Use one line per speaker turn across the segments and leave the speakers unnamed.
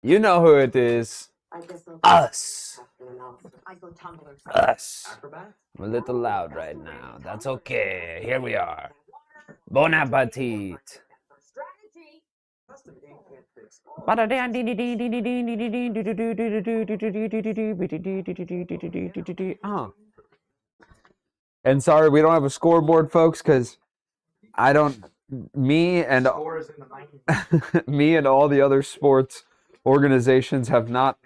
You know who it is. Us. Us. I'm a little loud right now. That's okay. Here we are. Bon appetit. And sorry, we don't have a scoreboard, folks, because I don't. Me and me and all the other sports organizations have not.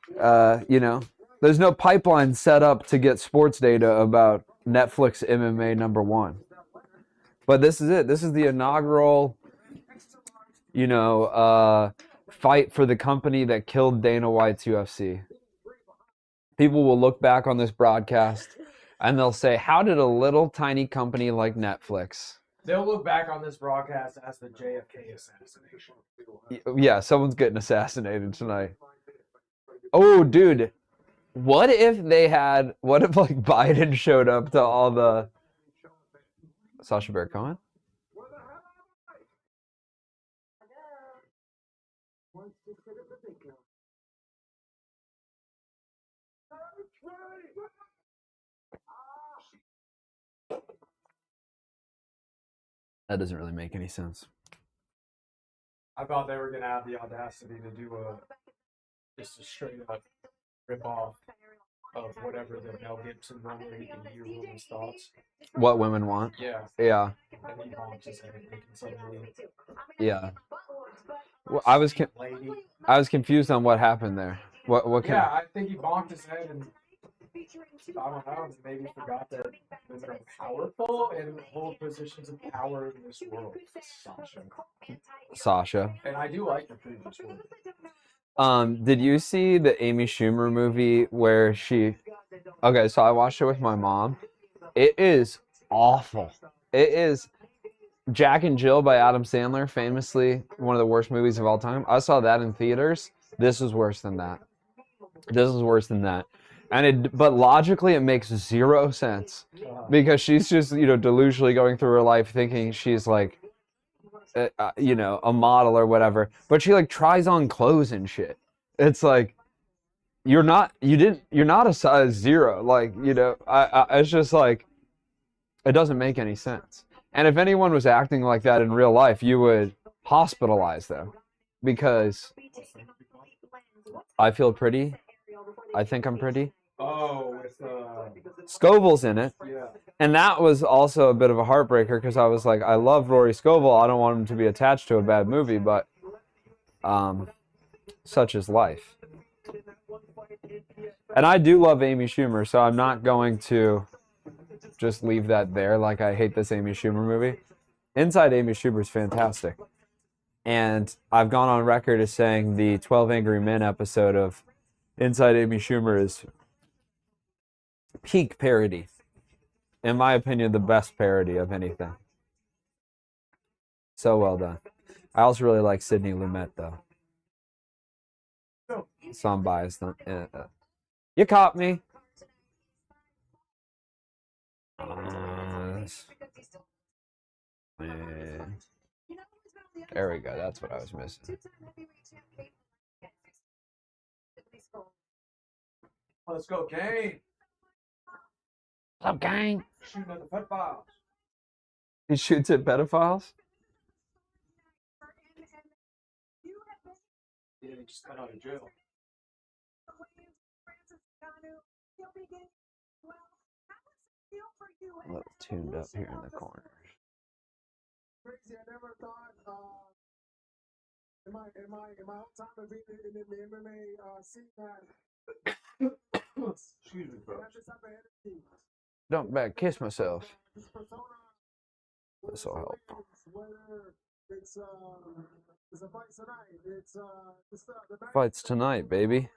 There's no pipeline set up to get sports data about Netflix MMA #1. But this is it. This is the inaugural, fight for the company that killed Dana White's UFC. People will look back on this broadcast and they'll say, how did a little tiny company like Netflix...
They'll look back on this broadcast as the JFK assassination.
Yeah, someone's getting assassinated tonight. Oh, dude. What if like Biden showed up to all the... Sacha Baron Cohen? That doesn't really make any sense.
I thought they were going to have the audacity to do just a straight up rip off of whatever the Mel Gibson run rate and hear women's thoughts.
What women want?
Yeah.
Yeah.
And he launches everything suddenly.
Yeah. Well, I was confused on what happened there. What
Yeah, I think he bonked his head and I don't know, maybe forgot that women are powerful and hold positions of power in this world.
Sasha.
And I do like the previous one.
Did you see the Amy Schumer movie where she... Okay, so I watched it with my mom. It is awful. It is Jack and Jill by Adam Sandler, famously one of the worst movies of all time. I saw that in theaters. This is worse than that. This is worse than that. But logically, it makes zero sense because she's just, delusionally going through her life thinking she's like, a model or whatever. But she like tries on clothes and shit. It's like, you're not a size 0. Like, it's just like, it doesn't make any sense. And if anyone was acting like that in real life, you would hospitalize them because I feel pretty. I think I'm pretty.
Oh, with
Scoville's in it.
Yeah.
And that was also a bit of a heartbreaker because I was like, I love Rory Scovel. I don't want him to be attached to a bad movie, but such is life. And I do love Amy Schumer, so I'm not going to just leave that there like I hate this Amy Schumer movie. Inside Amy Schumer is fantastic. And I've gone on record as saying the 12 Angry Men episode of Inside Amy Schumer is peak parody. In my opinion, the best parody of anything. So well done. I also really like Sidney Lumet, though. So I'm biased. You caught me. There we go. That's what I was missing.
Let's go, gang.
What's up, gang?
Shooting at the pedophiles.
He shoots at pedophiles?
Yeah, he just got out of jail.
A little tuned up here in the corners.
Crazy, I never thought in my whole time of being in the MMA scene that
Excuse me, bro.
Don't back kiss myself. This will help.
It's a fight tonight.
Fights tonight, baby.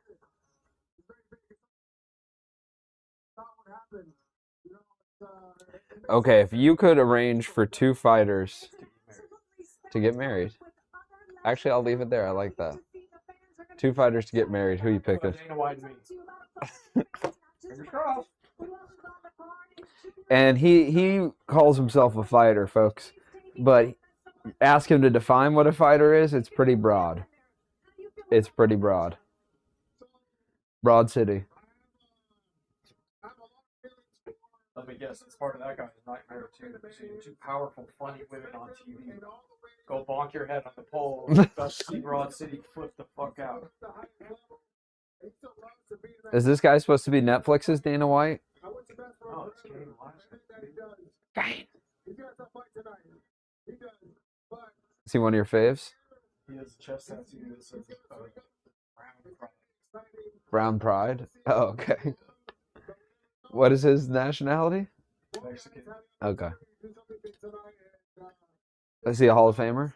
Okay, if you could arrange for 2 fighters to get married. Actually, I'll leave it there. I like that. 2 fighters to get married. Who you picking? And he calls himself a fighter, folks. But ask him to define what a fighter is. It's pretty broad. It's pretty broad. Broad City.
Let me guess, it's part of that guy's nightmare too. Seeing two powerful, funny women on TV. Go bonk your head on the pole. Best see Broad City, flip the fuck out.
Is this guy supposed to be Netflix's Dana White?
Oh, it's Kane Wyatt.
Kane. Is he one of your faves?
He has a chest tattoo that says Brown Pride.
Brown Pride? Oh, okay. What is his nationality?
Mexican.
Okay. Is he a Hall of Famer?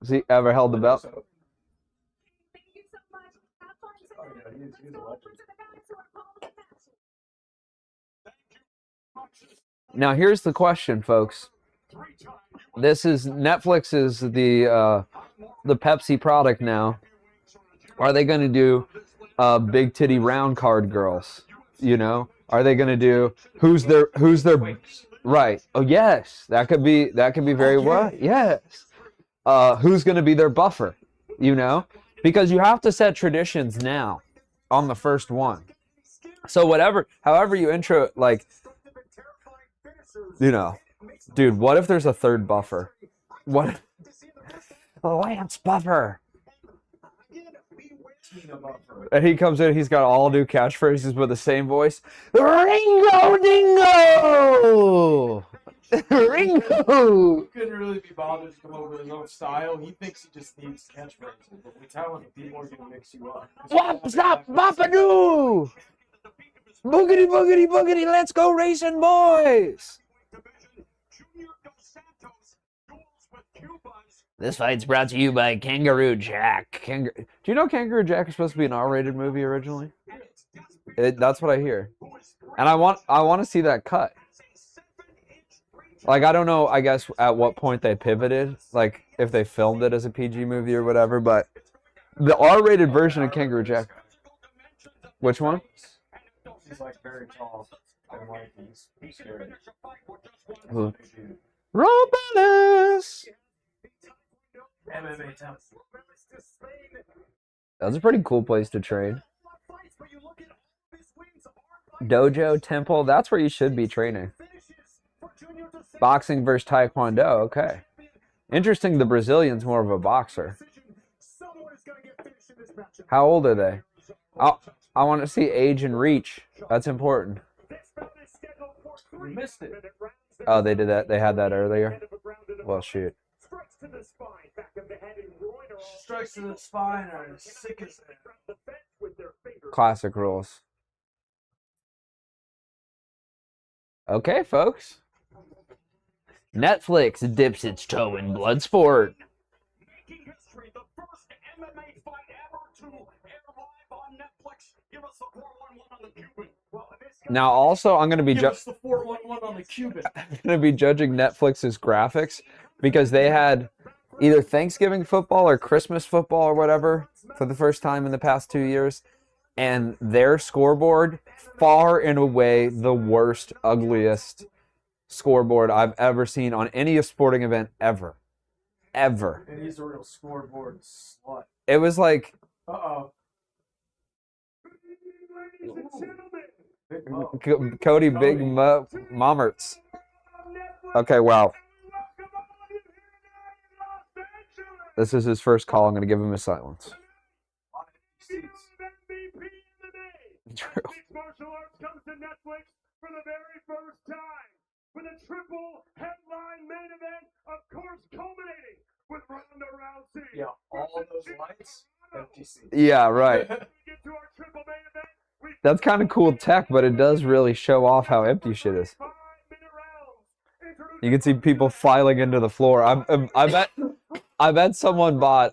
Has he ever held the belt?
Oh yeah, he's a legend.
Now here's the question, folks. This is Netflix is the Pepsi product now. Are they going to do big titty round card girls? You know, are they going to do who's their right? Oh yes, that could be very well. Yes. Who's going to be their buffer? You know, because you have to set traditions now on the first one. So however you intro, like, you know, dude, what if there's a third buffer? What? Lance Buffer. And he comes in, he's got all new catchphrases with the same voice. Ringo Dingo! Ringo!
He couldn't really be bothered to come up with his own style. He thinks he just needs catchphrases. But we tell him people are going to mix you up.
Wop, stop, bop-a-doo! Boogity, boogity, boogity, let's go racing, boys! This fight's brought to you by Kangaroo Jack. Do you know Kangaroo Jack is supposed to be an R-rated movie originally? That's what I hear. And I want to see that cut. Like, I don't know, I guess, at what point they pivoted. Like, if they filmed it as a PG movie or whatever. But the R-rated version of Kangaroo Jack. Which one?
He's like very tall and like he's scary.
Robles!
MMA Temple.
That's a pretty cool place to train. Dojo, temple, that's where you should be training. Boxing versus Taekwondo, okay. Interesting, the Brazilian's more of a boxer. How old are they? I want to see age and reach. That's important.
We missed it.
Oh, they did that. They had that earlier. Well, shoot.
Strikes to the spine are as sick as that.
Classic rules. Okay, folks. Netflix dips its toe in blood sport. Now, also, I'm going to be
Give us the 411 on the Cuban.
I'm going to be judging Netflix's graphics because they had either Thanksgiving football or Christmas football or whatever for the first time in the past 2 years, and their scoreboard, far and away the worst, ugliest scoreboard I've ever seen on any sporting event ever. Ever.
And he's a real scoreboard slut.
It was like...
Uh-oh.
Cody Big Mommerts. Okay, wow. This is his first call. I'm going to give him a silence. True.
Martial arts comes to Netflix for the very first time with a triple headline main event, of course, culminating with Ronda Rousey.
Yeah, all those lights, empty seats.
Yeah, right.
We get to our triple main event.
That's kind of cool tech, but it does really show off how empty shit is. You can see people filing into the floor. I bet someone bought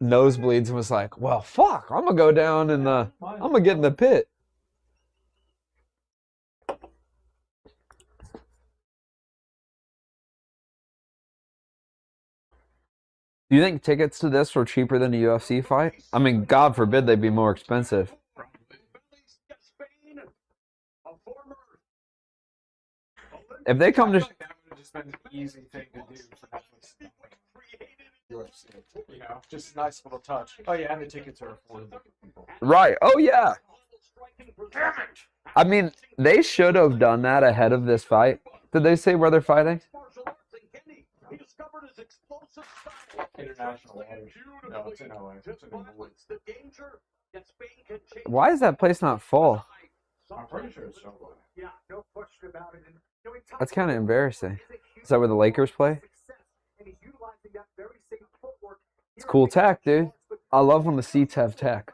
nosebleeds and was like, "Well, fuck, I'm gonna go down in the, I'm gonna get in the pit." Do you think tickets to this were cheaper than a UFC fight? I mean, God forbid they'd be more expensive. If they come to...
That would have just been an easy thing to do for Netflix. UFC. You know, just a nice little touch. Oh yeah, and the tickets are affordable.
Right. Oh yeah. I mean, they should have done that ahead of this fight. Did they say where they're fighting?
International waters. No, it's in LA. It's in the woods.
Why is that place not full?
I'm pretty sure it's so fun.
That's kind of embarrassing. Is that where the Lakers play? It's cool tech, dude. I love when the seats have tech.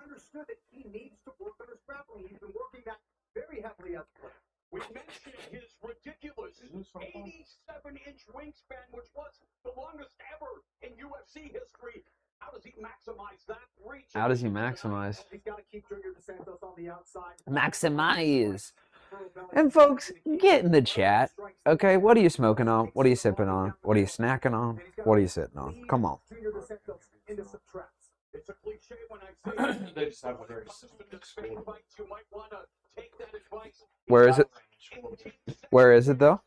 We mentioned his ridiculous 87-inch wingspan, which was the longest ever in UFC history. How does he maximize that reach?
How does he maximize?
He's got to keep Junior Dos Santos on the outside.
Maximize. And folks, get in the chat. Okay, what are you smoking on? What are you sipping on? What are you snacking on? What are you sitting on? Come on.
Junior Dos Santos into some traps.
It's a cliche when I say
They just have a very simple score.
you might want to take that advice.
Where is it? Where is it though?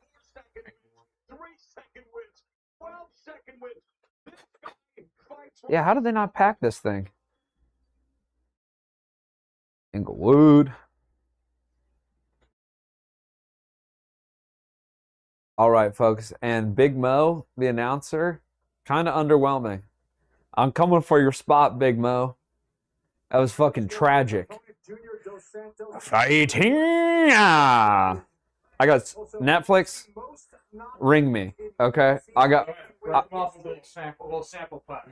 3-second wins, 12-second wins. This guy fights
Yeah, how did they not pack this thing? Inglewood. All right, folks. And Big Mo, the announcer, kind of underwhelming. I'm coming for your spot, Big Mo. That was fucking tragic.
Junior Dos Santos.
Fighting. I got Netflix. Ring me, okay? I got
Rip off a little sample pack.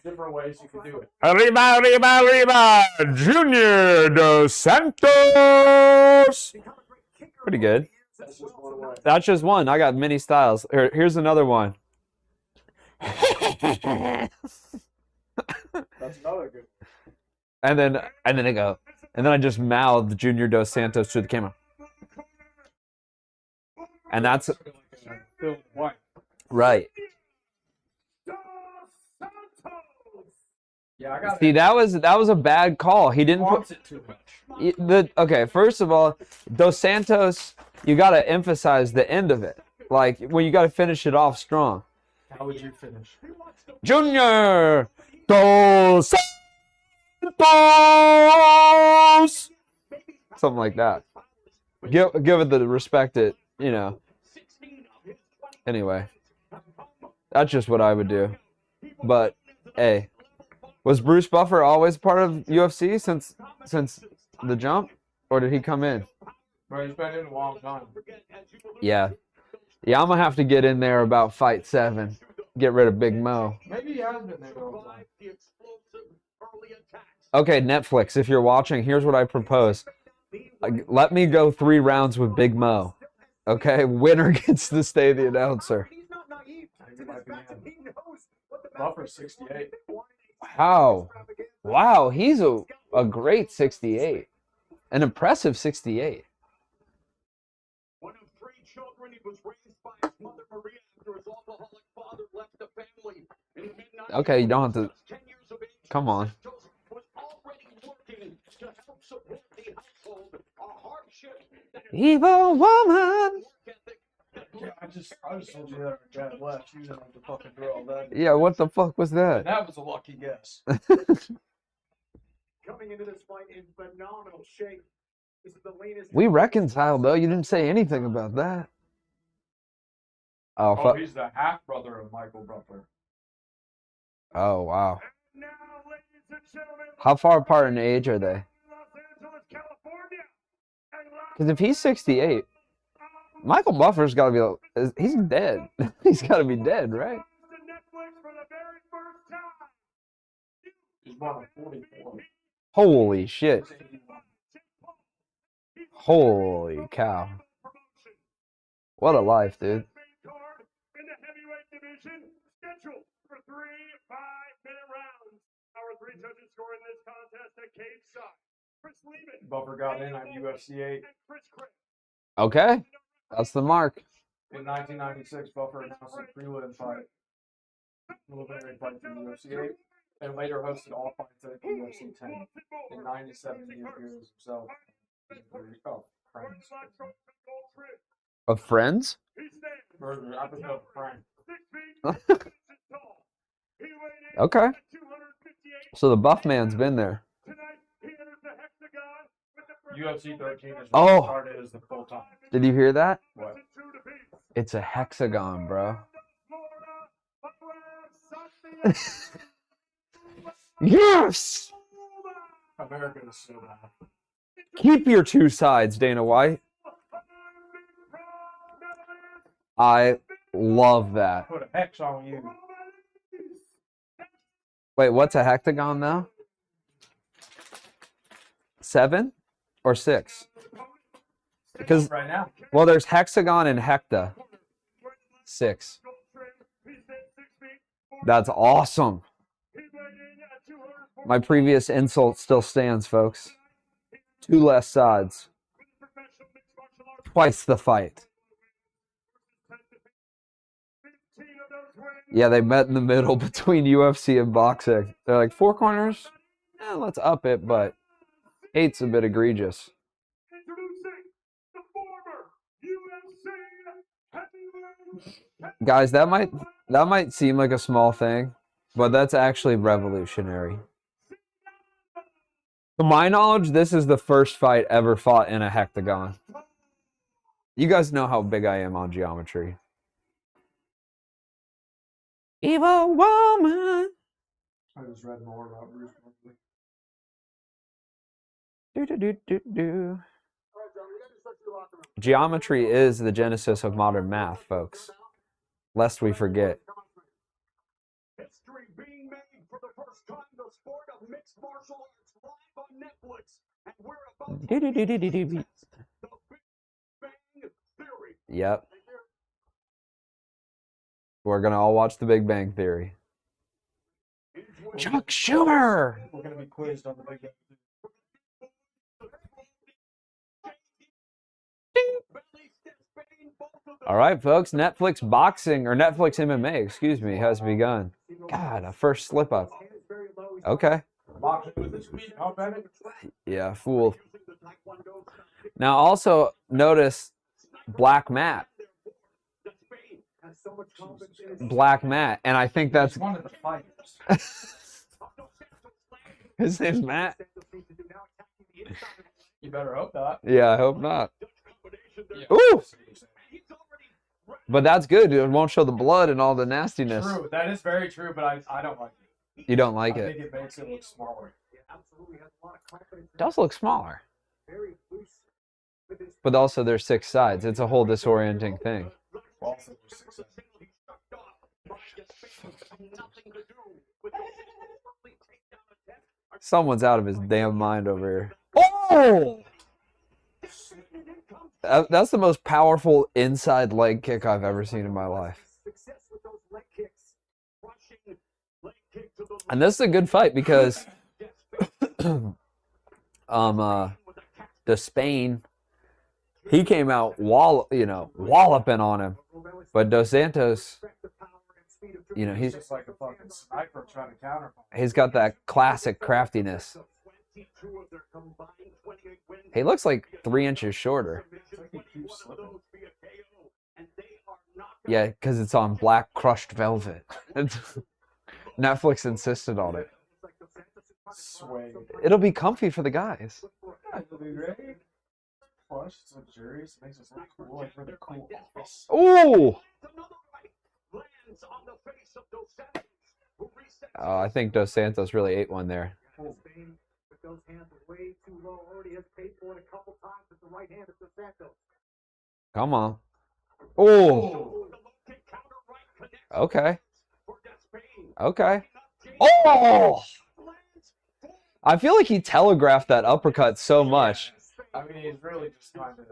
Different ways you can do it.
Arriba, arriba, arriba, Junior Dos Santos. Pretty good.
That's just one way.
That's just one. I got many styles. Here's another one.
That's another good one.
And then I go, and then I just mouthed Junior Dos Santos to the camera. And that's
Fill in the blank.
right.
Yeah, I got
See, that was a bad call. He didn't put
wants it too much.
okay. First of all, Dos Santos, you got to emphasize the end of it. Like when you got to finish it off strong.
How would you finish?
Junior Dos Santos. Something like that. Give it the respect it, you know. Anyway, that's just what I would do. But hey, was Bruce Buffer always part of UFC since the jump, or did he come in?
Bro, he's been in a long time.
Yeah, I'm gonna have to get in there about Fight 7. Get rid of Big Mo.
Maybe he has been there a long time.
Okay, Netflix, if you're watching, here's what I propose. Let me go 3 rounds with Big Mo. Okay, winner gets to stay the announcer.
Buffer 68.
Wow, he's a great 68. An impressive 68.
One of 3 children, he was raised by his mother Maria after his alcoholic father left the family. In the mid-90s,
Okay, you don't have to.
10 years of age,
Come on.
was already working to help support the household. A hardship that
Evil woman.
work ethic
Yeah, I just told you that our dad left. He didn't have to fucking do all that.
Yeah, what the fuck was that?
That was a lucky guess.
Coming into this fight in phenomenal shape. This is the leanest.
We reconciled though. You didn't say anything about that. Oh,
Oh,
fuck.
he's the half brother of Michael Buffer.
Oh, wow.
Now, ladies and gentlemen,
How far apart in age are they?
Los Angeles, California. And live
Because if he's 68, Michael Buffer's got to be. He's dead. He's got to be dead, right?
to Netflix for the very first time.
He's born in 44.
Holy shit. Holy cow. What a life, dude.
Main card in the heavyweight division, scheduled for 3 5-minute rounds. Our 3 judges scoring this contest at cage side. Chris Lehman
Buffer got in on UFC 8.
and Chris Craig.
Okay. That's the mark.
In 1996, Buffer announced a prelim fight. Preliminary fight for UFC 8. And later hosted all fights at UFC 10. In 97, he appears himself. Oh, friends.
Of friends?
Murder, I was no friend.
6 feet, 6 inches tall.
Okay. So the buff man's been there.
UFC 13 is
Oh.
started as the full time.
Did you hear that?
What?
It's a hexagon, bro. Yes!
America is so bad.
Keep your two sides, Dana White. I love that.
Put a hex on you.
Wait, what's a hexagon now? 7 or 6? Because,
Right now.
well, there's hexagon and hecta. 6. That's awesome. My previous insult still stands, folks. 2 less sides. Twice the fight. Yeah, they met in the middle between UFC and boxing. They're like, 4 corners? Let's up it, but 8's a bit egregious. Guys, that might seem like a small thing, but that's actually revolutionary. To my knowledge, this is the first fight ever fought in a hectagon. You guys know how big I am on geometry. Evil woman.
I just read more about Bruce Lee.
Do. Geometry is the genesis of modern math, folks. Lest we forget.
History being made for the first time. The sport of mixed martial arts live on Netflix, and we're about to the Big Bang Theory.
Yep. We're gonna all watch The Big Bang Theory. Chuck Schumer.
We're going to be quizzed on the Big Bang.
All right, folks. Netflix boxing, or Netflix MMA, excuse me, has begun. God, a first slip up. Okay.
Boxing with this week, huh, Bennett?
Yeah, fool. Now also notice Black Matt. Black Matt, and I think that's
He's one of the fighters.
his name's Matt.
You better hope not.
Yeah, I hope not.
Yeah.
Ooh! But that's good. It won't show the blood and all the nastiness.
True, that is very true, but I don't like it.
You don't like
I
it.
think it makes it look smaller.
It does look smaller. But also there's 6 sides. It's a whole disorienting thing.
Also, there's 6 seconds.
Someone's out of his damn mind over here. Oh! That's the most powerful inside leg kick I've ever seen in my life. And this is a good fight because Spain, he came out walloping on him. But Dos Santos,
He's just like a fucking sniper trying to counter.
he's got that classic craftiness. He looks like 3 inches shorter.
It's like he keeps slipping.
Yeah, because it's on black crushed velvet. Netflix insisted on it.
Sway.
It'll be comfy for the guys.
It'll be great. Plush, it's luxurious. It makes us look cool, like we're the cool office.
Ooh! Oh, I think Dos Santos really ate one there. Come on. Oh! Okay. Okay. Oh! I feel like he telegraphed that uppercut so much.
I mean, he's really just trying to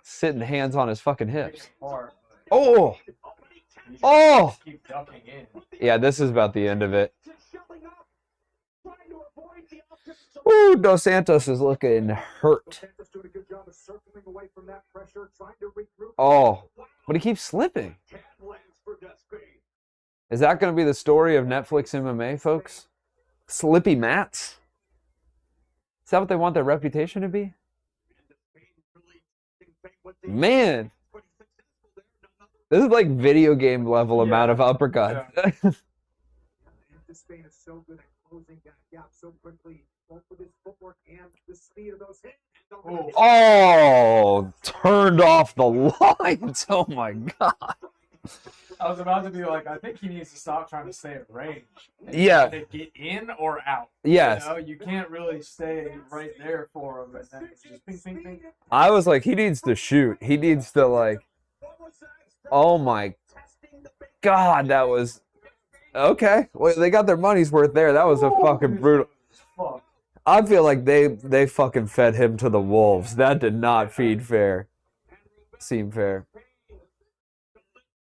Sitting hands on his fucking hips.
apart.
Oh!
He
Oh!
just keep ducking in.
Yeah, this is about the end of it. Ooh, Dos Santos is looking hurt. Oh, but he keeps slipping. Is that going to be the story of Netflix MMA, folks? Slippy mats? Is that what they want their reputation to be? Man, this is like video game level amount of uppercuts.
Spain is so good at closing that gap so quickly, both with his footwork and the speed of those hits.
Oh, turned off the lines. Oh my God.
I was about to be like, I think he needs to stop trying to stay at range. And
Yeah.
try to get in or out.
Yes.
You know, you can't really stay right there for him, and then it's just ping, ping, ping.
I was like, he needs to shoot. He needs to, like, oh my God, that was, okay. Well, they got their money's worth there. That was a fucking brutal.
Fuck.
I feel like they fucking fed him to the wolves. That did not seem fair.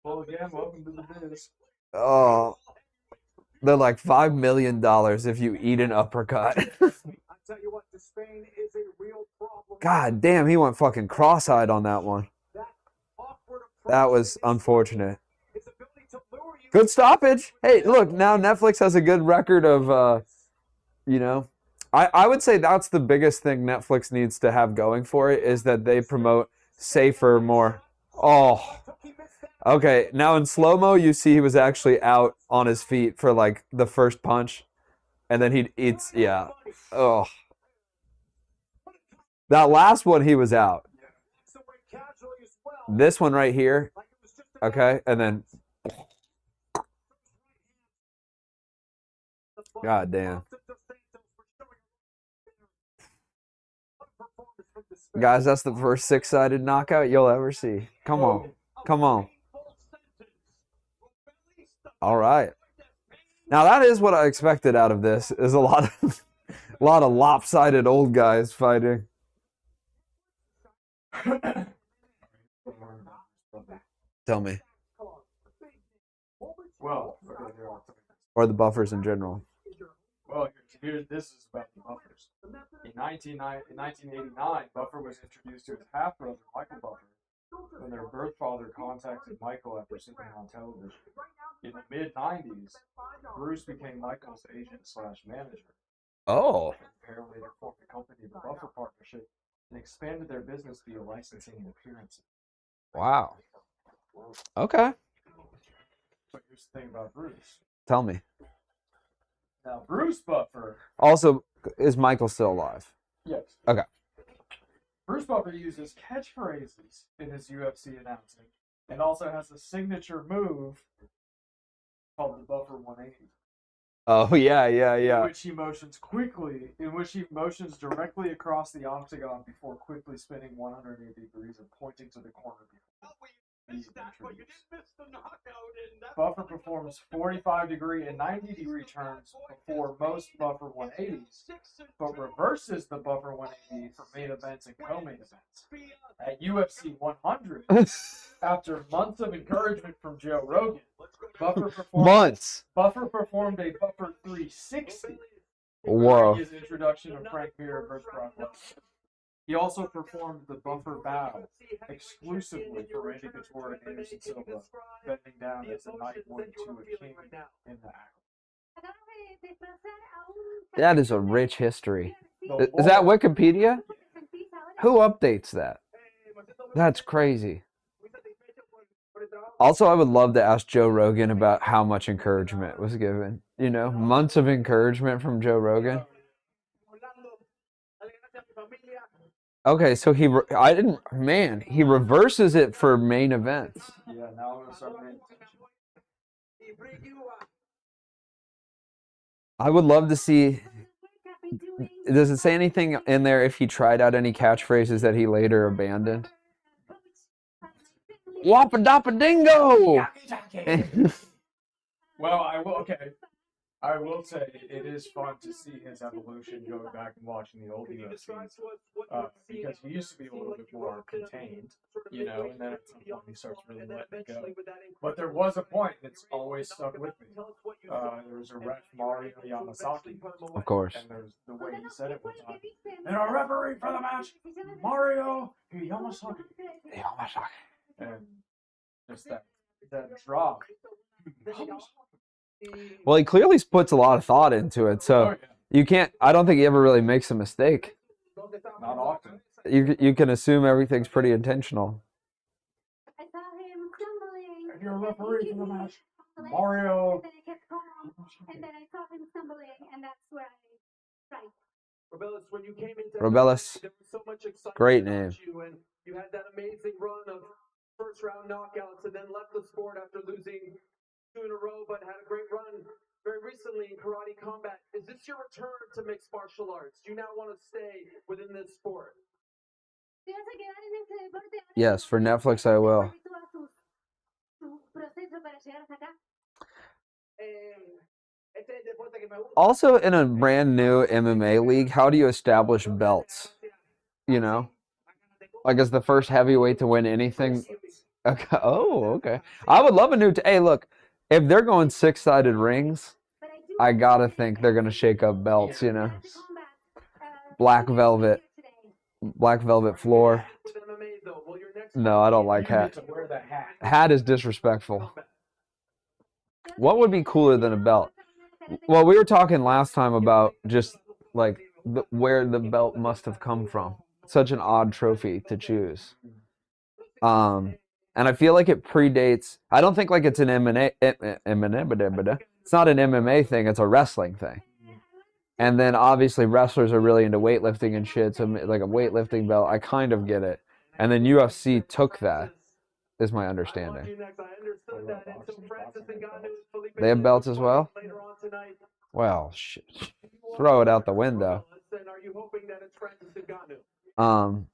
Well, again, welcome to the biz.
Oh, they're like $5 million if you eat an uppercut.
I tell you what, the Spain is a real problem.
God damn, he went fucking cross-eyed on that one. That was unfortunate. Good stoppage. Hey, look, now Netflix has a good record of, you know, I would say that's the biggest thing Netflix needs to have going for it is that they promote safer, more. Oh, okay. Now in slow-mo, you see he was actually out on his feet for like the first punch, and then it's yeah. Oh, that last one he was out. This one right here, okay, and then. God damn. Guys, that's the first six-sided knockout you'll ever see. Come on. Come on. All right. Now that is what I expected out of this, is a lot of lopsided old guys fighting. Tell me.
Well,
Or the buffers in general.
well, this is about the buffers. In 1989, Buffer was introduced to his half-brother, Michael Buffer, when their birth father contacted Michael after seeing him on television. In the mid-90s, Bruce became Michael's agent/manager.
Oh.
Apparently, they formed a company, the Buffer Partnership, and expanded their business via licensing and appearances.
Wow. Okay.
But here's the thing about Bruce.
Tell me.
Now, Bruce Buffer.
Also, is Michael still alive?
Yes.
Okay.
Bruce Buffer uses catchphrases in his UFC announcing, and also has a signature move called the Buffer 180.
Oh yeah.
In which he motions directly across the octagon before quickly spinning 180 degrees and pointing to the corner before. Buffer performs 45-degree and 90-degree turns before most Buffer 180s, but reverses the Buffer 180 for main events and co-main events. At UFC 100, after months of encouragement from Joe Rogan, Buffer performed a Buffer 360
Whoa.
during his introduction of Frank Mir versus Brock Lesnar. He also performed the Buffer Bow exclusively for Randy Couture and Anderson Silva, bending down as a knight would to a king in the act.
That is a rich history. Is that Wikipedia? Who updates that? That's crazy. Also, I would love to ask Joe Rogan about how much encouragement was given. You know, months of encouragement from Joe Rogan. Okay, so he reverses it for main events.
Yeah, now I'm gonna start paying attention.
I would love to see. Does it say anything in there if he tried out any catchphrases that he later abandoned? Wappa dappa dingo!
Well, I will say it is fun to see his evolution going back and watching the old UFCs. Because he used to be a little bit more contained, you know, and then at some point he starts really letting it go. But there was a point that's always stuck with me. There was a ref, Mario Yamasaki.
Of course.
And there's the way he said it one time. And our referee for the match, Mario Yamasaki. And just that drop.
Well, he clearly puts a lot of thought into it, so you can't. I don't think he ever really makes a mistake.
Not often.
You can assume everything's pretty intentional.
And your referee for the match, Mario
and then I saw him stumbling, and that's where I strike.
Rebellis, when you came into
Rebellis.
there was so much excitement
Great
about
name.
you, and you had that amazing run of first round knockouts, and then left the sport after losing 2 in a row, but had a great run very recently in karate combat. Is this your return to mixed martial arts? Do you now want to stay within this sport?
¿Te vas a quedar en este deporte?
Yes, for Netflix I will.
Tu proceso para llegar hasta acá.
Also, in a brand new MMA league, how do you establish belts? You know, like as the first heavyweight to win anything. Okay. Oh, okay. I would love a new. Hey, look, if they're going 6-sided rings, I gotta think they're gonna shake up belts. You know, black velvet floor. No, I don't like hat. Hat is disrespectful. What would be cooler than a belt? Well, we were talking last time about just like where the belt must have come from. Such an odd trophy to choose. And I feel like it predates. I don't think like it's an MMA. It's not an MMA thing. It's a wrestling thing. And then obviously wrestlers are really into weightlifting and shit. So like a weightlifting belt, I kind of get it. And then UFC took that, is my understanding. They have belts as well? Well, shit. Throw it out the window. But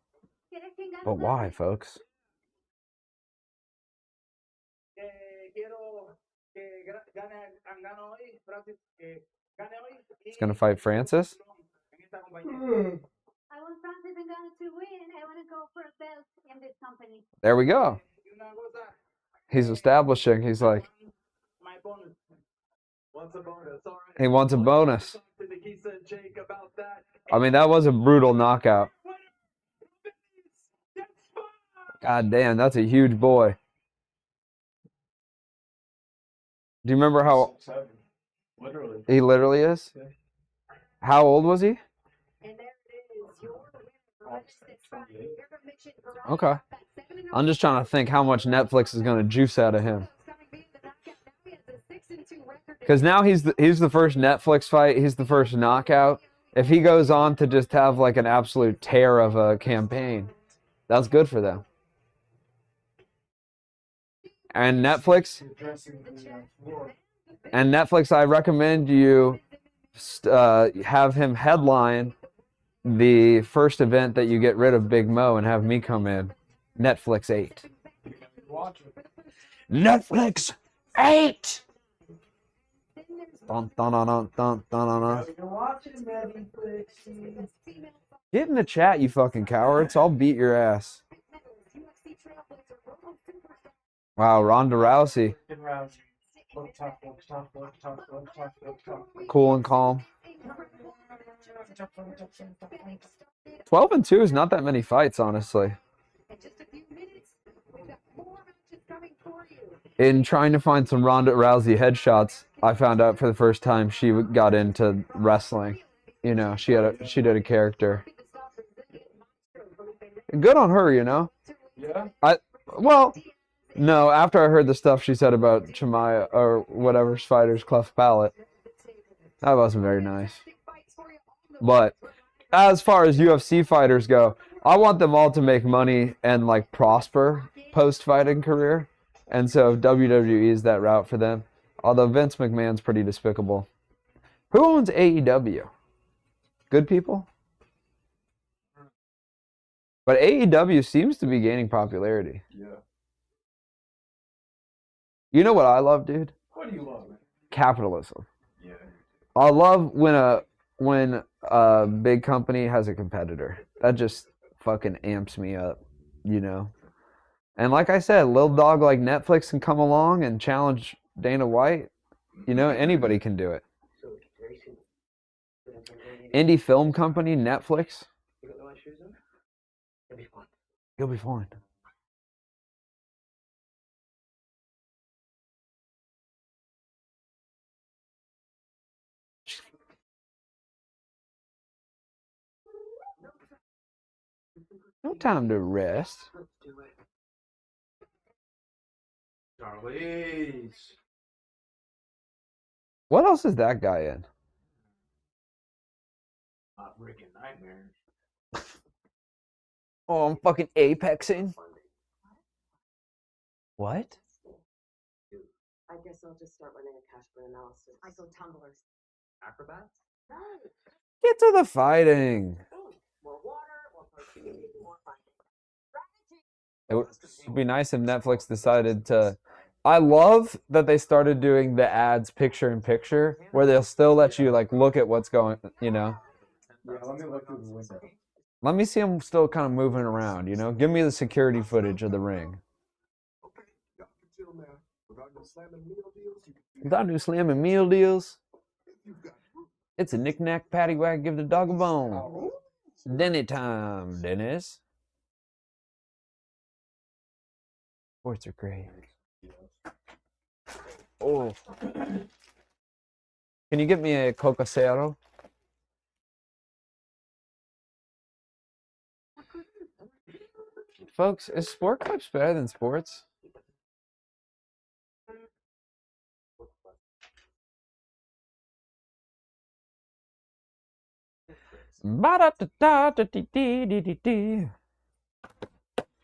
why, folks? He's gonna fight Francis?
I want Francis and Ngannou to win. I want to go for a belt in this company.
There we go. He's establishing. He's like, he wants a bonus. I mean, that was a brutal knockout. God damn, that's a huge boy. Do you remember how
Literally.
he literally is? How old was he? Okay. I'm just trying to think how much Netflix is going to juice out of him. Because now he's the first Netflix fight. He's the first knockout. If he goes on to just have like an absolute tear of a campaign, that's good for them. And Netflix, I recommend you have him headline the first event that you get rid of Big Mo and have me come in. Netflix 8. Netflix 8! Dun, dun, dun, dun, dun, dun, dun. Get in the chat, you fucking cowards. I'll beat your ass. Wow, Ronda Rousey. Cool and calm. 12-2 is not that many fights, honestly. In trying to find some Ronda Rousey headshots, I found out for the first time she got into wrestling. You know, she did a character. Good on her, you know.
Yeah.
No, after I heard the stuff she said about Chimaya or whatever fighter's cleft palate, that wasn't very nice. But as far as UFC fighters go, I want them all to make money and like prosper post-fighting career. And so WWE is that route for them. Although Vince McMahon's pretty despicable. Who owns AEW? Good people? But AEW seems to be gaining popularity.
Yeah.
You know what I love, dude?
What do you love, man?
Capitalism.
Yeah.
I love when a big company has a competitor. That just fucking amps me up, you know? And like I said, little dog like Netflix can come along and challenge Dana White. You know, anybody can do it. Indie film company, Netflix. You'll be fine. No time to rest.
Charlize.
What else is that guy in?
Rick and Nightmare.
Oh, I'm fucking apexing. What?
I guess I'll just start running a cash burn analysis. I go tumblers.
Acrobats?
No.
Get to the fighting.
More water, more protein, more fighting.
It would be nice if Netflix decided to. I love that they started doing the ads picture in picture, where they'll still let you like look at what's going. You know.
Yeah, let me look through the window.
Let me see him still kind of moving around. You know. Give me the security footage of the ring. Without no slamming meal deals. It's a knick-knack, paddywhack, give the dog a bone. Dinner time, Dennis. Sports are great. Oh. Can you get me a Coca Cero? Folks, is sport clips better than sports? Ba-da-da-da-da-dee-dee-dee-dee.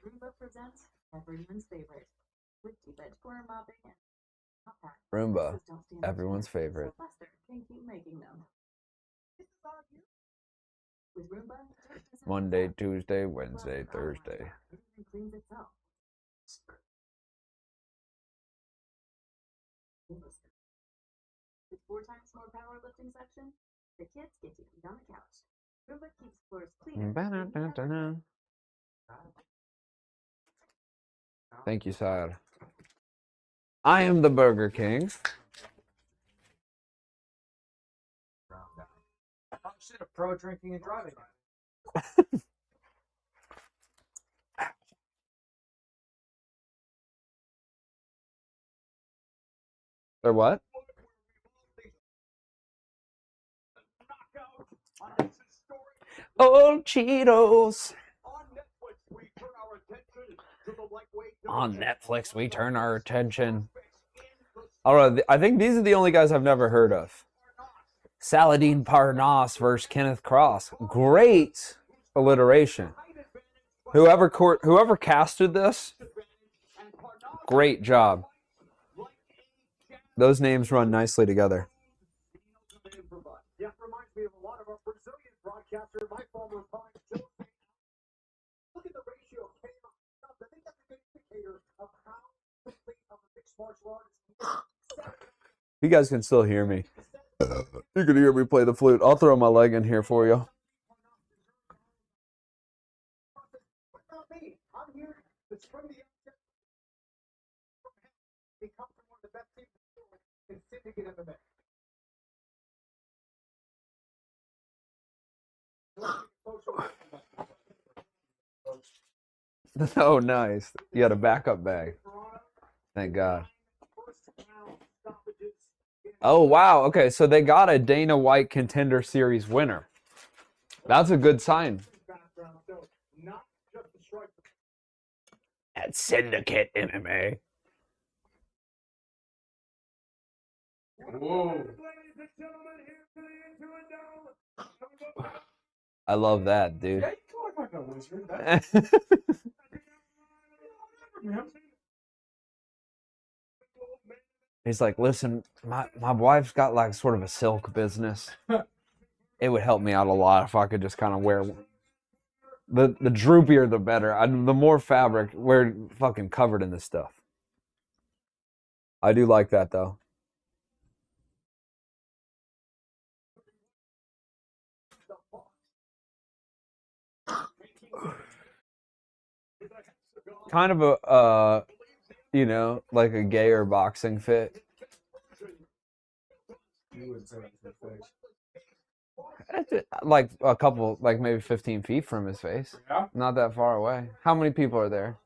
Roomba presents everyone's favorite. With deep edge corner mopping and hot pack.
Roomba,
Don't stand up
everyone's
to it,
favorite.
So Buster can keep making them. With Roomba, dirt doesn't
Monday,
mess up.
Tuesday,
Well,
Wednesday,
it
Thursday.
automatically cleans itself. With 4 times more powerlifting section, the kids get to eat on the couch. Roomba keeps floors cleaner.
Ba-da-da-da-da. Thank you, sir. I am the Burger King.
Oh shit, a pro drinking and driving.
Or what? Oh, Cheetos. On Netflix, we turn our attention. All right, I think these are the only guys I've never heard of. Saladin Parnasse versus Kenneth Cross. Great alliteration. Whoever casted this, great job. Those names run nicely together.
Yeah, reminds me of a lot of our Brazilian broadcaster, my former opponent, Joe. Look at the ratio of chaos. I think that's a good indicator of how complete of a mixed martial artist.
You guys can still hear me. You can hear me play the flute. I'll throw my leg in here for you.
Not me. I'm here to spring the upset. He comes from one of the best teams in syndicate MMA.
Oh, nice. You had a backup bag. Thank God. Oh, wow. Okay, so they got a Dana White Contender Series winner. That's a good sign. At Syndicate MMA.
Whoa.
I love that, dude.
Yeah, you can look like a wizard. That's
He's like, listen, my wife's got like sort of a silk business. It would help me out a lot if I could just kind of wear the droopier the better. The more fabric, we're fucking covered in this stuff. I do like that though. Kind of a you know, like a gayer boxing fit.
you would say that's your face.
Like a couple, like maybe 15 feet from his face.
Yeah?
Not that far away. How many people are there?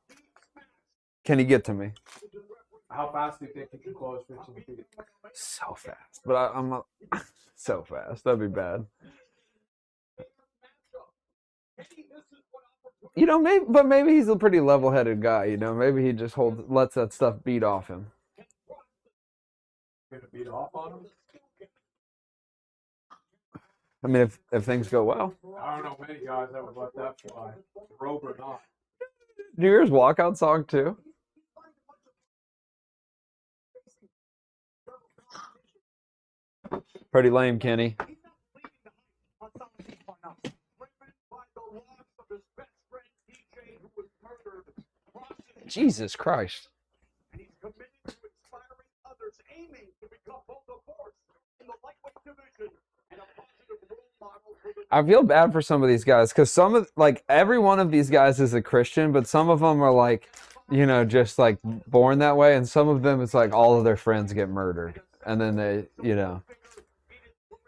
Can he get to me?
How fast do you think you can close 15 feet?
So fast. But I'm so fast. That'd be bad. You know, maybe he's a pretty level-headed guy. You know, maybe he just lets that stuff beat off him.
Gonna beat off on him?
I mean, if things go well.
I don't know many guys that would let that fly, rope or not.
New Year's walkout song too. Pretty lame, Kenny. Jesus Christ.
And he's committed to inspiring others, aiming to become both a force in the lightweight division and a positive role model for the
I feel bad for some of these guys because some of, like, every one of these guys is a Christian, but some of them are like, you know, just like born that way, and some of them it's like all of their friends get murdered, and then they, you know.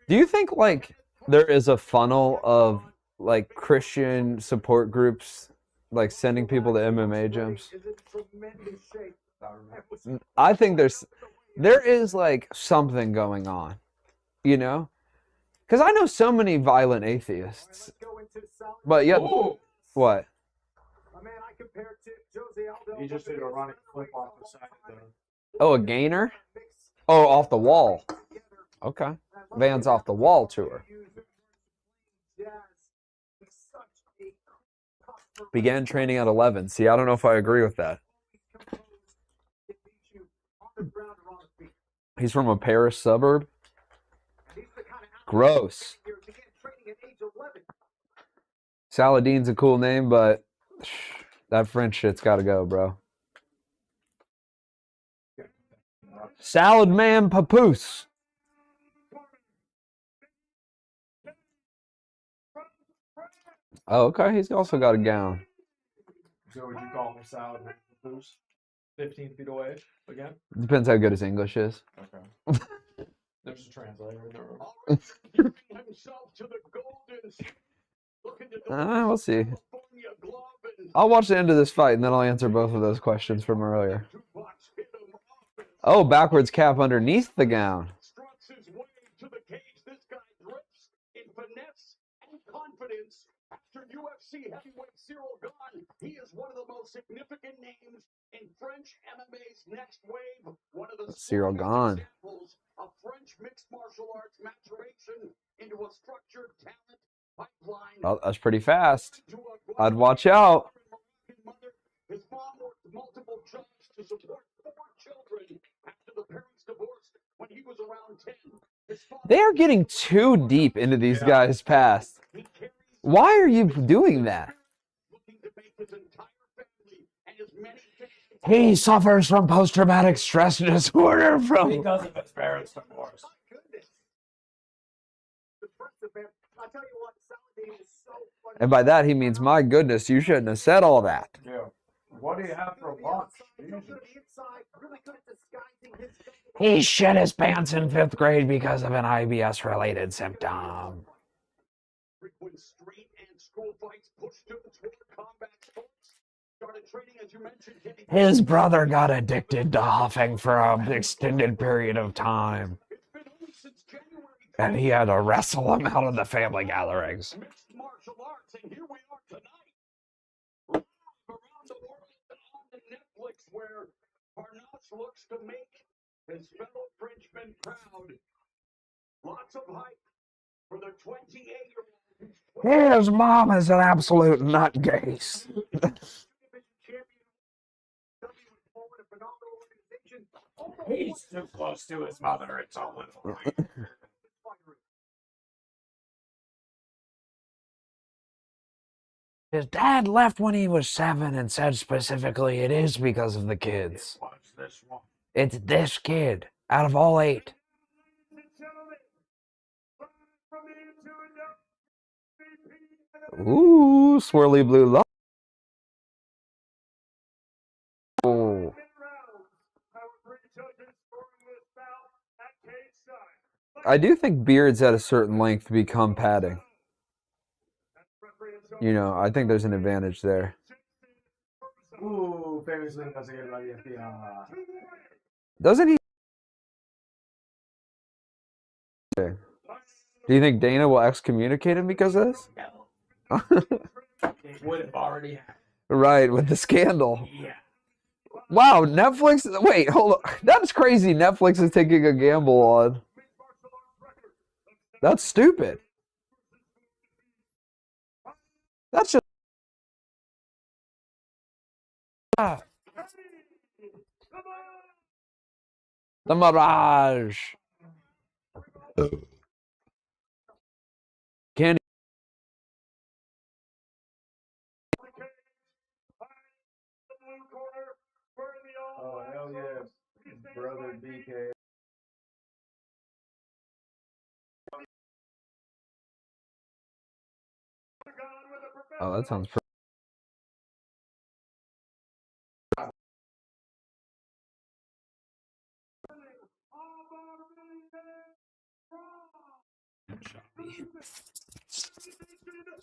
Do you think like there is a funnel of like Christian support groups like sending people to MMA gyms? I think there is like something going on, you know? Because I know so many violent atheists. But yet, what?
He just did a running flip off the side of the.
Oh, a gainer? Oh, off the wall. Okay. Van's off the wall tour. Began training at 11. See, I don't know if I agree with that. He's from a Paris suburb. Gross. Saladine's a cool name, but that French shit's got to go, bro. Salad man papoose. Oh, okay. He's also got a gown.
So would you call him a salad man boost? 15 feet away again?
Depends how good his English is.
Okay. There's a translator in the room.
himself to the golden. Looking to
We'll see.
California glove and
I'll watch the end of this fight, and then I'll answer both of those questions from earlier.
Tupac hit him off.
Oh, backwards cap underneath the gown.
Struts his way to the cage. This guy drips in finesse and confidence. After UFC heavyweight Cyril Gane, he is one of the most significant names in French MMA's next wave. One of the
Cyril Gane.
examples of French mixed martial arts maturation into a structured talent pipeline.
Oh, that's pretty fast.
To a
I'd watch out.
mother. His mom worked multiple jobs to support 4 children after the parents divorced when he was around 10. His father
They are getting too deep into these guys' past.
he carries
Why are you doing that?
looking to make his entire family and his many fans
He suffers from post-traumatic stress disorder from...
Because of his parents' divorce.
And by that, he means, my goodness, you shouldn't have said all that.
Yeah. What do you have for lunch? Jesus.
He shit his pants in 5th grade because of an IBS-related symptom.
frequent street and school fights, pushed students toward combat sports. Started training, as you mentioned, Kenny.
His brother got addicted to huffing for an extended period of time,
It's been only since January
and he had to wrestle him out of the family gatherings.
mixed martial arts, and here we are tonight. Live around the world and on to Netflix, where Parnas looks to make his fellow Frenchmen proud. Lots of hype for the 28-year-old.
His mom is an absolute nutcase.
He's too close to his mother. It's all little.
His dad left when he was 7 and said specifically it is because of the kids.
Watch this one.
It's this kid out of all 8. Ooh, swirly blue light. Oh. I do think beards at a certain length become padding. You know, I think there's an advantage there.
Ooh, famously investigated by the FBI.
Doesn't he? Do you think Dana will excommunicate him because of this?
No. It would have already happened.
Right, with the scandal.
Yeah.
Wow, Netflix. Wait, hold on. That's crazy. Netflix is taking a gamble on. That's stupid. That's just the Mirage. Candy.
Oh, hell yeah. Brother DK.
Oh, that sounds pretty.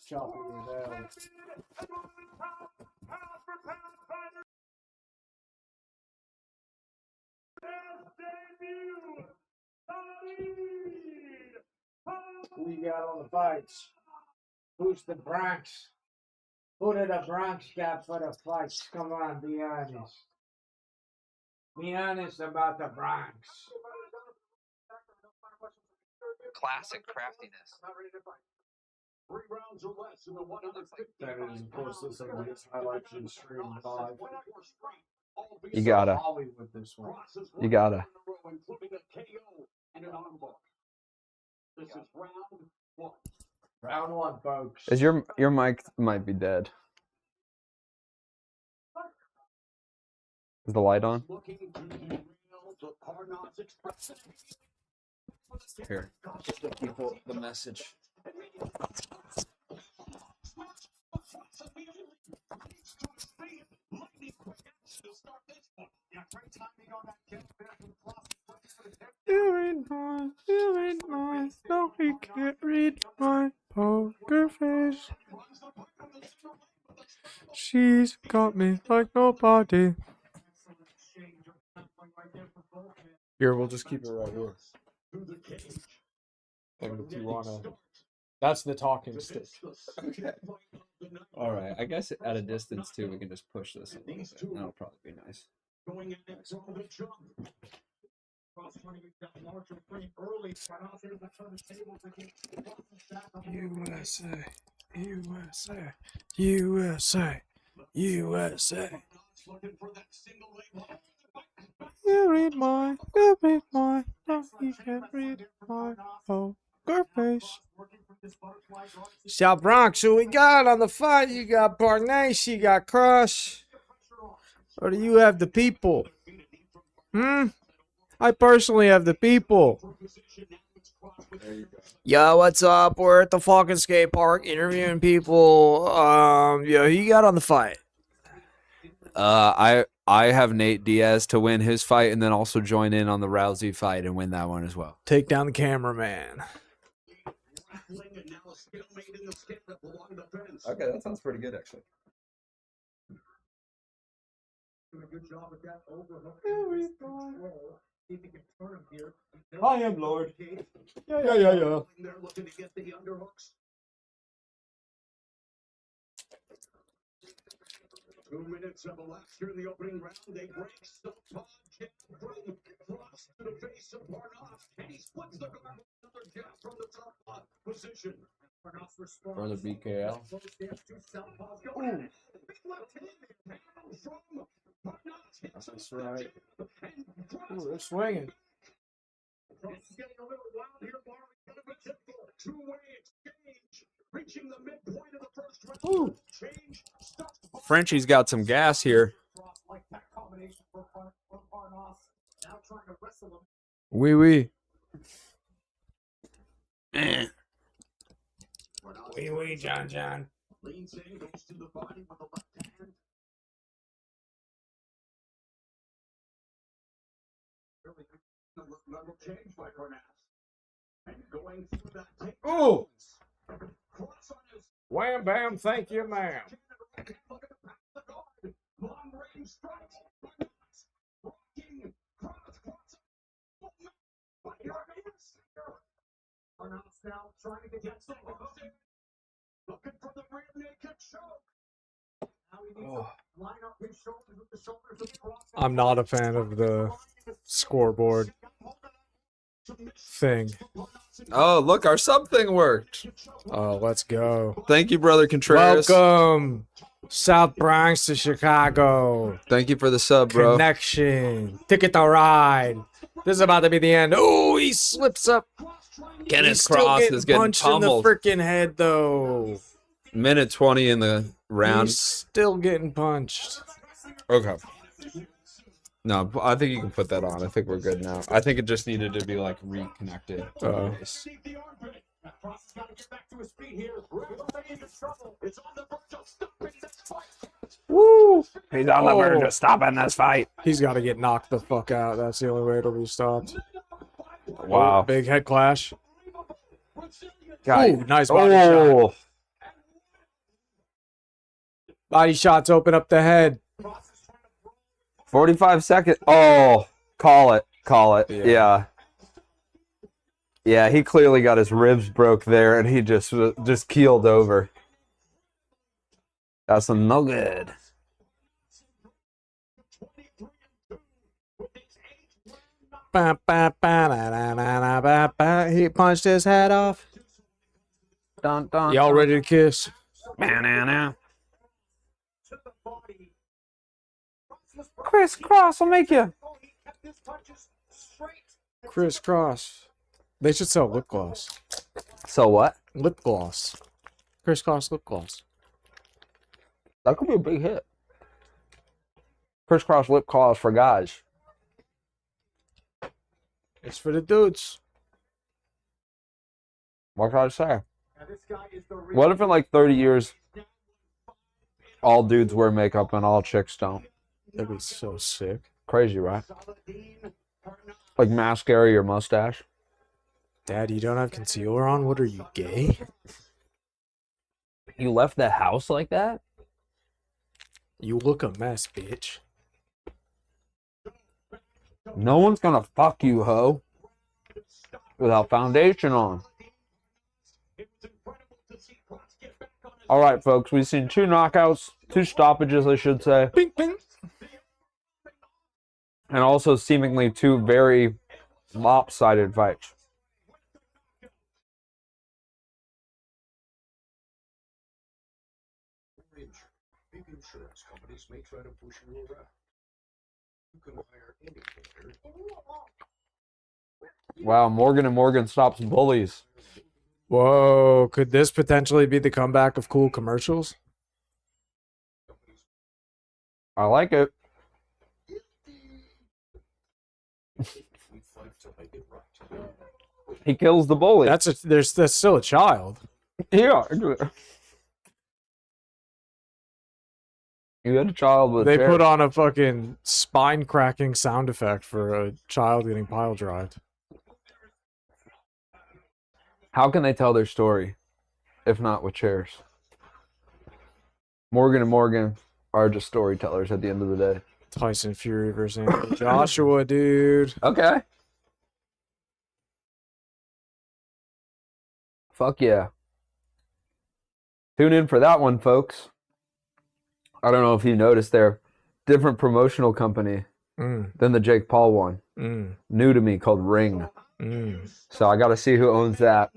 Choppy as hell. Who you got on the fights? Who's the Bronx? Who did the Bronx got for the fights? Come on, be honest. Be honest about the Bronx.
Classic craftiness.
3 rounds or less in the 150.
That is, of course, this is highlights from Stream 5.
You gotta.
Hollywood this one.
You gotta.
Including a KO and an armbar. This is round 1.
Round 1, folks.
Is your mic might be dead? Is the light on? Here, give the people the message. You read mine, no, he can't read my poker face. She's got me like nobody.
Here, we'll just keep it right here. And if you wanna, that's the talking stick.
Okay. All right. I guess at a distance too, we can just push this a little bit. That'll probably be nice. USA, USA, USA, USA. You read mine, no, you can't read my poker face. South Bronx, who we got on the fight? You got Barnace, you got Crush. Or do you have the people? I personally have the people. Yo, what's up? We're at the fucking skate park interviewing people. Yo, who you got on the fight? I have Nate Diaz to win his fight and then also join in on the Rousey fight and win that one as well. Take down the cameraman. Okay, that sounds pretty good actually. I am Lord. Yeah.
They're looking to get the underhooks. 2 minutes of elapsed here in the opening round. They break Stop jab from Cross to the face of Barnas. And he splits the guard with another jab from the top position.
For the BKL.
Ooh. Big left hand from Barnas.
That's right. Ooh, they're swinging.
Cross is getting a little wild here, Barnes. Got a typical two-way exchange. Reaching the midpoint of the first round.
Ooh.
Change.
Frenchie's got some gas here. Oui, oui.
Wee wee, John.
Leans in, goes to the body with the left hand. Level change by Barnas. And going through that take.
Ooh!
Cross on his
Wham bam, thank you, ma'am.
long range strike. Rocking. Cross. Barnas now trying to get some. Looking for the rear naked choke. Now he needs to line up his shoulders with the shoulders of Cross.
I'm not a fan of the scoreboard.
thing.
Oh, look, our sub thing worked.
Oh, let's go.
Thank you, brother Contreras.
Welcome, South Bronx to Chicago.
Thank you for the sub, bro.
Connection. Ticket to ride. This is about to be the end. Oh, he slips up.
Kenneth
He's still
Cross
getting
is getting
punched in the
pummeled.
freaking head, though.
Minute 20 in the round.
He's still getting punched.
Okay. No, I think you can put that on. I think we're good now. I think it just needed to be like reconnected.
Cross has got to get back to his feet here. Rousey into trouble. It's on the verge of stopping this fight.
Woo! He's on
the verge
of stopping this fight.
He's got to get knocked the fuck out. That's the only way it'll be stopped.
Wow.
Oh, big head clash.
God.
Ooh, nice body shot. Body shots open up the head.
45 seconds. Oh, call it. Call it. Yeah. Yeah, he clearly got his ribs broke there, and he just keeled over. That's no good.
He punched his head off.
Dun, dun,
Y'all ready to kiss?
Banana. Crisscross will make you.
Crisscross. They should sell lip gloss.
So what?
Lip gloss. Crisscross lip gloss.
That could be a big hit. Crisscross lip gloss for guys.
It's for the dudes.
What can I say? What if in like 30 years, all dudes wear makeup and all chicks don't?
That'd be so sick.
Crazy, right? Like mascara your mustache.
Dad, you don't have concealer on? What are you, gay?
You left the house like that?
You look a mess, bitch.
No one's gonna fuck you, ho. Without foundation on. Alright, folks, we've seen 2 knockouts, 2 stoppages, I should say.
Ping, ping.
And also seemingly 2 very lopsided fights.
Big insurance companies may try to push you around. You can hire any lawyer.
Wow, Morgan & Morgan stops bullies.
Whoa, could this potentially be the comeback of cool commercials?
I like it. He kills the bully.
That's still a child.
Yeah. You had a child with
They
hair.
put on a fucking spine cracking sound effect for a child getting pile drived.
How can they tell their story if not with chairs? Morgan & Morgan are just storytellers at the end of the day.
Tyson Fury versus Anthony Joshua, dude.
Okay. Fuck yeah. Tune in for that one, folks. I don't know if you noticed there. Different promotional company than the Jake Paul one. New to me, called Ring. So I got to see who owns that.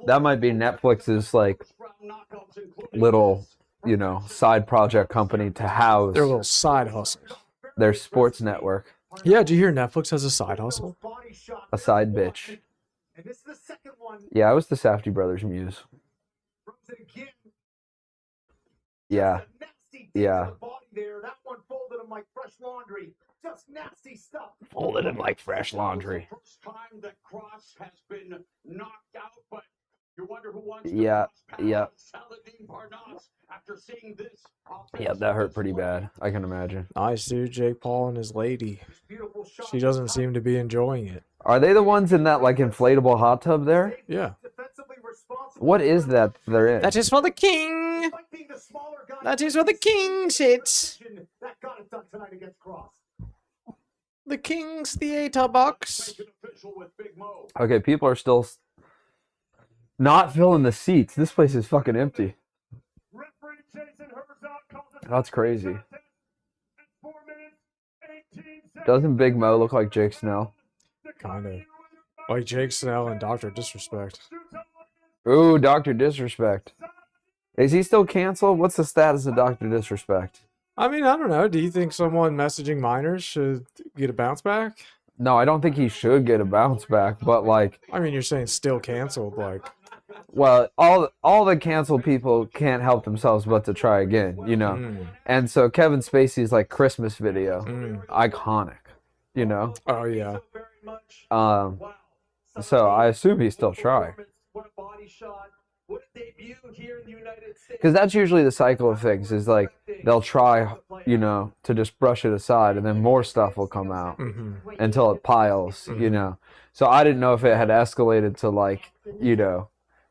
That might be Netflix's like little, you know, side project company to house
Their little side hustle.
their sports network.
Yeah, did you hear Netflix has a side hustle?
A side bitch.
And this is the second one.
Yeah, I was the Safdie brothers muse.
Again.
Yeah.
Nasty
Yeah.
body there. That one folded him like fresh laundry. Just nasty stuff.
Folded him like fresh laundry.
First time that Cross has been knocked out, but you wonder who wants
Yeah, yeah.
Saladin Parnasse after seeing this.
Yeah, that hurt pretty bad. I can imagine.
Nice, dude. Jake Paul and his lady. She doesn't seem to be enjoying it.
Are they the ones in that like inflatable hot tub there?
Yeah.
What is that they're in?
That is for the king. That is where the king sits.
That got it done tonight against Cross.
The king's theater box.
Okay, people are still not filling the seats. This place is fucking empty. That's crazy. Doesn't Big Mo look like Jake Snell?
Kind of. Like Jake Snell and Dr. Disrespect.
Ooh, Dr. Disrespect. Is he still canceled? What's the status of Dr. Disrespect?
I mean, I don't know. Do you think someone messaging minors should get a bounce back?
No, I don't think he should get a bounce back, but like,
I mean, you're saying still canceled, like.
well, all the canceled people can't help themselves but to try again, you know.
Mm.
And so Kevin Spacey's like Christmas video,
Mm.
iconic, you know.
Oh yeah.
So I assume he's still trying. Because that's usually the cycle of things, is like they'll try, you know, to just brush it aside, and then more stuff will come out until it piles, you know. So I didn't know if it had escalated to like, you know,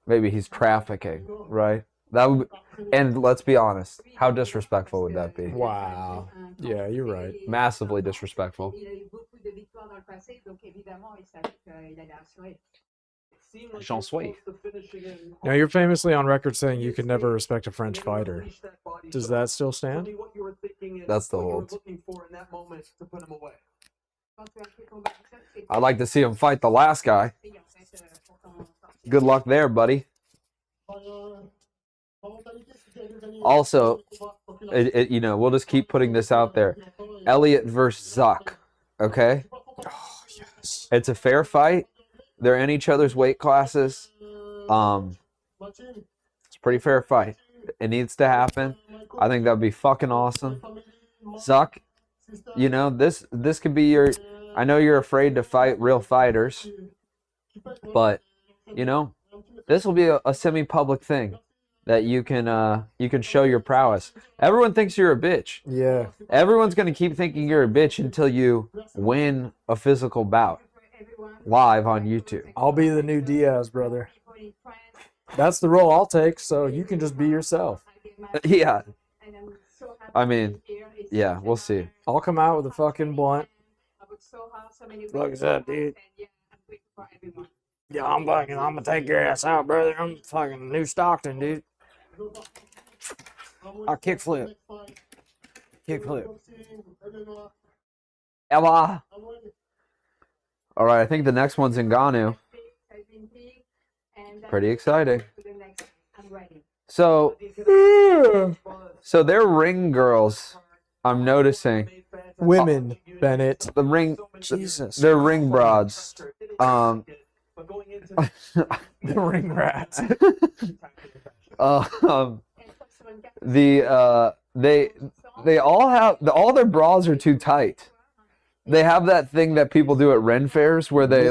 maybe he's trafficking, right? That would, and let's be honest, how disrespectful would that be?
Wow. Yeah, you're right.
Massively disrespectful. J'en suis.
Now, you're famously on record saying you could never respect a French fighter. Does that still stand?
That's the hold. I'd like to see him fight the last guy. Good luck there, buddy. Also, you know, we'll just keep putting this out there. Elliott versus Zuck, okay?
Oh, yes.
It's a fair fight. They're in each other's weight classes. It's a pretty fair fight. It needs to happen. I think that would be fucking awesome. Zuck, you know, this could be your... I know you're afraid to fight real fighters, but, you know, this will be a semi-public thing that you can show your prowess. Everyone thinks you're a bitch.
Yeah.
Everyone's going to keep thinking you're a bitch until you win a physical bout live on YouTube.
I'll be the new Diaz, brother. That's the role I'll take, so you can just be yourself.
Yeah. I mean, yeah, we'll see.
I'll come out with a fucking blunt. Look at that, dude. Yeah, I'm gonna take your ass out, brother. I'm fucking New Stockton, dude. I'll kickflip. Kickflip.
Ella. All right, I think the next one's Ngannou. Pretty exciting. So they're ring girls. I'm noticing.
Women, Bennett.
The ring.
Jesus.
They're ring broads.
The ring rats.
They all have all their bras are too tight. They have that thing that people do at Ren fairs where they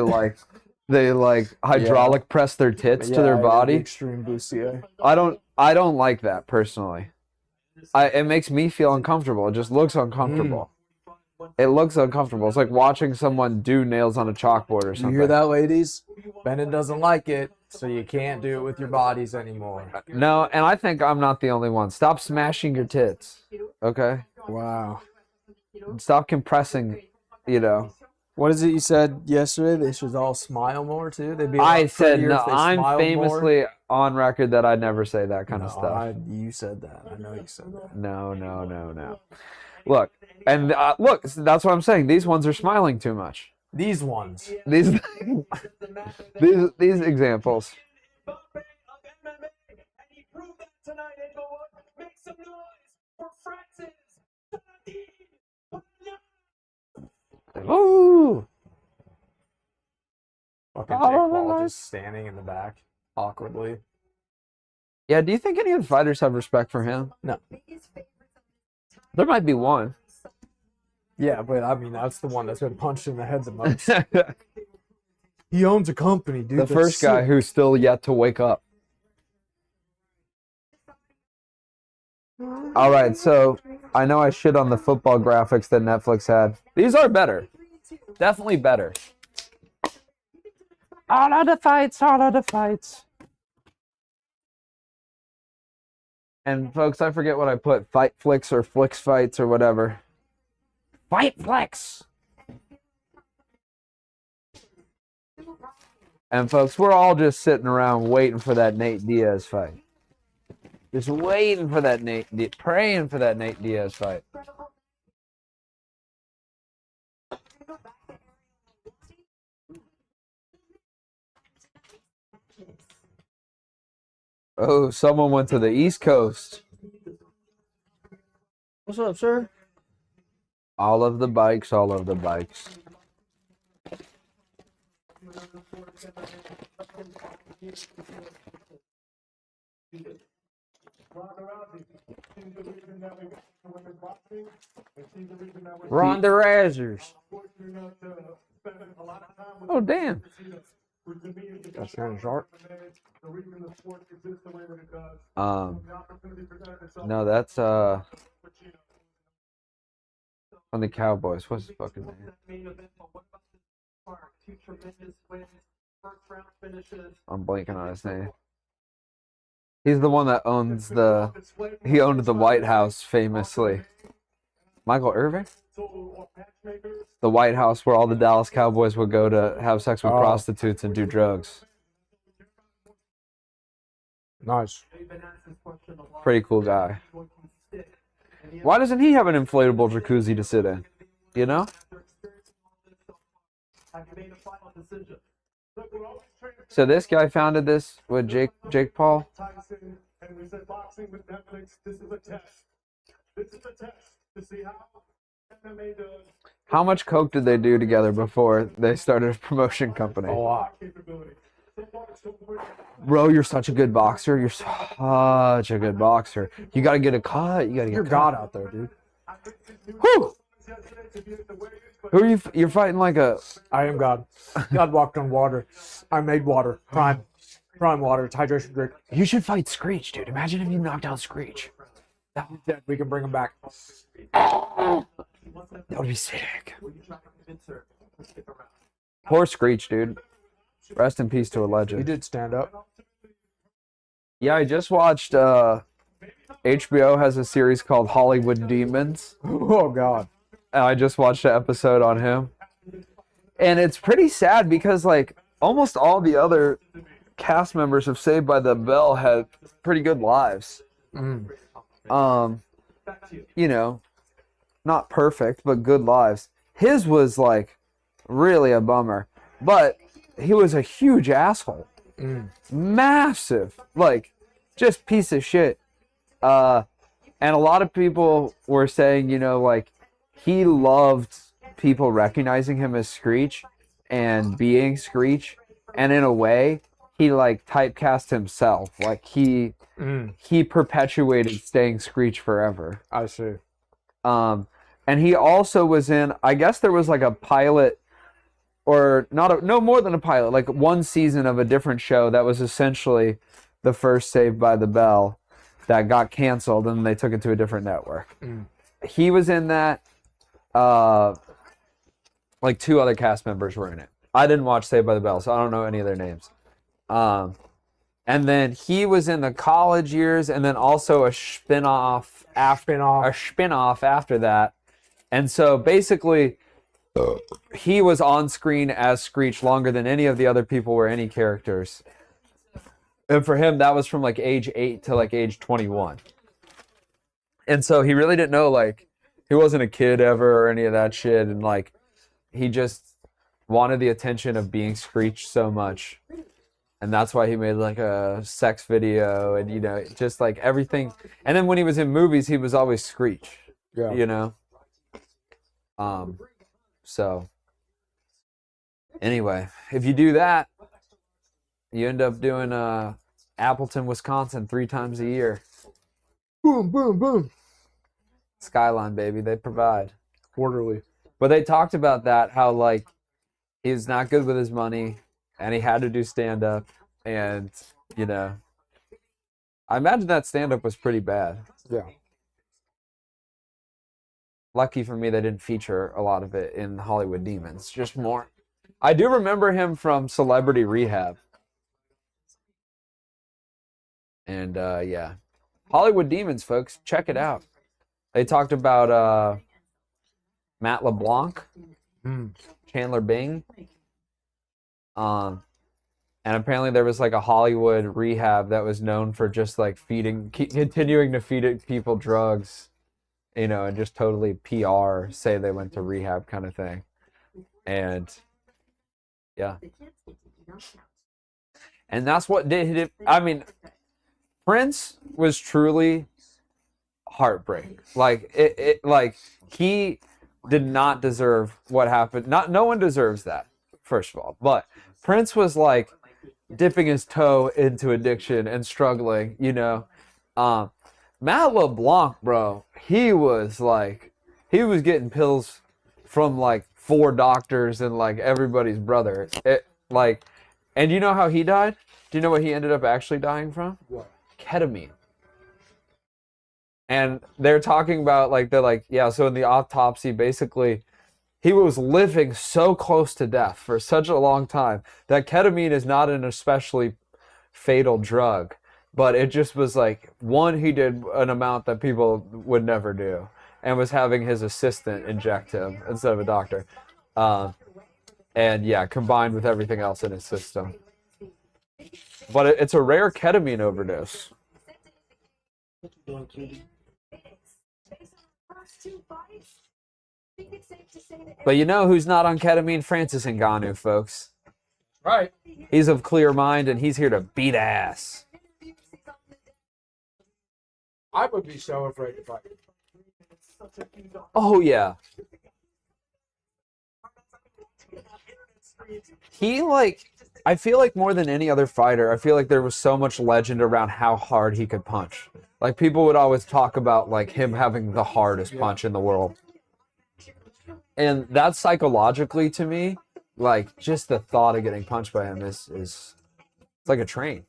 hydraulic press their tits to their body.
Extreme bustier.
I don't like that personally. It makes me feel uncomfortable. It just looks uncomfortable. It looks uncomfortable. It's like watching someone do nails on a chalkboard or something.
You hear that, ladies? Bennett doesn't like it, so you can't do it with your bodies anymore.
No, and I think I'm not the only one. Stop smashing your tits. Okay?
Wow.
Stop compressing, you know.
What is it you said yesterday? They should all smile more too. They'd be.
I said no.
If they
I'm
smiled
famously
more.
on record that I never say that kind of
No,
stuff.
you said that. I know you said that.
No. Look, and look, that's what I'm saying. These ones are smiling too much.
These ones.
These examples. Ooh!
Fucking Jake Paul just standing in the back awkwardly.
Yeah, do you think any of the fighters have respect for him?
No.
There might be one.
Yeah, but I mean, that's the one that's been punched in the head the most. He owns a company, dude.
The first guy who's still yet to wake up. All right, so I know I shit on the football graphics that Netflix had. These are better. Definitely better. All of the fights. And folks, I forget what I put. Fight flicks or flicks fights or whatever. Fight flicks! And folks, we're all just sitting around waiting for that Nate Diaz fight. Just waiting for that praying for that Nate Diaz fight. Oh, someone went to the East Coast.
What's up, sir?
All of the bikes, all of the bikes.
Ronda Rousers.
Oh, damn.
That's kind of short.
No, that's on the Cowboys. What's his fucking name? I'm blanking on his name. He's the one that owns he owned the White House famously. Michael Irvin? The White House where all the Dallas Cowboys would go to have sex with prostitutes and do drugs.
Nice.
Pretty cool guy. Why doesn't he have an inflatable jacuzzi to sit in? You know? So this guy founded this with Jake Paul.
And we said boxing with Netflix. This is a test. This is a test to see how MMA does.
How much coke did they do together before they started a promotion company?
A lot.
Bro, you're such a good boxer. You're such a good boxer. You gotta get a cut. You gotta get.
You're
a cut.
God out there, dude.
Whew. Who are you? You're fighting like a.
I am God. God walked on water. I made water. Prime water. It's hydration drink.
You should fight Screech, dude. Imagine if you knocked out Screech.
He's dead. We can bring him back.
That would be sick. Poor Screech, dude. Rest in peace to a legend.
He did stand up.
Yeah, I just watched. HBO has a series called Hollywood Demons.
Oh God.
And I just watched an episode on him, and it's pretty sad because like almost all the other cast members of Saved by the Bell had pretty good lives. You know, not perfect, but good lives. His was like really a bummer, but he was a huge asshole. Massive, like just piece of shit. And a lot of people were saying, you know, like he loved people recognizing him as Screech and being Screech, and in a way he like typecast himself, like he perpetuated staying Screech forever.
I see.
And he also was in, I guess there was like a pilot, or no more than a pilot, like one season of a different show that was essentially the first Saved by the Bell that got canceled, and they took it to a different network. He was in that. Like two other cast members were in it. I didn't watch Saved by the Bell, so I don't know any of their names. And then he was in the college years, and then also a spin-off after that. And so basically, he was on screen as Screech longer than any of the other people were any characters. And for him, that was from like age 8 to like age 21. And so he really didn't know, like, he wasn't a kid ever or any of that shit. And like, he just wanted the attention of being Screech so much. And that's why he made like a sex video and, you know, just like everything. And then when he was in movies, he was always Screech, you know? So anyway, if you do that, you end up doing Appleton, Wisconsin 3 times a year.
Boom, boom, boom.
Skyline, baby, they provide.
Quarterly.
But they talked about that, how like he's not good with his money and he had to do stand-up, and you know, I imagine that stand-up was pretty bad.
Yeah.
Lucky for me, they didn't feature a lot of it in Hollywood Demons. Just more. I do remember him from Celebrity Rehab. And yeah, Hollywood Demons, folks, check it out. They talked about Matt LeBlanc, Chandler Bing, and apparently there was like a Hollywood rehab that was known for just like continuing to feed people drugs, you know, and just totally PR, say they went to rehab kind of thing. And yeah, and that's what did it. I mean, Prince was truly heartbreak. Like like he did not deserve what happened. No one deserves that, first of all. But Prince was like dipping his toe into addiction and struggling, you know. Matt LeBlanc, bro, he was getting pills from like 4 doctors and like everybody's brother. And you know how he died? Do you know what he ended up actually dying from?
What?
Ketamine. And they're talking about yeah, so in the autopsy, basically, he was living so close to death for such a long time that ketamine is not an especially fatal drug. But it just was like, one, he did an amount that people would never do and was having his assistant inject him instead of a doctor. And yeah, combined with everything else in his system. But it's a rare ketamine overdose. But you know who's not on ketamine? Francis Ngannou, folks.
Right.
He's of clear mind and he's here to beat ass.
I would be so afraid to fight.
Oh, yeah. I feel like more than any other fighter, I feel like there was so much legend around how hard he could punch. Like, people would always talk about, like, him having the hardest punch in the world. And that psychologically, to me, like, just the thought of getting punched by him is it's like a train.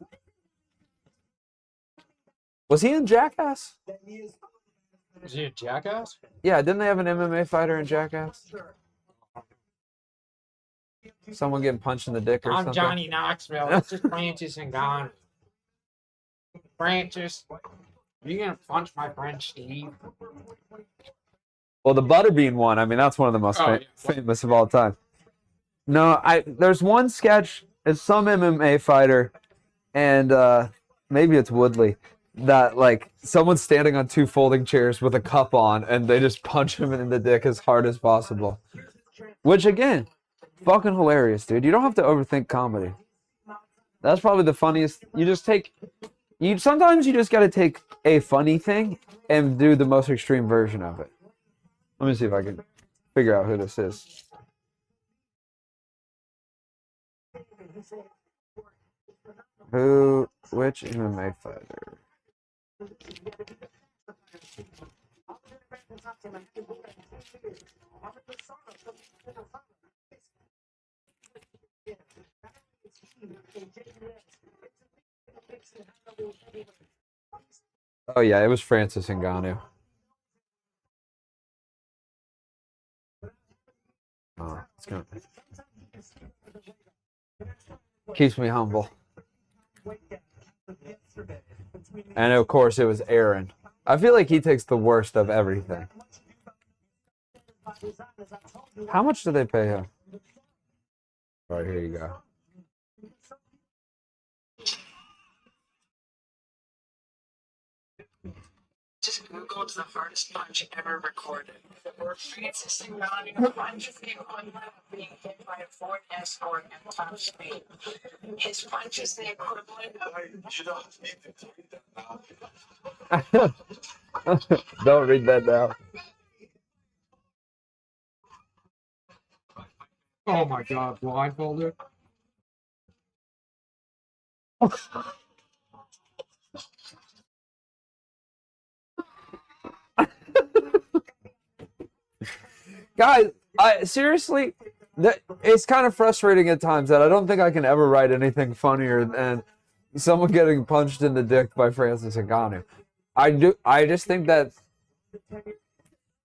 Was he in Jackass?
Is he a Jackass?
Yeah, didn't they have an MMA fighter in Jackass? Someone getting punched in the dick or something?
I'm Johnny Knoxville. This is Francis Ngannou. Francis, are you gonna punch my friend Steve?
Well, the Butterbean one, I mean, that's one of the most famous of all time. No, there's one sketch, it's some MMA fighter, and maybe it's Woodley, that like someone's standing on 2 folding chairs with a cup on and they just punch him in the dick as hard as possible. Which again, fucking hilarious, dude. You don't have to overthink comedy. That's probably the funniest. Sometimes you just gotta take a funny thing and do the most extreme version of it. Let me see if I can figure out who this is. Which MMA fighter? Oh yeah, it was Francis Ngannou. Oh, it's gonna keeps me humble. And of course, it was Aaron. I feel like he takes the worst of everything. How much do they pay him? All right, here you go.
Just Googled the hardest punch ever recorded. Francis Ngannou punches the equivalent of being hit by a Ford Escort at top speed. His punch is the equivalent of...
Don't read that down.
Oh my god, blindfolded?
Guys, seriously, it's kind of frustrating at times that I don't think I can ever write anything funnier than someone getting punched in the dick by Francis Ngannou. I just think that's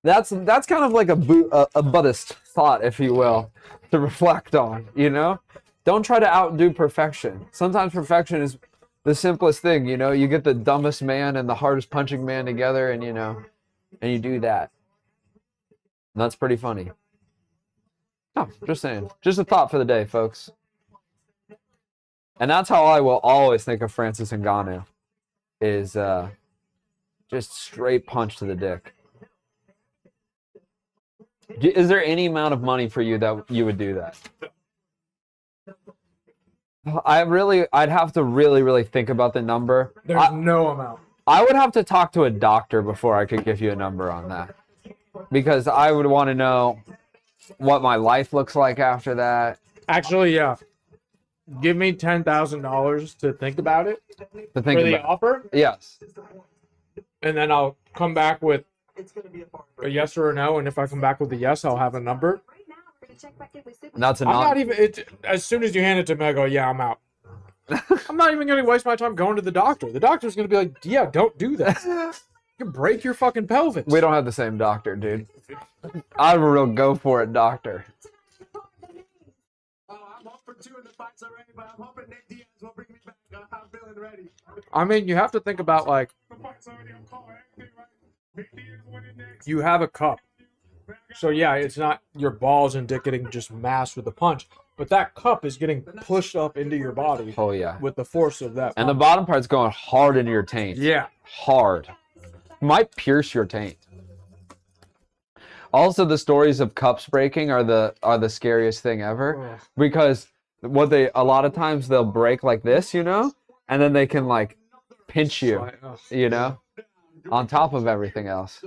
kind of like a Buddhist thought, if you will, to reflect on, you know? Don't try to outdo perfection. Sometimes perfection is the simplest thing, you know? You get the dumbest man and the hardest punching man together and, you know, and you do that. And that's pretty funny. Oh, just saying. Just a thought for the day, folks. And that's how I will always think of Francis Ngannou, is just straight punch to the dick. Is there any amount of money for you that you would do that? I'd have to really think about the number.
There's no amount.
I would have to talk to a doctor before I could give you a number on that. Because I would want to know what my life looks like after that.
Actually, yeah. Give me $10,000 to think about it
To think
for the
about.
offer,
Yes.
and then I'll come back with a yes or a no. And if I come back with a yes, I'll have a number.
And that's a
I'm
non.
not even. As soon as you hand it to me, I go, "Yeah, I'm out." I'm not even going to waste my time going to the doctor. The doctor's going to be like, "Yeah, don't do that. You can break your fucking pelvis."
We don't have the same doctor, dude. I'm a real go for it doctor.
I'm up for 2 in the fights already, but I'm hoping Nate Diaz will bring me back. I'm feeling ready.
I mean, you have to think about like you have a cup. So yeah, it's not your balls indicating just mass with the punch, but that cup is getting pushed up into your body
Oh yeah.
with the force of that.
And the
punch.
bottom part's going hard into your taint.
Yeah.
Hard. Might pierce your taint. Also, the stories of cups breaking are the scariest thing ever, because a lot of times they'll break like this, you know, and then they can like pinch you, you know, on top of everything else.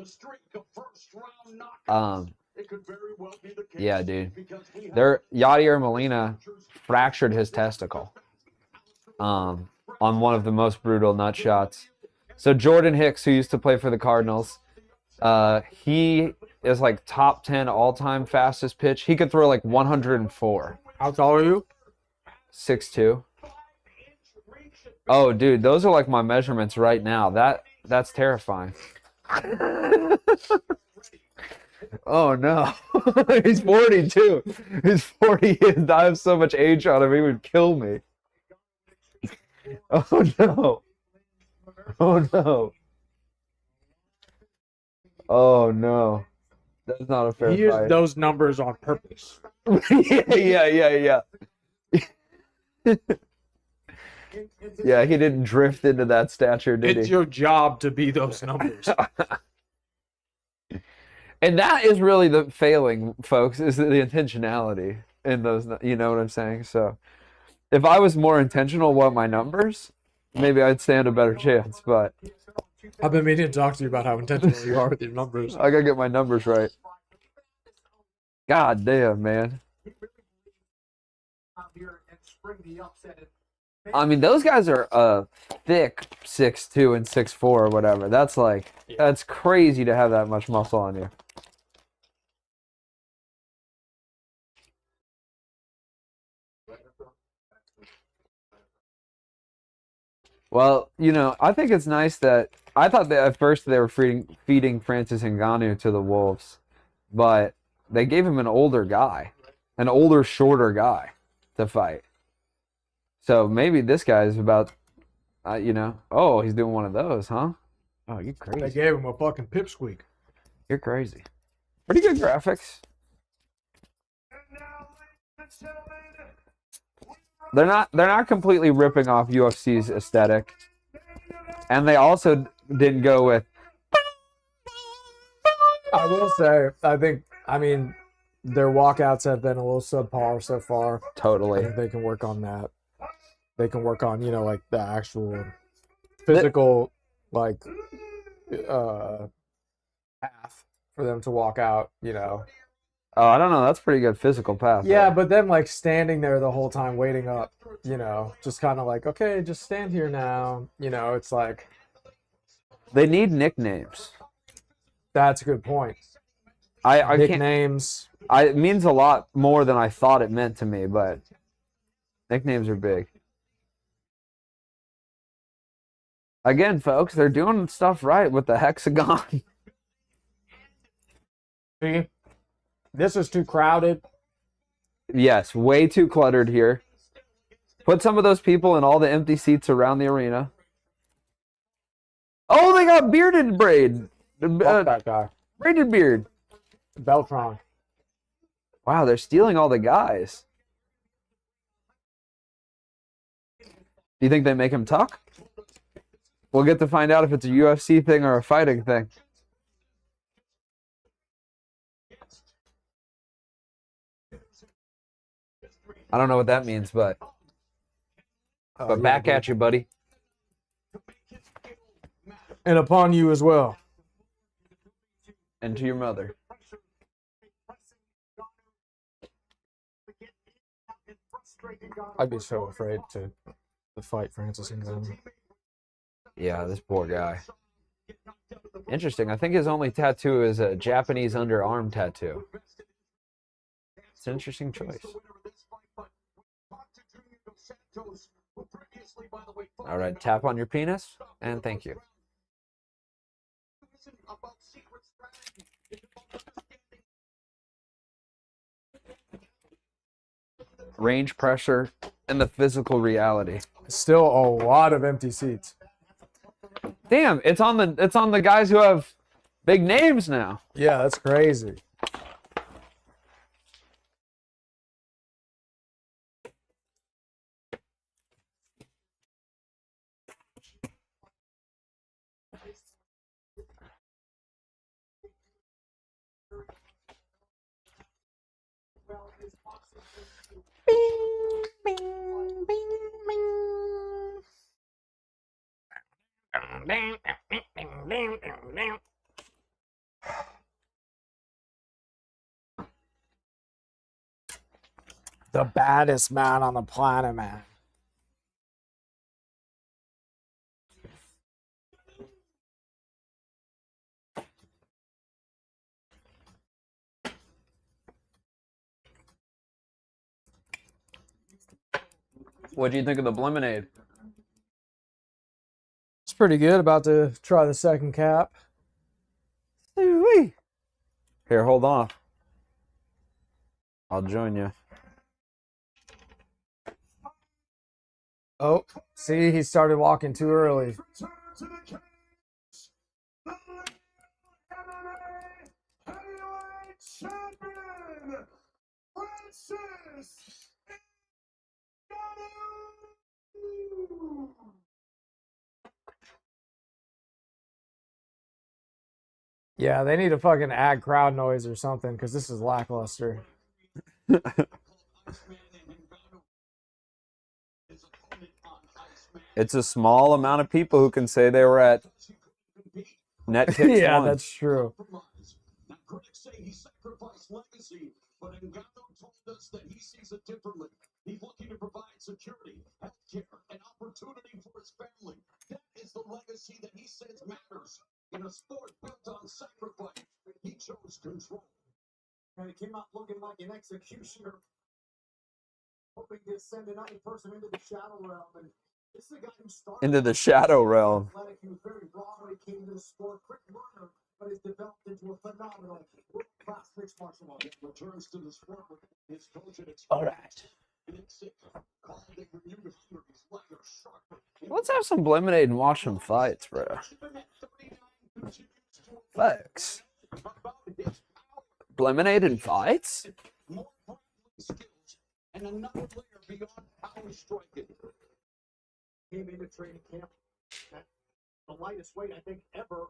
Yeah, dude. Yadier Molina fractured his testicle on one of the most brutal nut shots. So Jordan Hicks, who used to play for the Cardinals, he is like top 10 all-time fastest pitch. He could throw like 104.
How tall are you?
6'2". Oh, dude, those are like my measurements right now. That's terrifying. Oh no. He's 42. He's 40. I have so much age on him, he would kill me. Oh no. Oh no. Oh no. That's not a fair
He used
fight.
those numbers on purpose.
Yeah. Yeah, he didn't drift into that stature, did
It's
he?
your job to be those numbers.
And that is really the failing, folks, is the intentionality in those, you know what I'm saying? So if I was more intentional with my numbers, maybe I'd stand a better chance, but
I've been meaning to talk to you about how intentional you are with your numbers.
I gotta get my numbers right. God damn, man. I mean, those guys are thick 6'2" and 6'4" or whatever. That's like, that's crazy to have that much muscle on you. Well, you know, I think it's nice that I thought that at first they were feeding Francis Ngannou to the wolves, but they gave him an older guy, an older, shorter guy to fight. So maybe this guy is about, you know, oh, he's doing one of those, huh? Oh, you're
They
crazy.
gave him a fucking pipsqueak.
You're crazy. Pretty good graphics. They're not completely ripping off UFC's aesthetic, and they also didn't go with.
I will say, I mean, their walkouts have been a little subpar so far. I
Totally.
think they can work on that. They can work on, you know, like the actual physical, like, path for them to walk out, you know.
Oh, I don't know. That's pretty good physical path.
Yeah,
there.
but them like standing there the whole time waiting up, you know, just kind of like, okay, just stand here now. You know, it's like,
They need nicknames.
that's a good point.
I can't.
Nicknames.
It means a lot more than I thought it meant to me, but nicknames are big. Again, folks, they're doing stuff right with the hexagon.
See, this is too crowded.
Yes, way too cluttered here. Put some of those people in all the empty seats around the arena. Oh, they got bearded braid.
Fuck that guy.
Braided beard.
Beltron.
Wow, they're stealing all the guys. Do you think they make him tuck? We'll get to find out if it's a UFC thing or a fighting thing. I don't know what that means, but But back at you, buddy.
And upon you as well.
And to your mother.
I'd be so afraid to fight Francis Ngannou.
Yeah, this poor guy. Interesting. I think his only tattoo is a Japanese underarm tattoo. It's an interesting choice. All right, tap on your penis, and thank you. Range pressure and the physical reality.
Still a lot of empty seats.
Damn, it's on the guys who have big names now.
Yeah, that's crazy. The baddest man on the planet, man.
What do you think of the lemonade?
It's pretty good. About to try the second cap.
Here, hold on. I'll join you.
Oh, see, he started walking too early. Yeah, they need to fucking add crowd noise or something because this is lackluster.
It's a small amount of people who can say they were at net kicks
Yeah,
one.
that's true.
Now, critics say he sacrificed legacy, but Ngannou told us that he sees it differently. He's looking to provide security, health care, and opportunity for his family. That is the legacy that he says matters. In a sport built on sacrifice, he chose control.
And he came out looking like an executioner, hoping to send another person into the shadow realm. And this is a guy who started
Into the shadow realm.
athletic. He was very raw when he came to the sport, quick learner, but has developed into a phenomenal world-class mixed martial artist.
Returns to the sport with his coach and experience.
All right.
Called it renewed series, lighter, sharper.
Let's have some lemonade and watch some fights, bro. Folks. Lemonade and fights?
More grappling skills and another layer beyond power striking.
Came into training camp at the lightest weight I think ever,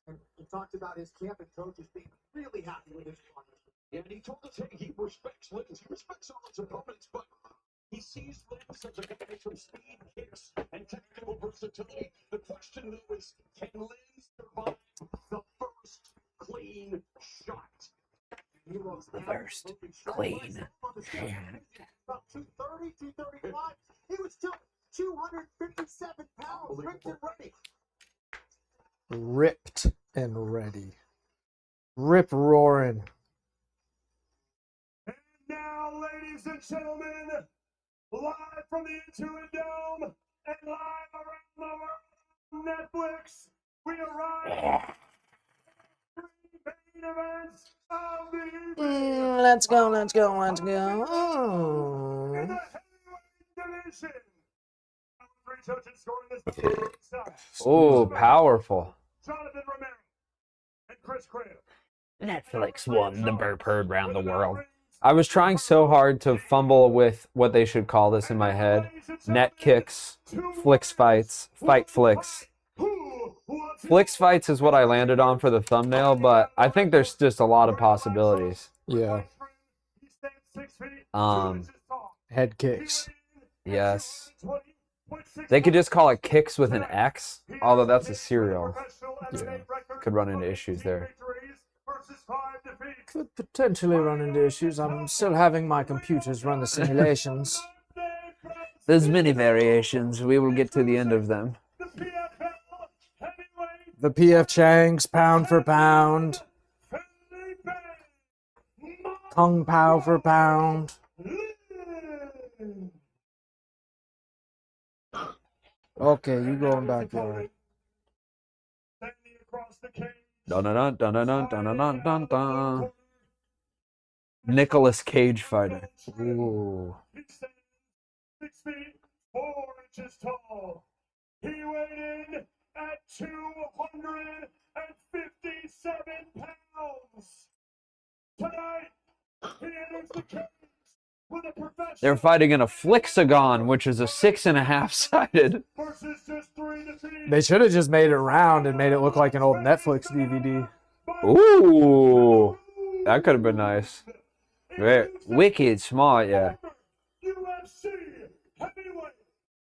and he talked about his camp and coaches being really happy with his progress.
And he told us, hey, he respects Lins. He respects all his opponents, but he sees Lins as a guy from speed, kicks, and technical versatility. The question, though, is can Lins survive the first clean shot?
He was
The first clean shot.
about 230, 235. He was still 257 pounds, ripped and ready.
Ripped and ready. Rip roaring.
And now, ladies and gentlemen, live from the Intuit Dome and live around the world on Netflix, we arrive. Three main events of the evening.
Let's go, let's go, let's
In
go.
the heavyweight division. Three judges scoring this.
Oh, powerful.
Jonathan Romero and Chris Craig.
Netflix won the burp heard round the world. I was trying so hard to fumble with what they should call this in my head. Net kicks, flicks fights, fight flicks. Flicks fights is what I landed on for the thumbnail, but I think there's just a lot of possibilities.
Yeah.
Um,
Head kicks.
yes. They could just call it kicks with an X, although that's a cereal.
Yeah.
Could run into issues there.
Could potentially run into issues. I'm still having my computers run the simulations.
There's many variations. We will get to the end of them.
The PF Changs, pound for pound. Kung Pao for pound. Okay, you going backyard.
Dun dun dun dun dun dun dun dun dun. Nicolas Cage fighter. Ooh.
6 feet 4 inches tall. He weighed in at 257 pounds. Tonight, he enters the cage with a professional.
They're fighting in a Flixagon, which is a 6.5 sided.
Versus just 3 defeats.
They should have just made it round and made it look like an old Netflix DVD.
Ooh, that could have been nice. Very wicked smart, yeah.
UFC heavyweight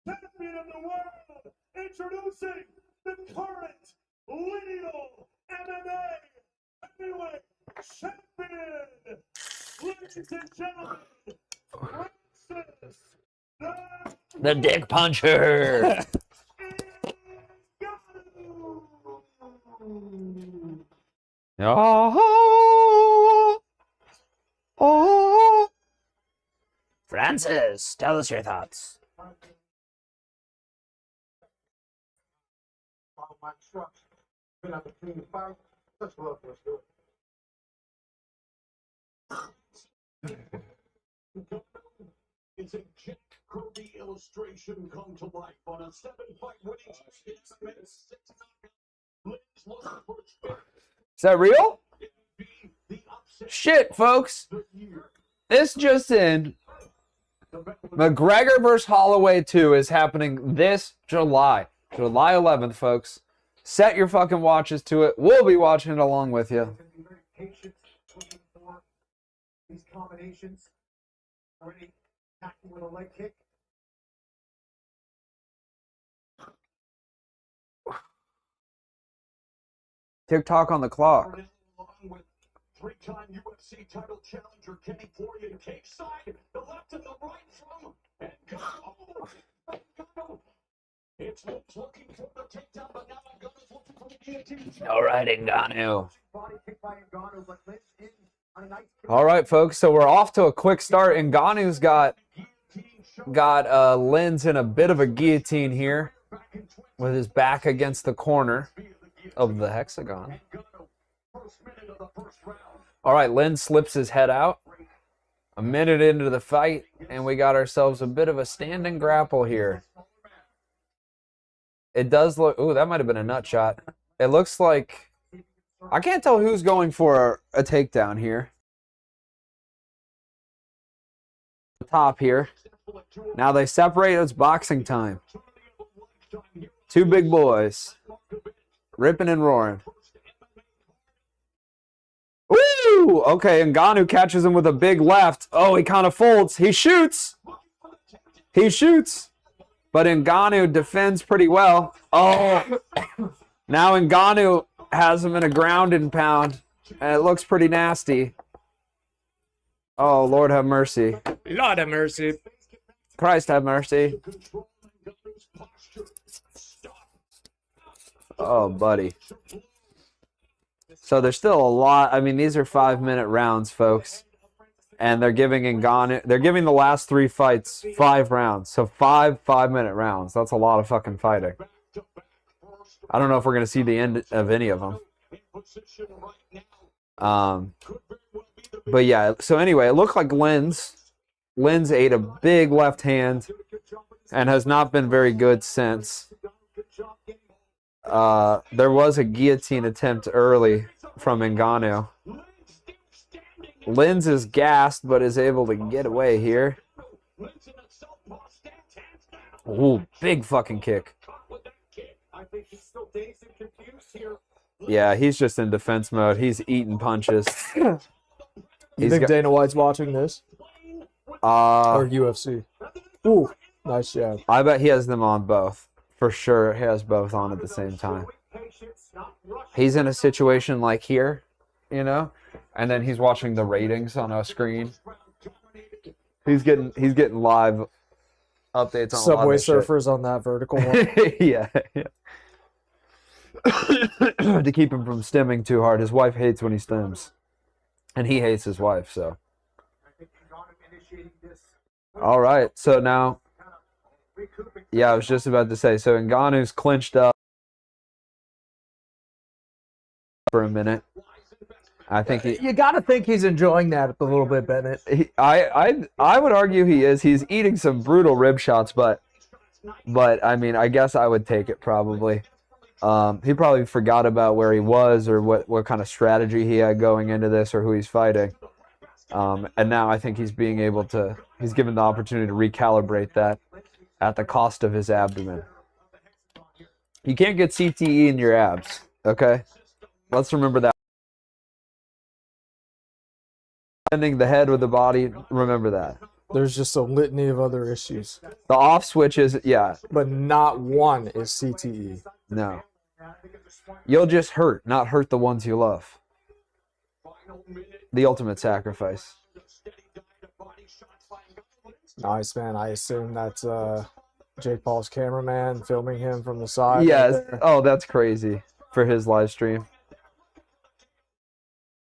champion of the world, introducing the current legal MMA heavyweight champion. Ladies and gentlemen, Francis
The Dick Puncher. Oh, oh. Francis, tell us your thoughts.
Follow my instructions. Been out the clean fight. Let's look. Let's do it.
It's a Jack Kirby illustration come to life on a 7-fight winning streak. 6 knockouts. Lynn's looking for his fifth.
Is that real?
The upset
Shit, folks.
of the year.
This just in. McGregor vs. Holloway 2 is happening this July. July 11th, folks. Set your fucking watches to it. We'll be watching it along with you.
Be very patient, looking for these combinations. Already attacking with a leg kick.
TikTok on the clock.
Along with 3-time UFC title challenger Kenny Florian cage side, the left and the right from Ngannou. It's looking for the takedown, but now Ngannou's looking for the guillotine.
All right, Ngannou.
Body kick by Ngannou, but Lynch in on a nice kick.
All right, folks. So we're off to a quick start. Ngannou's got Lynn's in a bit of a guillotine here with his back against the corner of the hexagon. All right, Lynn slips his head out. A minute into the fight, and we got ourselves a bit of a standing grapple here. It does look... Ooh, that might have been a nut shot. It looks like... I can't tell who's going for a takedown here. Top here. Now they separate. It's boxing time. Two big boys. Ripping and roaring. Ooh! Okay, Ngannou catches him with a big left. Oh, he kind of folds. He shoots. He shoots. But Ngannou defends pretty well. Oh! Now Ngannou has him in a ground and pound. And it looks pretty nasty. Oh, Lord have mercy.
Lord have mercy.
Christ have mercy. Oh, buddy. So there's still a lot. I mean, these are 5-minute rounds, folks. And they're giving the last 3 fights 5 rounds. So 5-minute rounds. That's a lot of fucking fighting. I don't know if we're going to see the end of any of them. But yeah, so anyway, it looked like Lynn's ate a big left hand and has not been very good since. There was a guillotine attempt early from Ngannou. Lynn's is gassed, but is able to get away here. Ooh, big fucking kick. Yeah, he's just in defense mode. He's eating punches.
You think Dana White's watching this? Or UFC? Ooh, Nice job.
I bet he has them on both. For sure, he has both on at the same time. He's in a situation like here, you know, and then he's watching the ratings on a screen. He's getting live updates on
Subway
a lot of
Surfers on that vertical one.
shit. Yeah. To keep him from stimming too hard. His wife hates when he stims, and he hates his wife. So. All right. So now. Yeah, I was just about to say. So Ngannou's clinched up for a minute. I think
You got to think he's enjoying that a little bit, Bennett.
I would argue he is. He's eating some brutal rib shots, but I mean, I guess I would take it probably. He probably forgot about where he was or what kind of strategy he had going into this or who he's fighting. And now I think he's given the opportunity to recalibrate that at the cost of his abdomen. You can't get CTE in your abs, okay? Let's remember that. Bending the head with the body, remember that.
There's just a litany of other issues.
The off switch is, yeah,
But not one is CTE.
no. You'll just not hurt the ones you love. The ultimate sacrifice.
Nice, man. I assume that's Jake Paul's cameraman filming him from the side.
Yes.
right there.
Oh, that's crazy for his live stream.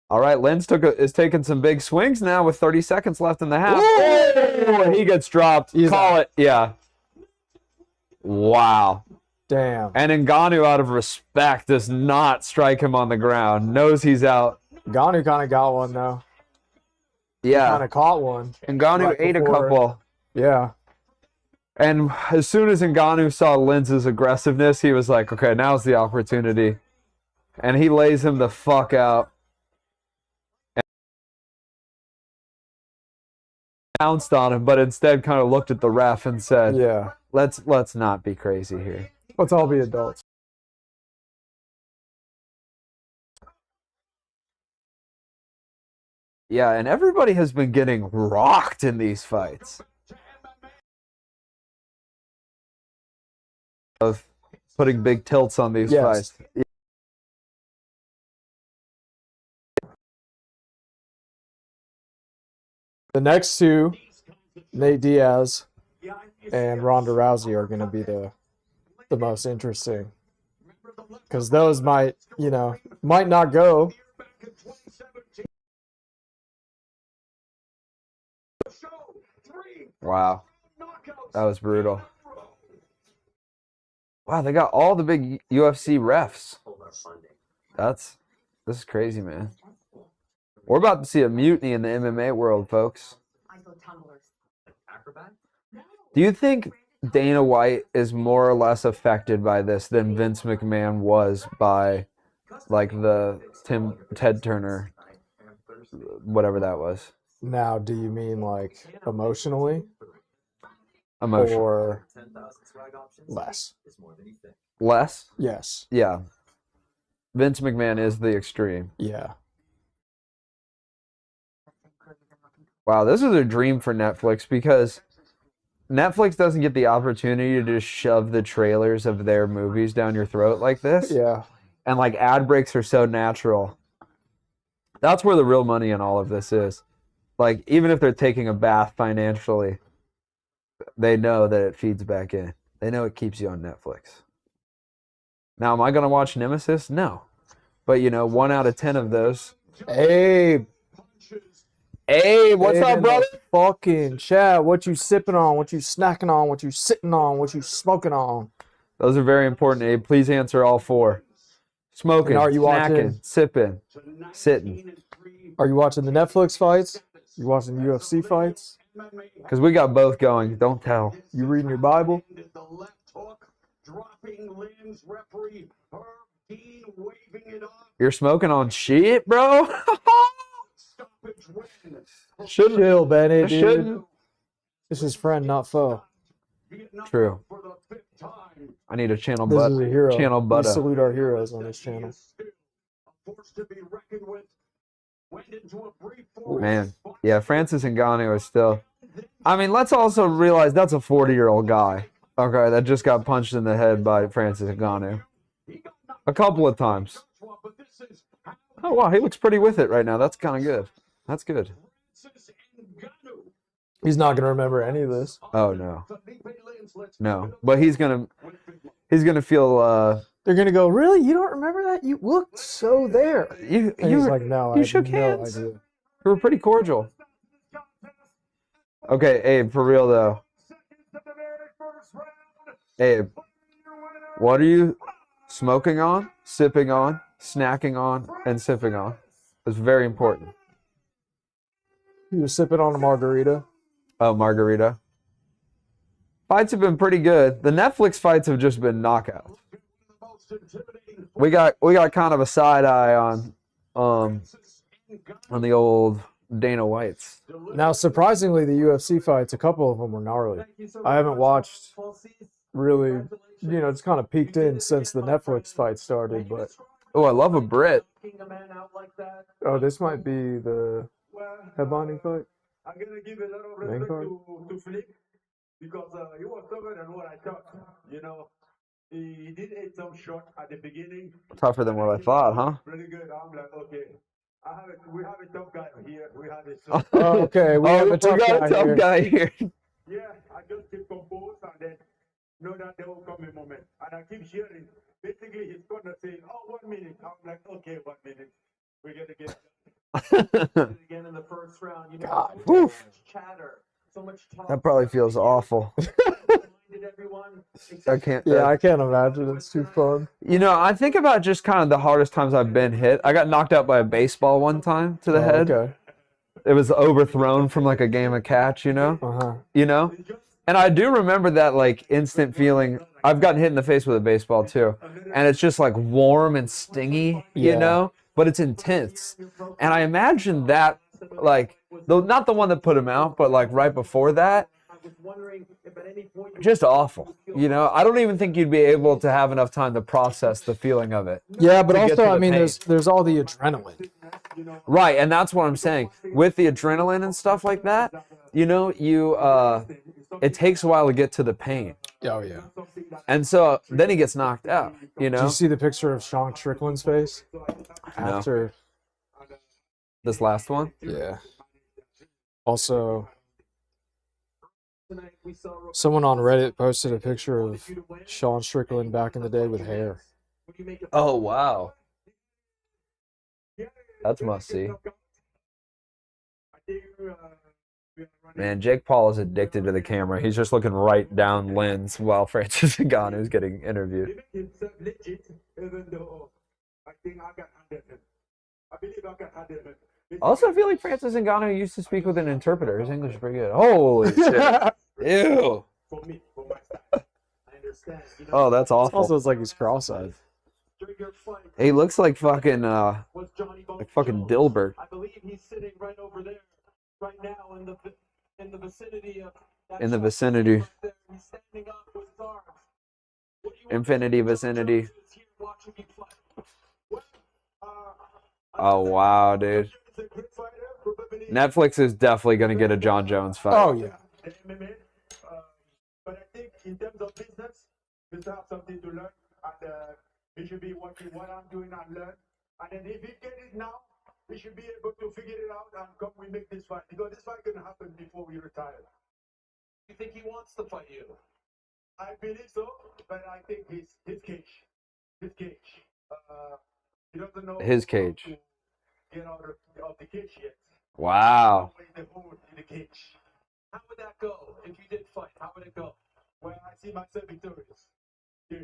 All right, Lenz is taking some big swings now with 30 seconds left in the half. Oh, he gets dropped. Call it. Yeah. Wow.
Damn.
And Ngannou, out of respect, does not strike him on the ground. Knows he's out.
Ngannou kind of got one, though.
Yeah.
Kind of caught one.
Ngannou
right
ate a
before.
couple.
Yeah.
And as soon as Ngannou saw Lenz's aggressiveness, he was like, okay, now's the opportunity. And he lays him the fuck out. And pounced on him, but instead kind of looked at the ref and said,
Yeah.
let's not be crazy here.
Let's all be adults.
Yeah, and everybody has been getting rocked in these fights. Of putting big tilts on these
Yes.
fights.
The next two, Nate Diaz and Ronda Rousey, are going to be the most interesting. Because those might not go.
Wow. That was brutal. Wow, they got all the big UFC refs. This is crazy, man. We're about to see a mutiny in the MMA world, folks. Do you think Dana White is more or less affected by this than Vince McMahon was by, like, the Ted Turner, whatever that was?
Now, do you mean like emotionally
Emotion.
or less?
Less?
Yes.
Yeah. Vince McMahon is the extreme.
Yeah.
Wow, this is a dream for Netflix because Netflix doesn't get the opportunity to just shove the trailers of their movies down your throat like this.
Yeah.
And like ad breaks are so natural. That's where the real money in all of this is. Like, even if they're taking a bath financially, they know that it feeds back in. They know it keeps you on Netflix. Now, am I going to watch Nemesis? No. But, 1 out of 10 of those.
Hey,
What's up, brother?
Fucking chat. What you sipping on? What you snacking on? What you sitting on? What you smoking on?
Those are very important, Abe. Please answer all 4. Smoking,
And are you
snacking,
watching?
sipping, sitting.
Are you watching the Netflix fights? You watching UFC fights?
Because we got both going. Don't tell.
You reading your Bible?
You're smoking on shit, bro? Shouldn't.
Chill, Bennett, dude.
Shouldn't.
This is friend, not foe.
True. I need a channel
This is a hero.
channel
We
butter.
salute our heroes on this channel.
Man, yeah, Francis Ngannou is still. I mean, let's also realize that's a 40-year-old guy, okay, that just got punched in the head by Francis Ngannou a couple of times. Oh, wow, he looks pretty with it right now. That's kind of good. That's good.
He's not gonna remember any of this.
Oh, no. No, but he's gonna feel,
They're gonna go, really? You don't remember that? You looked so there.
you
And he's
were-
like, no,
you
I
shook
had no
hands.
idea.
You were pretty cordial. Okay, Abe, for real though. Abe, what are you smoking on, sipping on, snacking on, and sipping on? It's very important.
He was sipping on a margarita.
Oh, margarita. Fights have been pretty good. The Netflix fights have just been knockouts. We got kind of a side eye on the old Dana Whites.
Now, surprisingly, the UFC fights, a couple of them were gnarly. I haven't watched really, it's kind of peeked in since the Netflix fight started, but
Oh, I love a Brit.
oh, this might be the headlining fight.
I'm gonna give a lot of
Main
respect
card?
to Philippe because he was tougher than what I thought. You know, he did hit some shot at the beginning.
Tougher than what I thought, huh?
Really good. I'm like, okay, we have a tough guy here. We have a
Oh, okay, we have a tough
got
guy
a tough
here.
guy here.
yeah. I just keep composed and then know that there will come a moment. And I keep hearing. Basically, he's gonna say, "Oh, 1 minute." I'm like, "Okay, 1 minute. We're gonna get."
Again in the first round, you know,
God,
so much
woof.
chatter, so much talk.
That probably feels awful.
Reminded everyone,
I can't.
Yeah, I can't imagine. It's too fun.
You know, I think about just kind of the hardest times I've been hit. I got knocked out by a baseball one time to the
Oh,
head.
okay.
It was overthrown from like a game of catch,
Uh-huh.
And I do remember that like instant feeling. I've gotten hit in the face with a baseball too, and it's just like warm and stingy,
Yeah.
but it's intense. And I imagine that like though not the one that put him out, but like right before that, just awful. I don't even think you'd be able to have enough time to process the feeling of it.
Yeah, but
To get
also,
to
I
the
mean,
pain.
there's all the adrenaline.
Right, and that's what I'm saying. With the adrenaline and stuff like that, it takes a while to get to the pain.
Oh, yeah.
And so then he gets knocked out,
Did you see the picture of Sean Strickland's face? After,
This last one?
yeah. Also, someone on Reddit posted a picture of Sean Strickland back in the day with hair.
Oh, wow. That's must see. Man, Jake Paul is addicted to the camera. He's just looking right down lens while Francis Ngannou is getting interviewed. Also, I feel like Francis Ngannou used to speak with an interpreter. His English is pretty good. Holy shit. Ew. Oh, that's awful.
Also, it's like he's cross-eyed.
He looks like fucking Dilbert.
I believe he's sitting right over there, right now in the vicinity of that
In the
shot
vicinity.
right there. He's standing up with his arms. What do you want
Infinity
to do?
vicinity.
Jones is here watching me fight. Well,
Oh, wow, dude.
he's a great fighter, probably
Netflix is definitely going to get a John Jones fight.
Oh, yeah.
in MMA. But I think in terms of business, we still have something to learn, and we should be watching what I'm doing and learn. And then if he get it now, we should be able to figure it out and come we make this fight, because this fight can happen before we retire.
You think he wants to fight you?
I believe so, but I think his cage. He doesn't know
His cage.
how to get out of the cage yet.
Wow.
The hold in the cage.
How would that go if you did fight? How would it go?
Well, I see myself victorious. Yeah.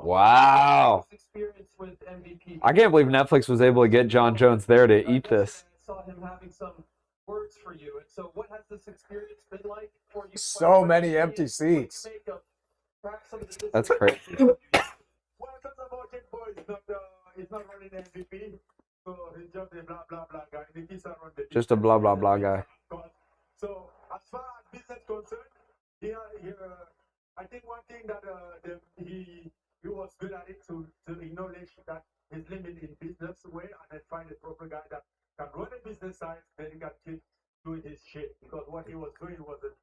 Wow.
Experience with MVP.
I can't believe Netflix was able to get John Jones there to eat this.
I saw him having some words for you. And so, what has this experience been like for you?
So many empty seats.
That's crazy.
Well, talk about it, boy. He's not running MVP. So he's just a blah blah blah guy. He keeps around the
Just a blah, blah, blah guy.
So as far as business concerned, I think one thing that he was good at it to acknowledge that his limit in business way and then find a proper guy that can run a business side, then he can keep doing his shit because what he was doing wasn't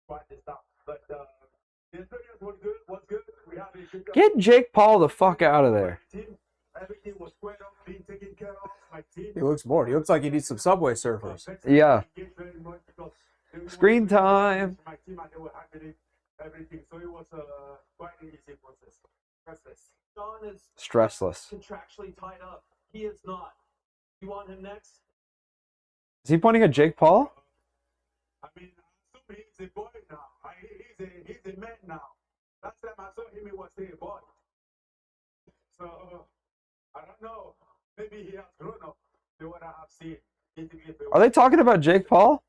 quite his stuff. But the experience was good. We had a good
Get Jake Paul the fuck out of there.
team. Everything was squared up, being taken care of. My team.
He looks bored. He looks like he needs some Subway Surfers.
Yeah.
Engaged very much because they
Screen
wanted
time.
my team and they were handling everything. So it was quite an easy process.
Sean is
Stressless.
contractually tied up. He is not. You want him next?
Is he pointing at Jake Paul?
I mean, I assume he's a boy now. He's a man now. Last time I saw him, he was still a boy. So, I don't know. Maybe he has grown up to what I have seen.
Are they talking about Jake Paul?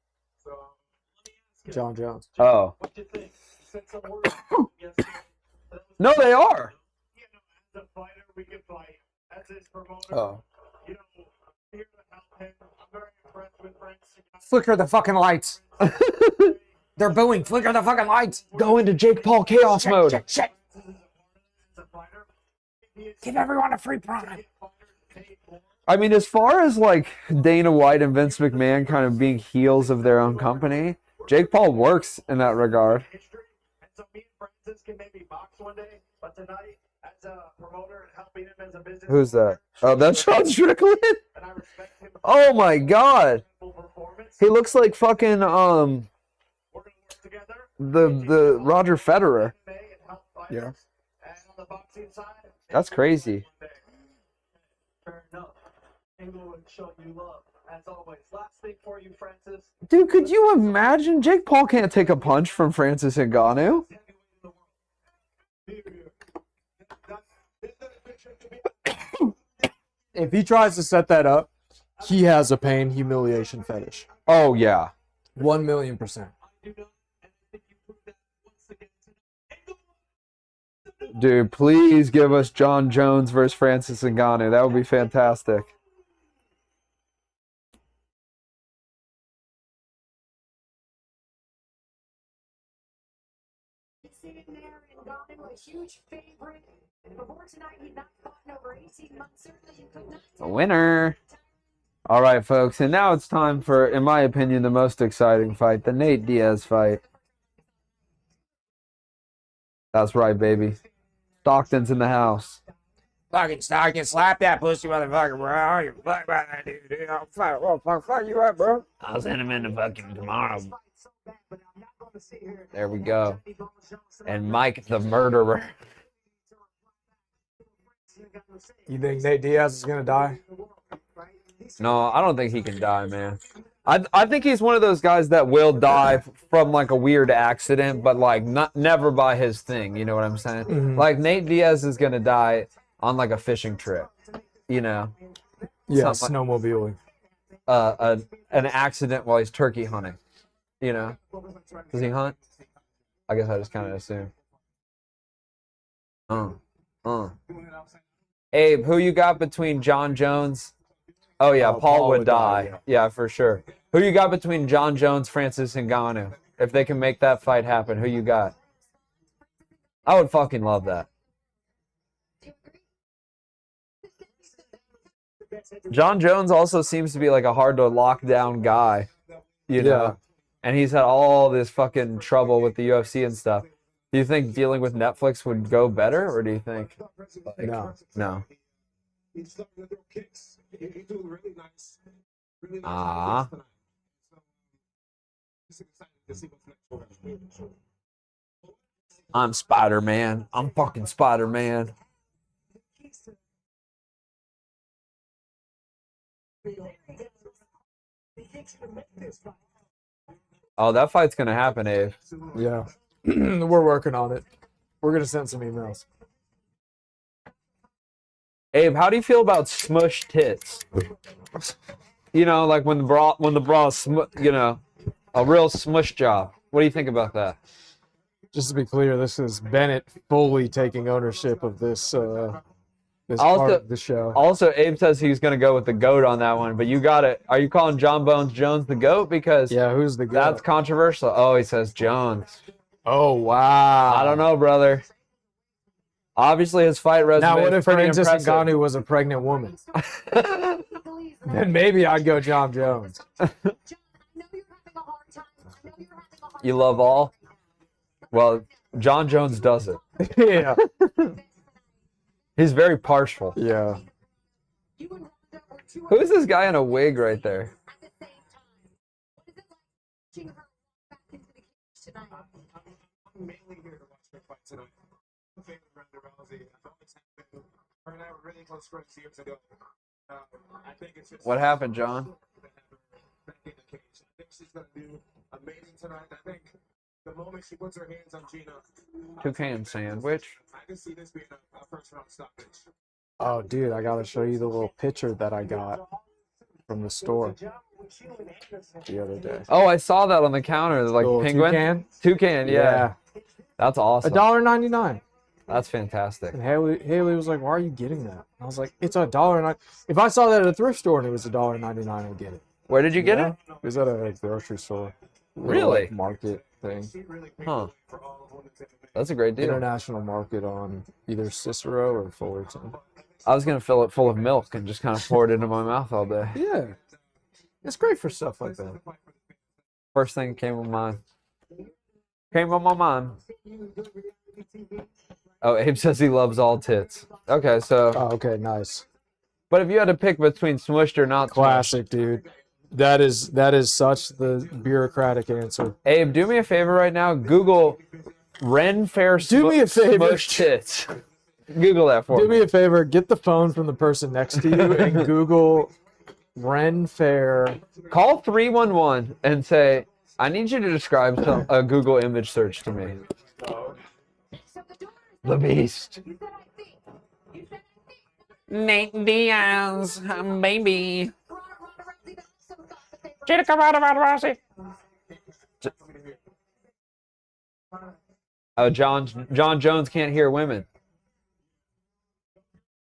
So, let me ask you,
John Jones.
Oh.
What do you think? You said some words yesterday.
No, they are.
you know, as a fighter, we can fight. As his promoter,
Oh.
you know, I'm here to help him. I'm very impressed with Francis.
Flicker the fucking lights. They're booing. Flicker the fucking lights.
Go into Jake Paul chaos mode.
Shit.
As a fighter,
Give everyone a free prime.
I mean, as far as like Dana White and Vince McMahon kind of being heels of their own company, Jake Paul works in that regard.
history. And so me and Francis can maybe box one day, but tonight, as a promoter and helping him as a business
Who's that? Oh, that's Sean Strickland?
and I respect him
Oh my god.
for performance.
He looks like fucking
We're gonna work together.
the Roger Federer.
MMA and help fighters.
Yeah.
And on the boxing side,
That's crazy.
Fair enough. England showed you love, as always. Last thing for you, Francis.
Dude, could you imagine? Jake Paul can't take a punch from Francis Ngannou.
If he tries to set that up, he has a pain humiliation fetish.
Oh yeah.
1,000,000%.
Dude, please give us John Jones versus Francis Ngannou. That would be fantastic.
Sitting there and Ngannou, a huge favorite. Before tonight, he'd not fought in over 18 months. Certainly, he could not
A winner. All right, folks, and now it's time for, in my opinion, the most exciting fight, the Nate Diaz fight. That's right, baby. Stockton's in the house.
Fucking Stockton, slap that pussy motherfucker, bro. You fuck about that dude. Fuck you up, bro.
I'll send him in the fucking tomorrow. There we go. And Mike the murderer.
You think Nate Diaz is gonna die?
No, I don't think he can die, man. I think he's one of those guys that will die from like a weird accident, but like never by his thing. You know what I'm saying?
Mhm.
Like Nate Diaz is gonna die on like a fishing trip. You know,
Yeah,
Something
snowmobiling.
an accident while he's turkey hunting. You know, does he hunt? I guess I just kind of assume. Abe, who you got between John Jones? Oh yeah,
Oh,
Paul would die.
yeah.
Yeah, for sure. Who you got between John Jones, Francis Ngannou? If they can make that fight happen, who you got? I would fucking love that. John Jones also seems to be like a hard to lock down guy, you know,
Yeah.
and he's had all this fucking trouble with the UFC and stuff. Do you think dealing with Netflix would go better, or do you think
No.
no?
He's starting to throw kicks. He's doing really nice. Really nice.
Ah.
tonight. So, just excited to see what's next for him.
I'm Spider-Man. I'm fucking Spider-Man. Oh, that fight's gonna happen, Abe.
Yeah. We're working on it. We're gonna send some emails.
Abe, how do you feel about smush tits? You know, like when the bra, you know, a real smush job. What do you think about that?
Just to be clear, this is Bennett fully taking ownership of this this
Also-
part of the show.
Also, Abe says he's gonna go with the GOAT on that one, but you got it. Are you calling John Bones Jones the GOAT? Because
Yeah, who's the guy?
that's controversial. Oh, he says Jones.
Oh wow.
I don't know, brother. Obviously, his fight resume
Now, what
is
if
pretty
Francis
impressive.
Ngannou was a pregnant woman? Then maybe I'd go John Jones.
John, I know you're
You love all? Well, John Jones does it.
Yeah.
He's very partial.
Yeah.
Who is this guy in a wig right there?
I'm mainly here to watch her fight tonight. I'm a fan of Ronda Rousey. I've always been. Her and I were really close friends years ago. I think it's just
What happened, John?
back in the cage. I think she's gonna do amazing tonight. I think the moment she puts her hands on Gina,
Toucan sandwich.
I can see this being a first round stoppage.
Oh, dude, I gotta show you the little picture that I got from the store the other day.
Oh, I saw that on the counter. Like
Little
penguin?
toucan?
Toucan, yeah. That's awesome.
$1.99.
That's fantastic.
And Haley was like, "Why are you getting that?" I was like, "It's $1.99. If I saw that at a thrift store and it was $1.99, I'd get it."
Where did you get it?
It was at a grocery store. Little,
Really?
like, market thing.
Huh. That's a great deal.
International market on either Cicero or Fullerton.
I was going to fill it full of milk and just kind of pour it into my mouth all day.
Yeah. It's great for stuff like that.
First thing came to mind. Came on my mind. Oh, Abe says he loves all tits. Okay, so...
Oh, okay, nice.
But if you had to pick between smushed or not smushed...
Classic, dude. That is such the bureaucratic answer.
Abe, do me a favor right now. Google Ren Fair
Do me a favor.
smushed tits. Google that for
Do
me.
me a favor, get the phone from the person next to you and Google Ren Fair.
Call 311 and say, I need you to describe a Google image search to me. The Beast. Nate Diaz, baby. Oh, John Jones can't hear women.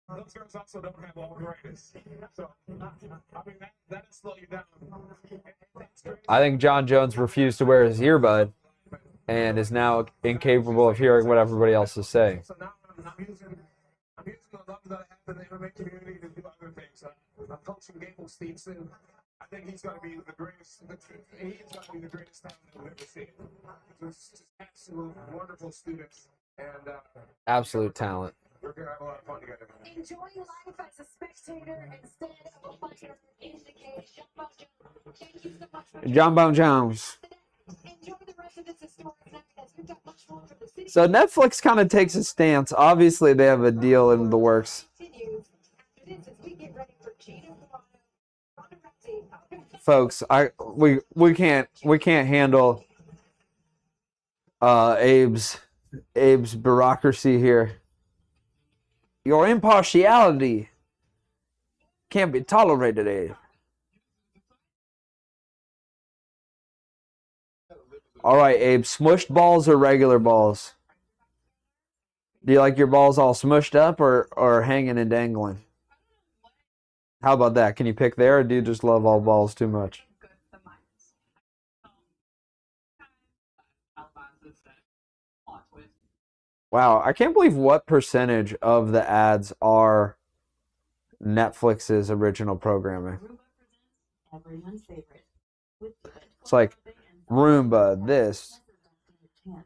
Those girls also don't have all greatness. So, I mean, that'll slow you down.
I think John Jones refused to wear his earbud and is now incapable of hearing what everybody else is saying.
So now I'm using the love that I have in the MMA community to do other things. I'm coaching Gable Stevenson. I think he's going to be the greatest. He's going to be the greatest talent I've ever seen. Just absolute wonderful students, and
Absolute talent.
we're going to have a lot of fun together.
Enjoy life as a spectator instead of a fighter in the cage. Thank you so much for
John Bone Jones.
enjoy the rest of this historic night as we've got much more for the city.
So Netflix kind of takes a stance. Obviously, they have a deal in the works.
Continues after this as we get ready for Gina Ronda Rousey.
Folks, we can't handle Abe's bureaucracy here. Your impartiality can't be tolerated, Abe. All right, Abe, smushed balls or regular balls? Do you like your balls all smushed up or hanging and dangling? How about that? Can you pick there, or do you just love all balls too much? Wow, I can't believe what percentage of the ads are Netflix's original programming.
Everyone's favorite.
It's like Roomba, this,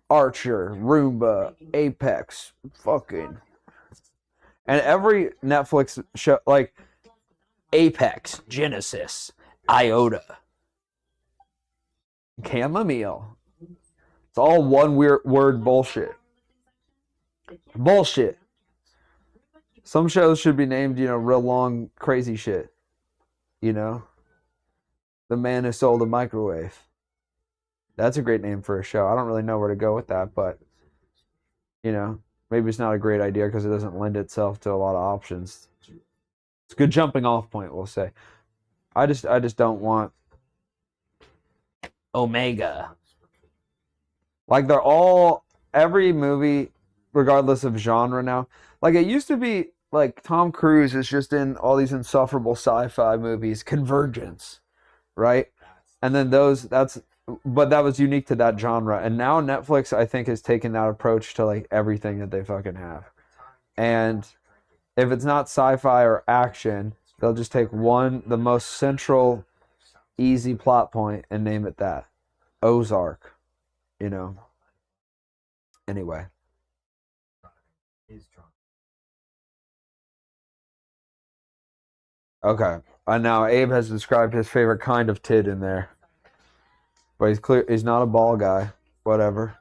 Archer, Roomba, Apex, fucking. And every Netflix show, like Apex, Genesis, Iota, Chamomile. It's all one weird word bullshit. Bullshit. Some shows should be named, real long, crazy shit. The Man Who Sold a Microwave. That's a great name for a show. I don't really know where to go with that, but, maybe it's not a great idea because it doesn't lend itself to a lot of options. It's a good jumping off point, we'll say. I just don't want Omega. Like every movie, regardless of genre now, like it used to be like Tom Cruise is just in all these insufferable sci-fi movies, Convergence, right? And then but that was unique to that genre. And now Netflix, I think, has taken that approach to like everything that they fucking have. And if it's not sci-fi or action, they'll just take the most central, easy plot point and name it that. Ozark. you know. Anyway. Okay. And now Abe has described his favorite kind of tit in there. But he's not a ball guy. Whatever.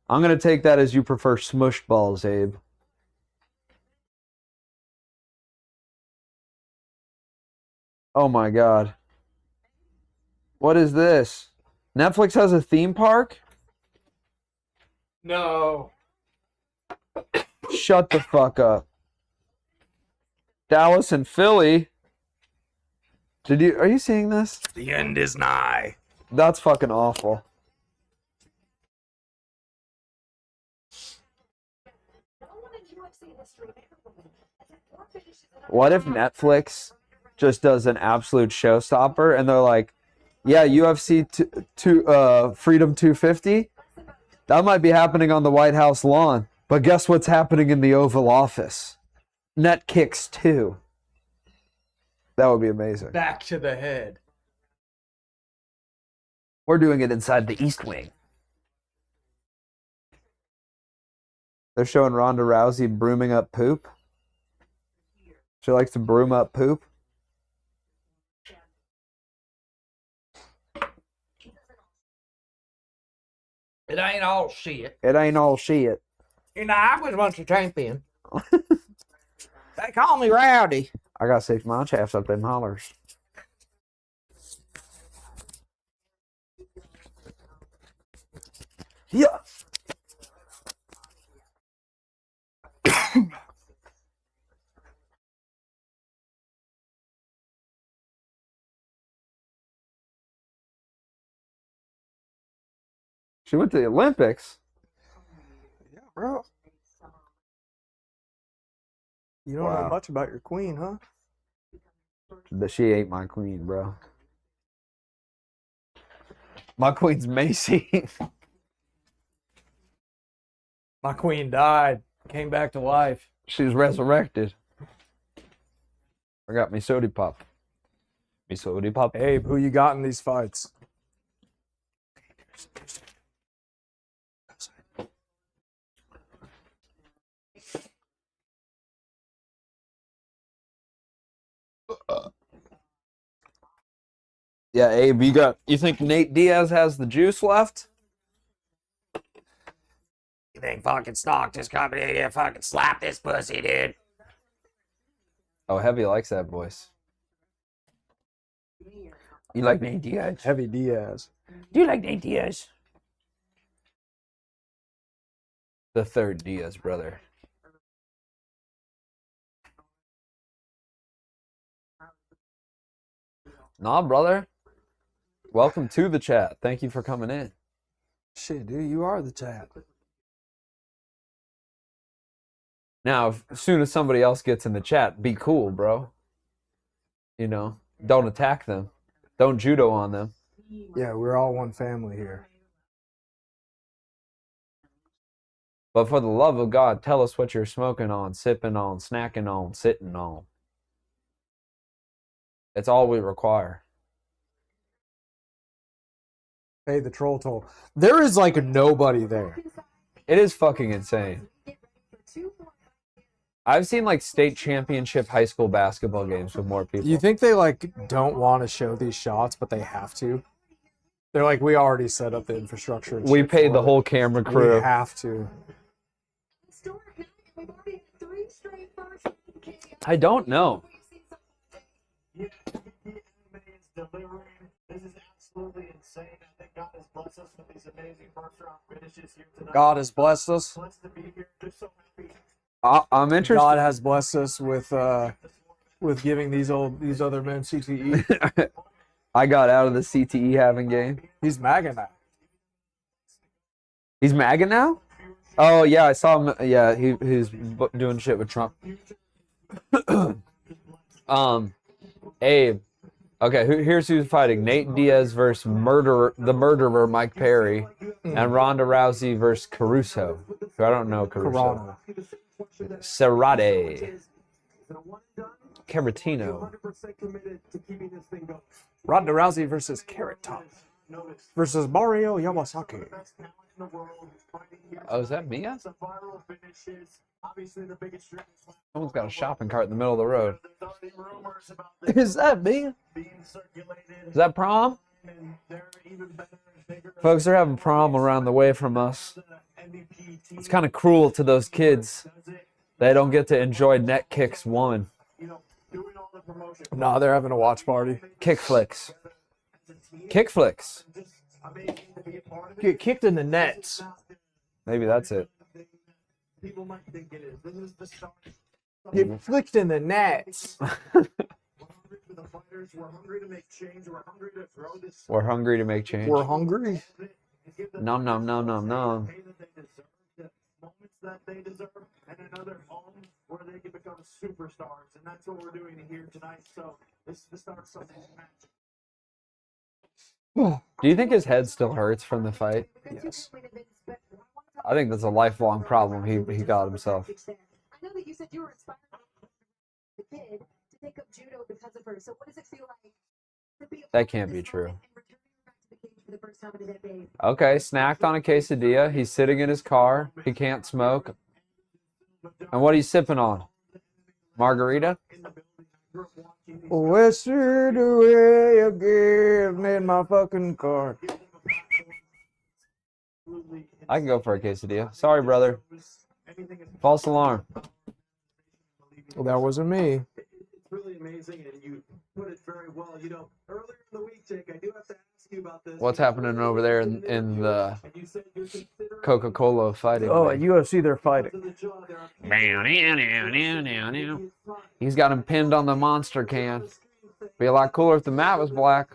I'm going to take that as you prefer smushed balls, Abe. Oh my God. What is this? Netflix has a theme park?
No.
Shut the fuck up. Dallas and Philly. Are you seeing this?
The end is nigh.
That's fucking awful. What if Netflix just does an absolute showstopper and they're like, yeah, UFC Freedom 250? That might be happening on the White House lawn. But guess what's happening in the Oval Office? Net Kicks 2. That would be amazing.
Back to the head.
We're doing it inside the East Wing. They're showing Ronda Rousey brooming up poop. She likes to broom up poop.
It ain't all shit.
It ain't all shit.
You know, I was once a champion. They call me Rowdy.
I got 6 mile chaps up them hollers. Yeah. She went to the Olympics.
Yeah, bro. You don't know much about your queen, huh?
She ain't my queen, bro. My queen's Macy.
My queen died. Came back to life.
She's resurrected. I got me sody pop. Me sody pop.
Abe, who you got in these fights?
Yeah, Abe, you think Nate Diaz has the juice left?
You think fucking Stock just coming in here fucking slap this pussy, dude?
Oh, Heavy likes that voice. You like Nate Diaz?
Heavy Diaz.
Do you like Nate Diaz?
The third Diaz brother. Nah, brother. Welcome to the chat. Thank you for coming in.
Shit, dude, you are the chat.
Now, as soon as somebody else gets in the chat, be cool, bro. You know, don't attack them. Don't judo on them.
Yeah, we're all one family here.
But for the love of God, tell us what you're smoking on, sipping on, snacking on, sitting on. It's all we require.
Pay the troll toll. There is like nobody there.
It is fucking insane. I've seen like state championship high school basketball games with more people.
You think they like don't want to show these shots, but they have to? They're like, we already set up the infrastructure. and
We
shit
paid
for
the
it.
whole camera crew.
We have to.
I don't know.
This is absolutely insane. I think God has blessed us with these amazing first round finishes here tonight.
God has blessed us.
Blessed to be here. Just so happy.
I'm interested.
God has blessed us with giving these other men CTE.
I got out of the CTE having game.
He's MAGA now.
He's MAGA now? Oh yeah, I saw him. Yeah, he's doing shit with Trump. Abe. Okay, here's who's fighting: Nate Diaz versus the murderer Mike Perry, and Ronda Rousey versus Caruso. Who I don't know Caruso. Serrate. Caratino.
Ronda Rousey versus Carrot Top versus Mario Yamasaki.
in the world fighting here.
Oh, is that Mia?
Some viral finishes. Obviously, the biggest streaming platform
Someone's got a shopping cart in the middle of the road.
There's already rumors about this
Is that me?
being circulated.
Is that prom?
And they're even better and bigger.
Folks are having prom around the way from us. It's kind of cruel to those kids. They don't get to enjoy Net Kicks 1.
You know, doing all the promotion.
No, they're having a watch party.
Kick flicks. Kick flicks.
Amazing to be a part of it.
Get kicked in the nets.
Maybe that's it.
People might think it is. This is the start.
Get flicked in the nets.
We're hungry for the fighters. We're hungry to make change. We're hungry to throw this.
We're hungry to make change.
We're hungry.
And give them
Nom nom nom nom nom.
the pay that they deserve, the moments that they deserve, and another home where they can become superstars. And that's what we're doing here tonight. So this is the start of something magic.
Do you think his head still hurts from the fight?
Yes.
I think that's a lifelong problem he got himself.
I know that you said you were inspired by the kid to take up judo because of her. So what does it feel like to be a
That
part of
can't be
this
true.
moment and returning her back to the cage for the first time in a decade?
Okay, snacked on a quesadilla. He's sitting in his car. He can't smoke. And what are you sipping on? Margarita?
Western away again in my fucking car.
I can go for a quesadilla. Sorry, brother. False alarm.
Well, that wasn't me.
It's really amazing, and you put it very well. You know, earlier in the week, Jake, I do have to ask you about this.
What's happening over there in the
And you said you're considering
Coca-Cola fighting?
Oh, at
league?
UFC they're fighting.
to the jaw there.
He's got him pinned on the monster can. Be a lot cooler if the mat was black.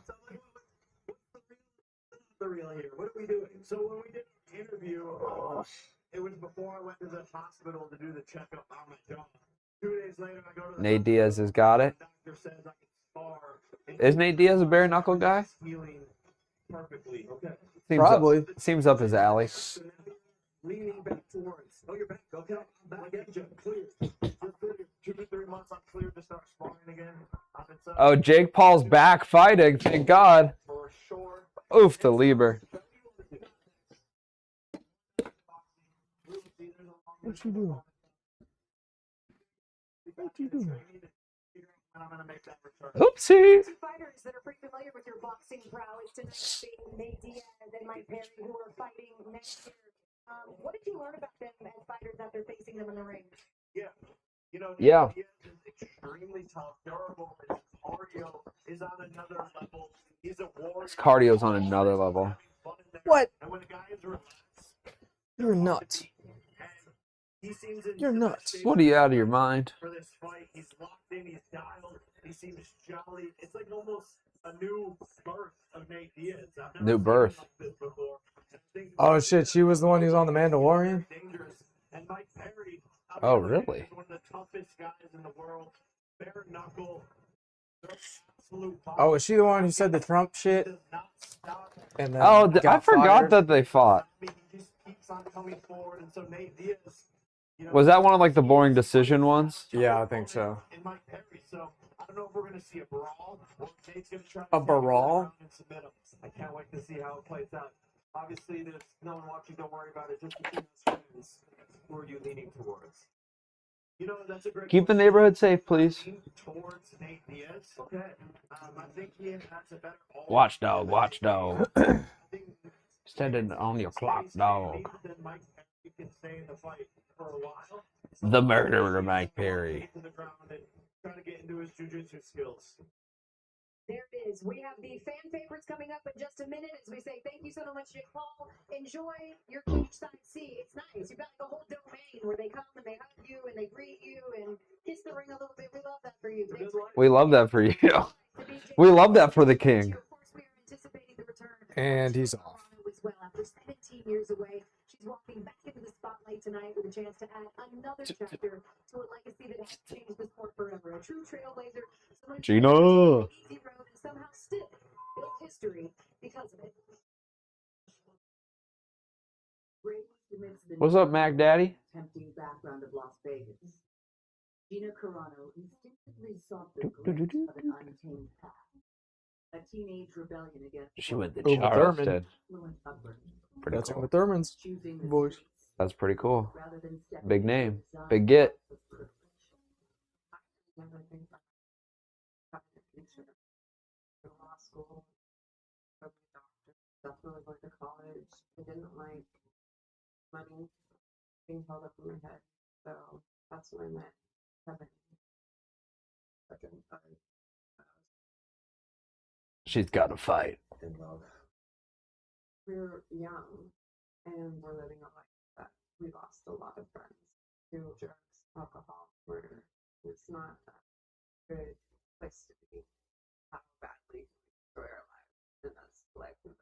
The real here. What are we doing? So when we did the interview, it was before I went to the hospital to do the checkup on my jaw. 2 days later, I go to the
Nate Diaz has got it.
doctor says I can spar.
Is Nate Diaz a bare knuckle guy?
Healing perfectly. Okay.
Probably.
Seems up his alley.
Leaning back towards. Oh, you're back. Okay. I'm back at you. Clear. You're clear. 2 to 3 months. I'm clear to start sparring again. I'm inside.
Oh, Jake Paul's back fighting. Thank God.
For sure.
Oof to Lieber.
What you doing? What you doing?
I'm gonna make that return.
Oopsie.
Two fighters that are pretty familiar with your boxing prowess tonight being Nate Diaz and Mike Perry, who are fighting next year. What did you learn about them as fighters after facing them in the ring?
Yeah. You know,
Yeah.
he is extremely tough, durable. His cardio is on another level. He's a warrior.
His cardio's on another level.
What?
And when the guy is relaxed,
You're nuts.
and he seems in
You're
the best
nuts.
shape
What are you out of your mind?
for this fight. He's locked in. He's dialed. He seems jolly. It's like almost a new birth of Nate Diaz. I've never
New
seen
birth.
him like this before. And I think
Oh shit, she was the one who's on the Mandalorian?
dangerous. And Mike Perry.
Oh,
obviously,
really?
is one of the toughest guys in the world. Bare knuckle. Absolute
Oh, is she the one who said the Trump shit?
does not stop.
And then
Oh, I
got
forgot
fired?
that they fought.
I mean, he just keeps on coming forward. And so Nate Diaz, you know,
Was that one of like the boring decision ones?
Yeah, I think so.
and Mike Perry. So I don't know if we're gonna see a brawl or if Nate's gonna try to
A
take him
brawl?
down and submit him. I can't wait to see how it plays out. Obviously, there's no one watching. Don't worry about it. Just between us friends. Who are you leaning towards? You know, that's a great
Keep the
question.
neighborhood safe, please.
Towards Nate Diaz. Okay. I think he has a better.
Watchdog, watchdog.
I think
Standing on your clock,
stays
dog.
Nate, then Mike Perry can stay in the fight for a while.
The murderer, Mike Perry.
To the ground and try to get into his jiu-jitsu skills.
There it is. We have the fan favorites coming up in just a minute as we say thank you so much, Jake Paul. Enjoy your cage side C. It's nice. You've got like a whole domain where they come and they hug you and they greet you and kiss the ring a little bit. We love that for you. Thanks for
We love that for you.
to be Jake
We
Paul.
love that for the king.
Of course, we are anticipating the return of
And he's off.
Toronto as well. After 17 years away, she's walking back into the spotlight tonight with a chance to add another chapter to a legacy that has changed the sport forever. A true trailblazer, someone who
Gina.
took the easy road and somehow still built history because of it.
What's up, Mac Daddy?
Tempting background of Las Vegas. Gina Carano instinctively sought the glimpse of an untamed past. A teenage rebellion against
She went to
Uma Thurman.
Charleston.
fluent upbringing.
Pretty
That's
cool.
with Thurman's
choosing the
voice.
streets
That's pretty cool.
rather than stepping
Big
into
name.
the
Big get.
design of the
Never think about having a future. Go to law school, go be a doctor. Definitely going to college. I didn't like money being held up in my head. So that's when I met Kevin. Second,
She's got to fight.
in love. We're young and we're living a life that we lost a lot of friends to drugs, alcohol, murder. It's not a good place to be. How badly we destroy our lives. And that's life in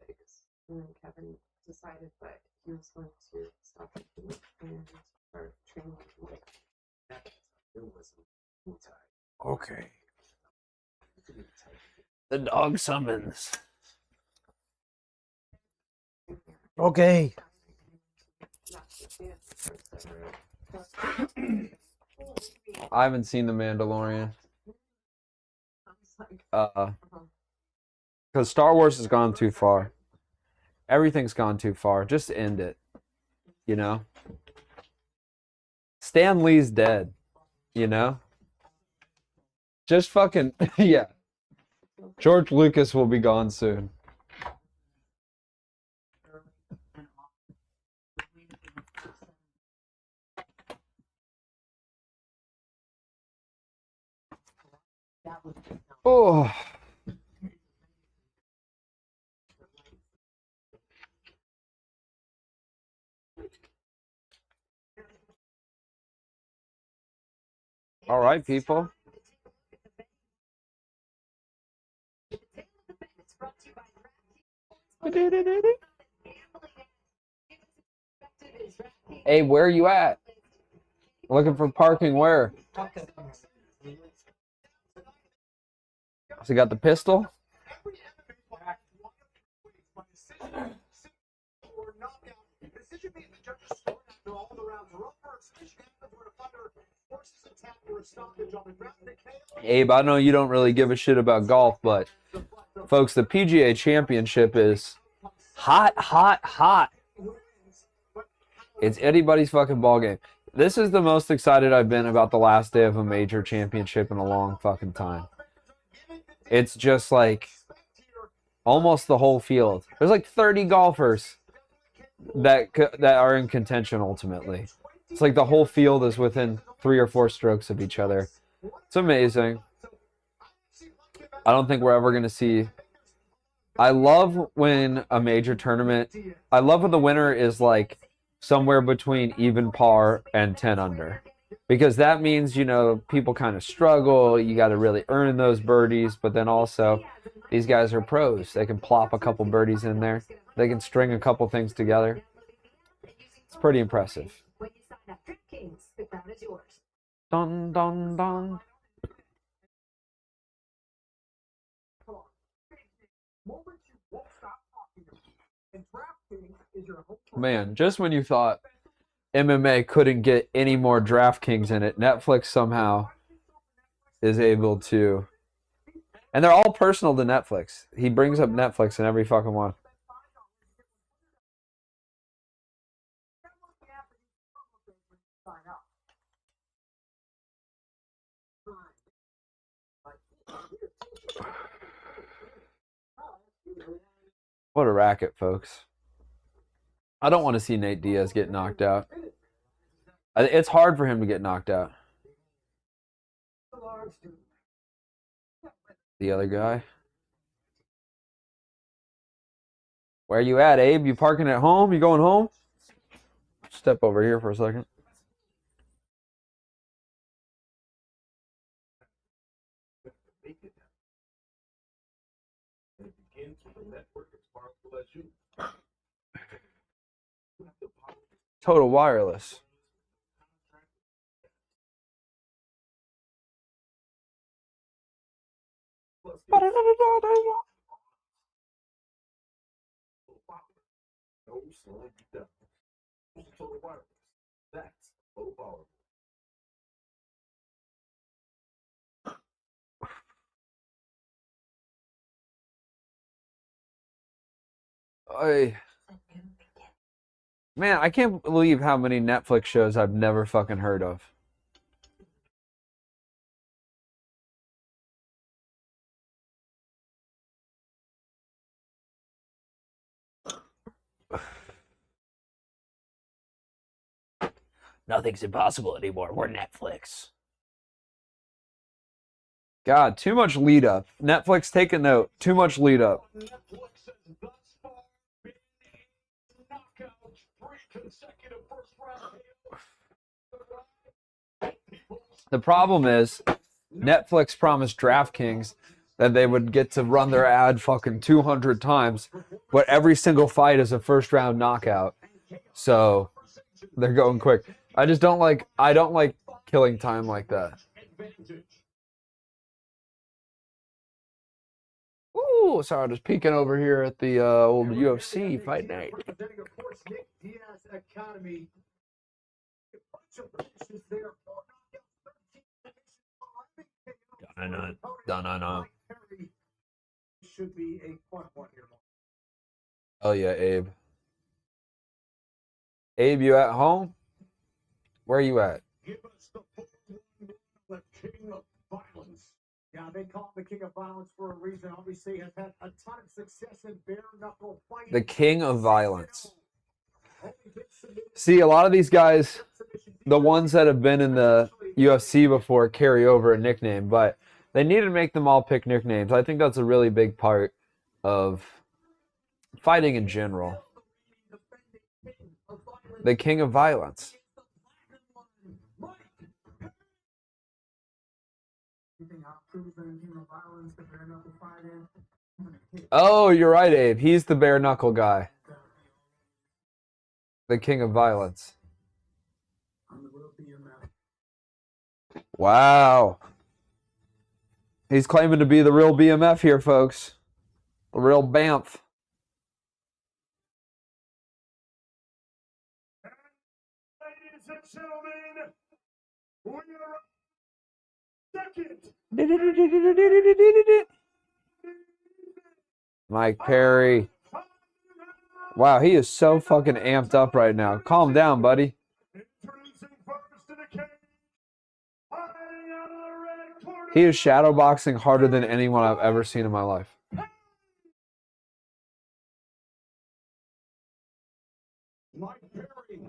Vegas. And then Kevin decided that he was going to stop drinking and start training with that. It wasn't
Okay.
The dog summons.
Okay.
I haven't seen The Mandalorian. Because Star Wars has gone too far. Everything's gone too far. Just end it. You know? Stan Lee's dead. You know? Just fucking, yeah. George Lucas will be gone soon. Oh. All right, people. Hey, where are you at? Looking for parking where? So you got the pistol? Abe, I know you don't really give a shit about golf, but folks, the PGA Championship is hot, hot, hot. It's anybody's fucking ball game. This is the most excited I've been about the last day of a major championship in a long fucking time. It's just like almost the whole field. There's like 30 golfers that are in contention ultimately. It's like the whole field is within 3 or 4 strokes of each other. It's amazing. I don't think we're ever going to see. I love when a major tournament, I love when the winner is like somewhere between even par and 10 under. Because that means, you know, people kind of struggle. You got to really earn those birdies. But then also, these guys are pros. They can plop a couple birdies in there. They can string a couple things together. It's pretty impressive. Dun, dun, dun. Man, just when you thought MMA couldn't get any more DraftKings in it, Netflix somehow is able to. And they're all personal to Netflix. He brings up Netflix in every fucking one. What a racket, folks. I don't want to see Nate Diaz get knocked out. It's hard for him to get knocked out. The other guy. Where you at, Abe? You parking at home? You going home? Step over here for a second. Total Wireless. Hey. Man, I can't believe how many Netflix shows I've never fucking heard of. Nothing's impossible anymore. We're Netflix. God, too much lead up. Netflix, take a note. Too much lead up.
Netflix has thus far been a knockout, 3 consecutive first-round KOs.
The problem is, Netflix promised DraftKings that they would get to run their ad fucking 200 times, but every single fight is a first round knockout. So they're going quick. I don't like killing time like that. Ooh, so I'm just peeking over here at the old UFC fight night.
Representing, of course, Nate Diaz Academy. A bunch of finishes there. 4 knockouts, 13 submissions, 11 KOs. Should be a fun one here.
Oh yeah, Abe. Abe, you at home? Where are you at?
Give us the 4-1, the king of violence.
Yeah, they call him the king of violence for a reason. Obviously, has had a ton of success in bare knuckle fighting.
The king of violence. See, a lot of these guys, the ones that have been in the UFC before, carry over a nickname, but they need to make them all pick nicknames. I think that's a really big part of fighting in general. The king of violence. Oh, you're right, Abe. He's the bare knuckle guy. The king of violence. Wow. He's claiming to be the real BMF here, folks. The real Banff.
Ladies and gentlemen, we are second.
Mike Perry. Wow, he is so fucking amped up right now. Calm down, buddy.
Introducing first to the cage, fighting out of the red corner.
He is shadowboxing harder than anyone I've ever seen in my life.
Mike Perry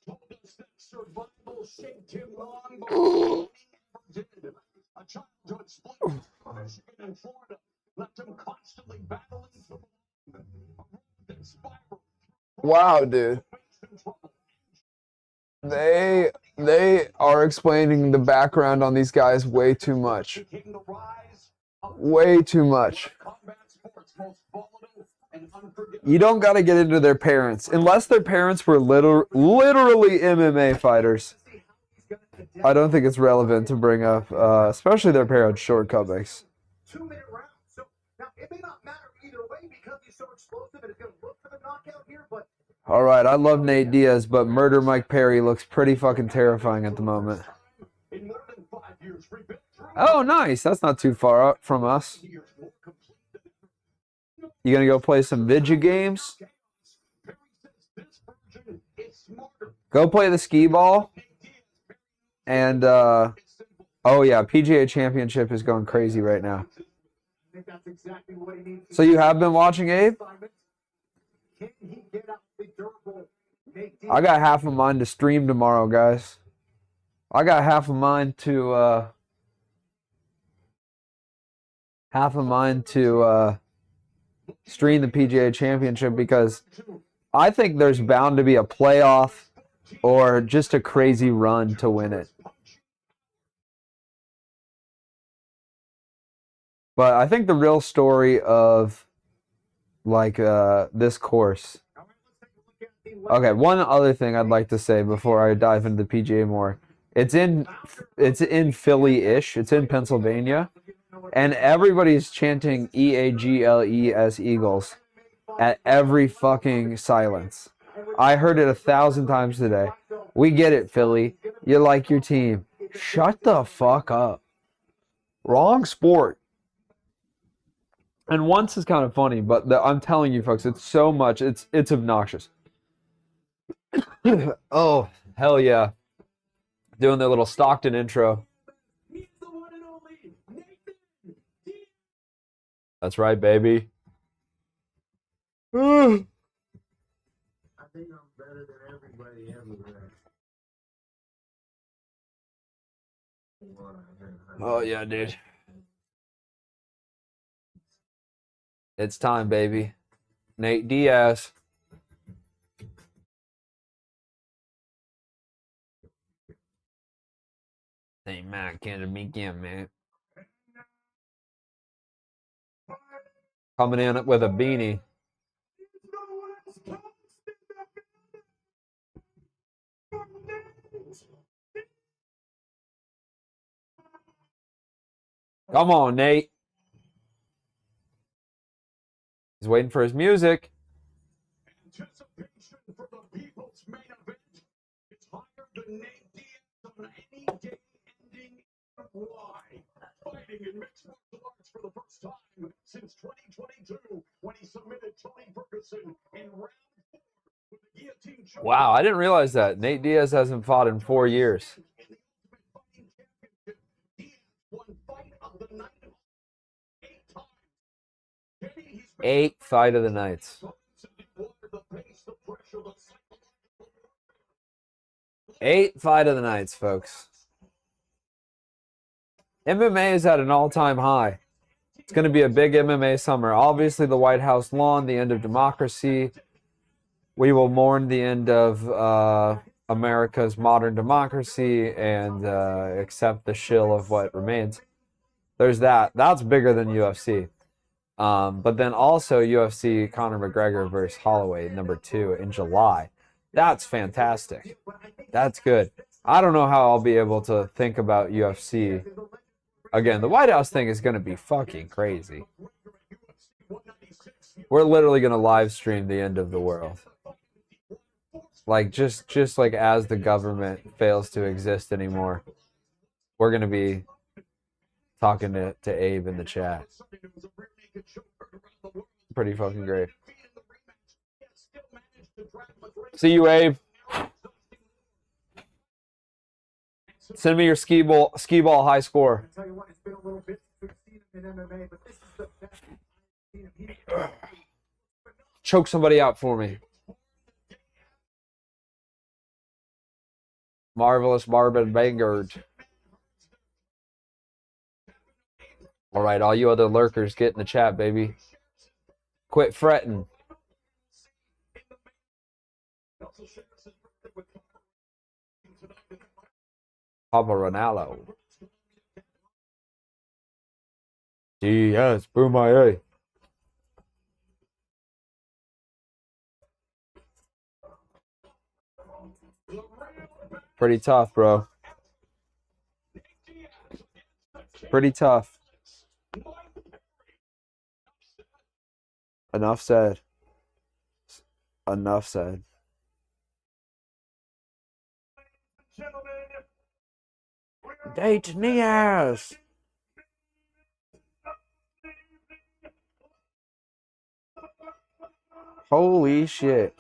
told us that survival shaped him long before he ever did. A childhood split between Michigan and Florida left him constantly battling for the that spiraled.
Wow, dude. They are explaining the background on these guys way too much.
Became the rise of
Way too much.
combat sports most volatile and unforgettable.
You don't got to get into their parents. Unless their parents were literally MMA fighters. I don't think it's relevant to bring up, especially their parents' shortcomings.
2-minute round. So now it may not matter either way because he's so explosive and it's going to look for the knockout here, but
All right, I love Nate Diaz, but Murder Mike Perry looks pretty fucking terrifying at the moment.
In more than 5 years, rebuilt
Oh, nice. That's not too far out from us.
years more complete than
You gonna go play some video games?
Perry says this version is smarter.
Go play the skee ball. And, oh yeah, PGA Championship is going crazy right now.
I think that's exactly what he needs.
So you have been watching, Abe?
Can he get out the durable Nate
I got half of mine to stream tomorrow, guys. I got half of mine to stream the PGA Championship because I think there's bound to be a playoff or just a crazy run to win it. But I think the real story of like this course. Okay, one other thing I'd like to say before I dive into the PGA more. It's in Philly-ish. It's in Pennsylvania. And everybody's chanting EAGLES Eagles at every fucking silence. I heard it 1,000 times today. We get it, Philly. You like your team. Shut the fuck up. Wrong sport. And once is kind of funny, but I'm telling you folks, it's so much. It's obnoxious. Oh, hell yeah. Doing their little Stockton intro.
He's the one and only Nate Diaz.
That's right, baby.
I think I'm better than everybody everywhere.
Oh, yeah, dude. It's time, baby. Nate Diaz. Hey, man, can't begin, man. Coming in with a beanie. Come on, Nate. He's waiting for his music.
Anticipation for the people's main event. It's higher than Nate Diaz on any day ending in Y. Fighting in mixed martial arts for the first time since 2022 when he submitted Tony Ferguson in round 4 with the guillotine choke.
Wow, I didn't realize that. Nate Diaz hasn't fought in 4 years.
In the Ultimate Fighting Championship, Diaz won Fight of the Night 8 times. Kenny, he's been
8 fight of the nights.
the pace, the pressure, the psychological
8 fight of the nights, folks. MMA is at an all-time high. It's going to be a big MMA summer. Obviously, the White House lawn, the end of democracy. We will mourn the end of America's modern democracy and accept the shill of what remains. There's that. That's bigger than UFC. But then also UFC Conor McGregor versus Holloway, number 2 in July. That's fantastic. That's good. I don't know how I'll be able to think about UFC. Again, the White House thing is going to be fucking crazy. We're literally going to live stream the end of the world. Like, just like as the government fails to exist anymore, we're going to be talking to Abe in the chat. Pretty fucking great. See you, Abe. Send me your skee ball high score.
I tell you what, it's been a little bit since we've seen him in MMA, but this is the best I've seen him.
Choke somebody out for me. Marvelous Marvin Vanguard. All right, all you other lurkers, get in the chat, baby. Quit fretting. Papa Ronaldo. Diaz, Boomaye. Pretty tough, bro. Pretty tough. Enough said. Enough said. Nate Diaz. Holy shit.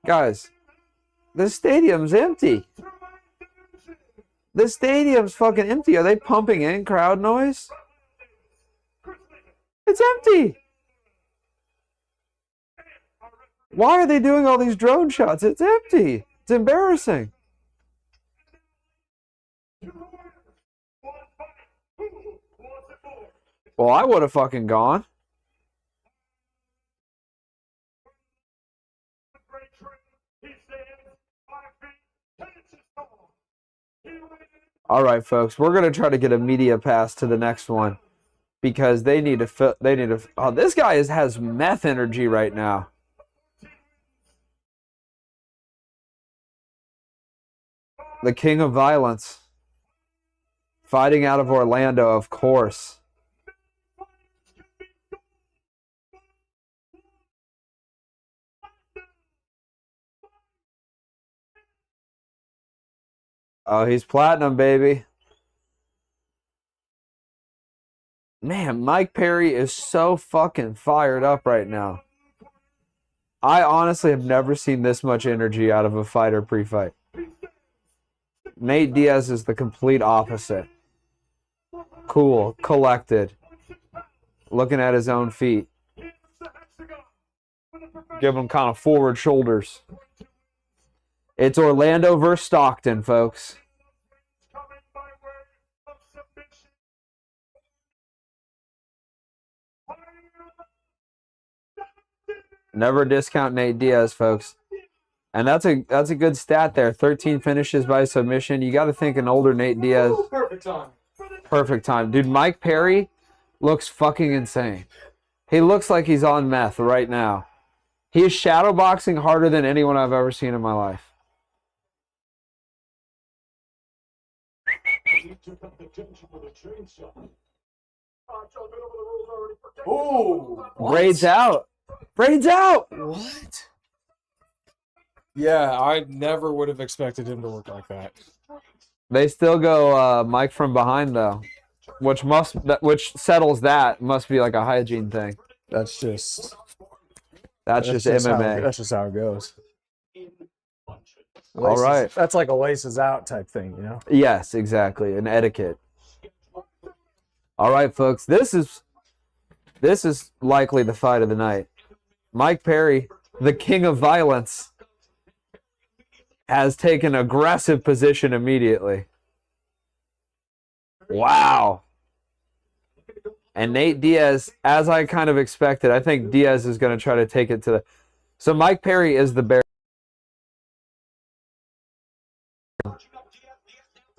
Guys, this stadium's empty. This stadium's fucking empty. Are they pumping in crowd noise? It's empty. Why are they doing all these drone shots? It's empty. It's embarrassing. Well, I would have fucking gone. All right, folks, we're gonna try to get a media pass to the next one because they need to. Oh, this guy has meth energy right now. The king of violence, fighting out of Orlando, of course. Oh, he's platinum, baby. Man, Mike Perry is so fucking fired up right now. I honestly have never seen this much energy out of a fighter pre-fight. Nate Diaz is the complete opposite. Cool, collected, looking at his own feet. Give him kind of forward shoulders. It's Orlando versus Stockton, folks. Never discount Nate Diaz, folks. And that's a good stat there. 13 finishes by submission. You got to think an older Nate Diaz.
Perfect time.
Perfect time. Dude, Mike Perry looks fucking insane. He looks like he's on meth right now. He is shadowboxing harder than anyone I've ever seen in my life.
Ooh.
Braids out. Braids out.
What? Yeah, I never would have expected him to look like that.
They still go Mike from behind though, which settles that. Must be like a hygiene thing.
That's just
MMA.
That's just how it goes.
All right.
That's like a laces out type thing, you know?
Yes, exactly. An etiquette. All right, folks. This is likely the fight of the night. Mike Perry, the king of violence, has taken aggressive position immediately. Wow. And Nate Diaz, as I kind of expected, I think Diaz is going to try to take it to the... So Mike Perry is the bear.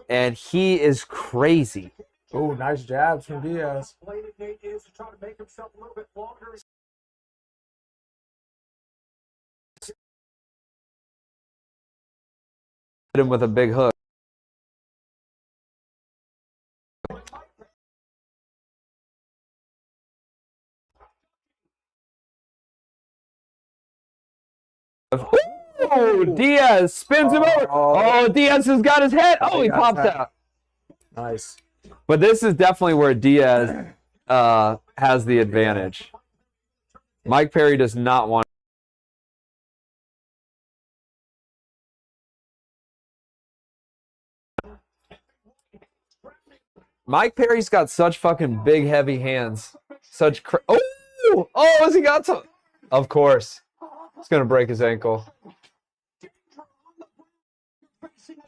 And he is crazy.
Oh, nice jabs from Diaz.
Nate Diaz to try to make himself a little bit longer.
Hit him with a big hook. Oh, Diaz spins him over. Oh, Diaz has got his head. Oh, he popped out.
Nice.
But this is definitely where Diaz has the advantage. Mike Perry does not want. Mike Perry's got such fucking big, heavy hands. Such oh, has he got some? Of course. It's going to break his ankle.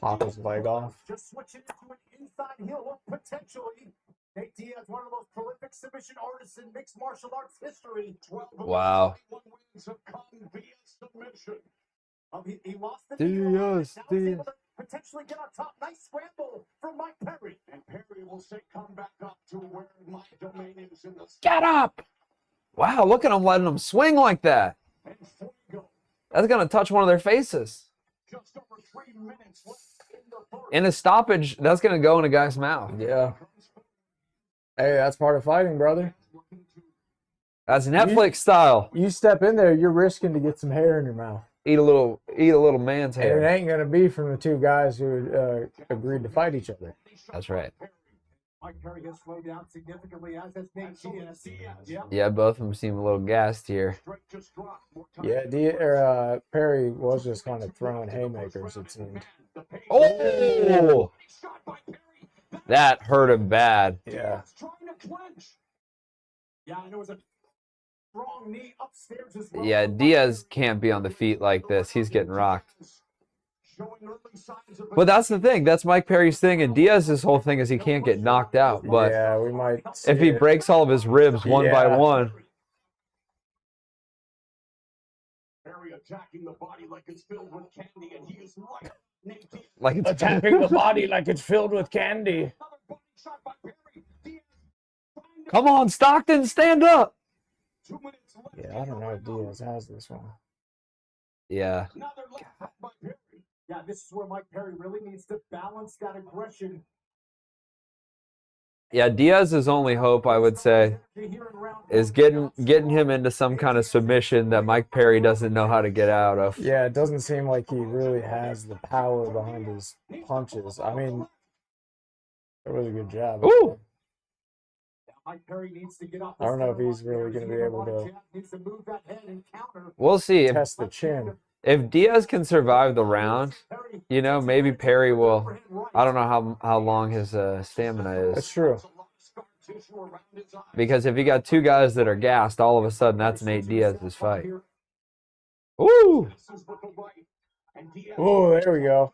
Pop his leg off.
Just switching into an inside heel hook potentially. Nate Diaz, one of the most prolific submission artists in mixed martial arts history.
Wow.
He lost the
Diaz.
potentially get on top. Nice scramble from Mike Perry.
And Perry will say, come back up to where my domain is in the...
Get up! Wow, look at him letting him swing like that. That's going to touch one of their faces.
Just over 3 minutes left in the third.
In a stoppage, that's going to go in a guy's mouth.
Yeah. Hey, that's part of fighting, brother.
That's Netflix style.
You step in there, you're risking to get some hair in your mouth.
Eat a little man's
And it
hair.
ain't going to be from the two guys who agreed to fight each other.
That's right.
Mike Perry has slowed down significantly, as has Nate Diaz.
Yeah, both of them seem a little gassed here.
Yeah, Perry was just kind of throwing haymakers, it seemed.
Oh! That hurt him bad.
Yeah.
Yeah, and it was a strong knee upstairs as well.
Yeah, Diaz can't be on the feet like this. He's getting rocked. But that's the thing. That's Mike Perry's thing. And Diaz's whole thing is he can't get knocked out. But
yeah, we might
if he breaks all of his ribs one by one.
Perry attacking the body like it's filled with candy, and he is right.
Like it's
Attacking the body like it's filled with candy.
Come on, Stockton, stand up.
Yeah, I don't know if Diaz has this one.
Yeah.
Yeah, this is where Mike Perry really needs to balance that aggression.
Yeah, Diaz's only hope, I would say, is getting him into some kind of submission that Mike Perry doesn't know how to get out of.
Yeah, it doesn't seem like he really has the power behind his punches. I mean, it was a good job.
Ooh.
Mike Perry needs to get up.
I don't know if he's really going to be able to
Needs to move that head and counter.
We'll see.
test the chin.
If Diaz can survive the round, you know, maybe Perry will. I don't know how long his stamina
That's
is.
true.
Because if you got two guys that are gassed, all of a sudden that's Nate Diaz's fight. Ooh!
Oh, there we go.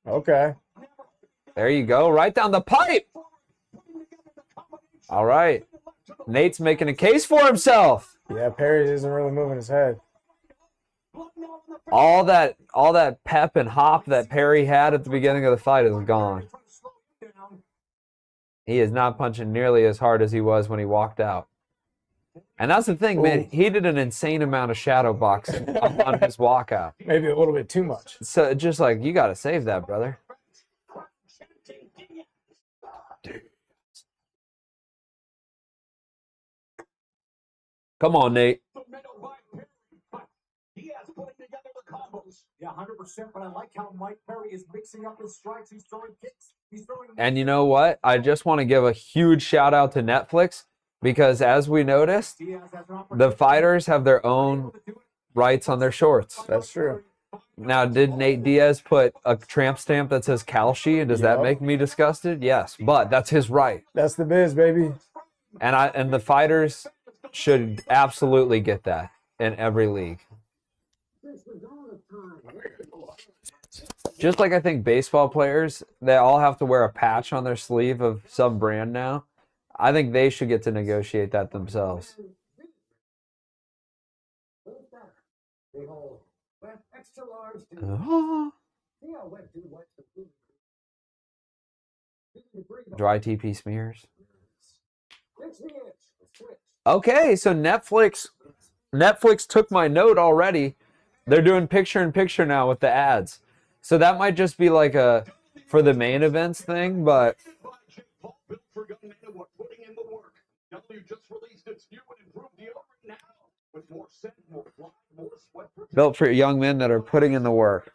Okay.
There you go. Right down the pipe. All right. Nate's making a case for himself.
Yeah, Perry isn't really moving his head.
All that pep and hop that Perry had at the beginning of the fight is gone. He is not punching nearly as hard as he was when he walked out. And that's the thing, man. He did an insane amount of shadow boxing on his walkout.
Maybe a little bit too much.
So just like, you got to save that, brother. Come on, Nate.
Yeah, 100%. But I like how Mike Perry is mixing up his strikes. He's throwing kicks. He's throwing.
And you know what? I just want to give a huge shout out to Netflix because, as we noticed, the fighters have their own rights on their shorts.
That's true.
Now, did Nate Diaz put a tramp stamp that says Kalshi, and does that make me disgusted? Yes, but that's his right.
That's the biz, baby.
And the fighters should absolutely get that in every league. Just like I think baseball players, they all have to wear a patch on their sleeve of some brand now. I think they should get to negotiate that themselves. Dry TP smears. Okay, so Netflix took my note already. They're doing picture-in-picture now with the ads. So that might just be like a for the main events thing, but built for young men that are putting in the work.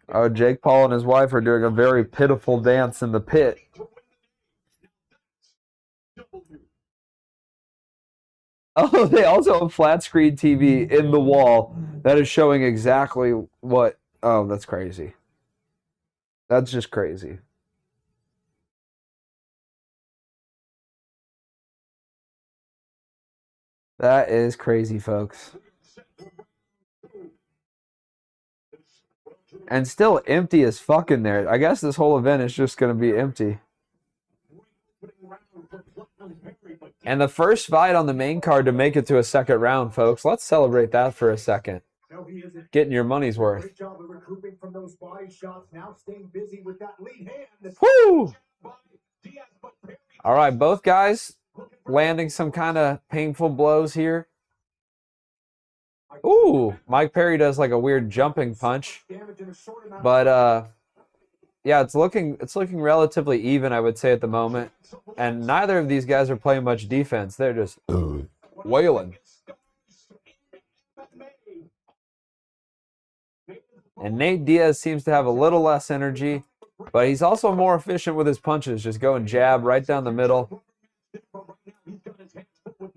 Oh, Jake Paul and his wife are doing a very pitiful dance in the pit. Oh, they also have flat screen TV in the wall that is showing exactly what. Oh, that's crazy. That's just crazy. That is crazy, folks. And still empty as fuck in there. I guess this whole event is just going to be empty. And the first fight on the main card to make it to a second round, folks. Let's celebrate that for a second. Getting your money's worth.
Great job of recouping from those body shots. Now staying busy with that lead hand.
Woo! All right, both guys landing some kind of painful blows here. Ooh, Mike Perry does like a weird jumping punch. But yeah, it's looking relatively even, I would say, at the moment. And neither of these guys are playing much defense. They're just wailing. And Nate Diaz seems to have a little less energy, but he's also more efficient with his punches, just going jab right down the middle.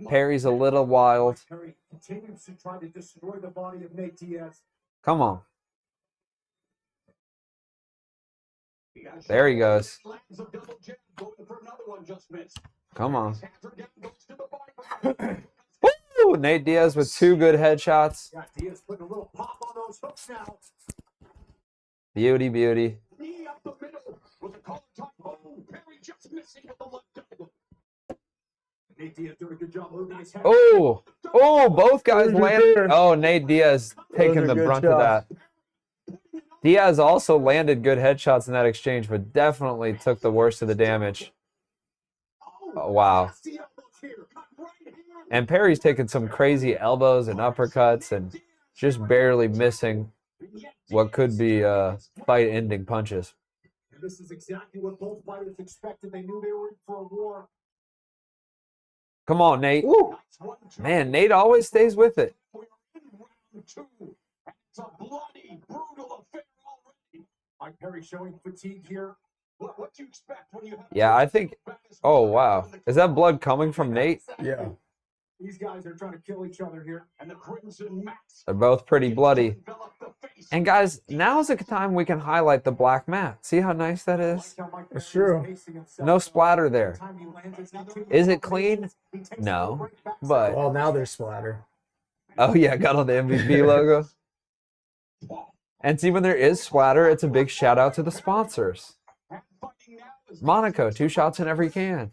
Perry's a little wild.
Perry continues to try to destroy the body of Nate Diaz.
Come on. There he goes. Come on. Woo! Nate Diaz with two good headshots.
Yeah, Diaz putting a little pop on those hooks now.
Beauty, beauty.
Nate Diaz doing a good job moving his head.
Oh, both guys landed. Oh, Nate Diaz taking the brunt of that. Diaz also landed good headshots in that exchange, but definitely took the worst of the damage. Oh, wow. And Perry's taking some crazy elbows and uppercuts and just barely missing what could be fight-ending punches.
And this is exactly what both fighters expected. They knew they were in for a war.
Come on, Nate. Woo. Man, Nate always stays with it.
Mike Perry showing fatigue here.
What do you expect when you have
Yeah, I think. Oh wow, is that blood coming from Nate?
Yeah.
These guys are trying to kill each other here.
and the crimson mask
They're both pretty bloody.
envelop the face?
And guys, now's the time we can highlight the black mat. See how nice that is?
It's true.
No splatter there. Is it clean? No, but
Well, now there's splatter.
oh yeah, got on the MVP logo. And see, when there is splatter, it's a big shout out to the sponsors. Monaco, 2 shots in every can.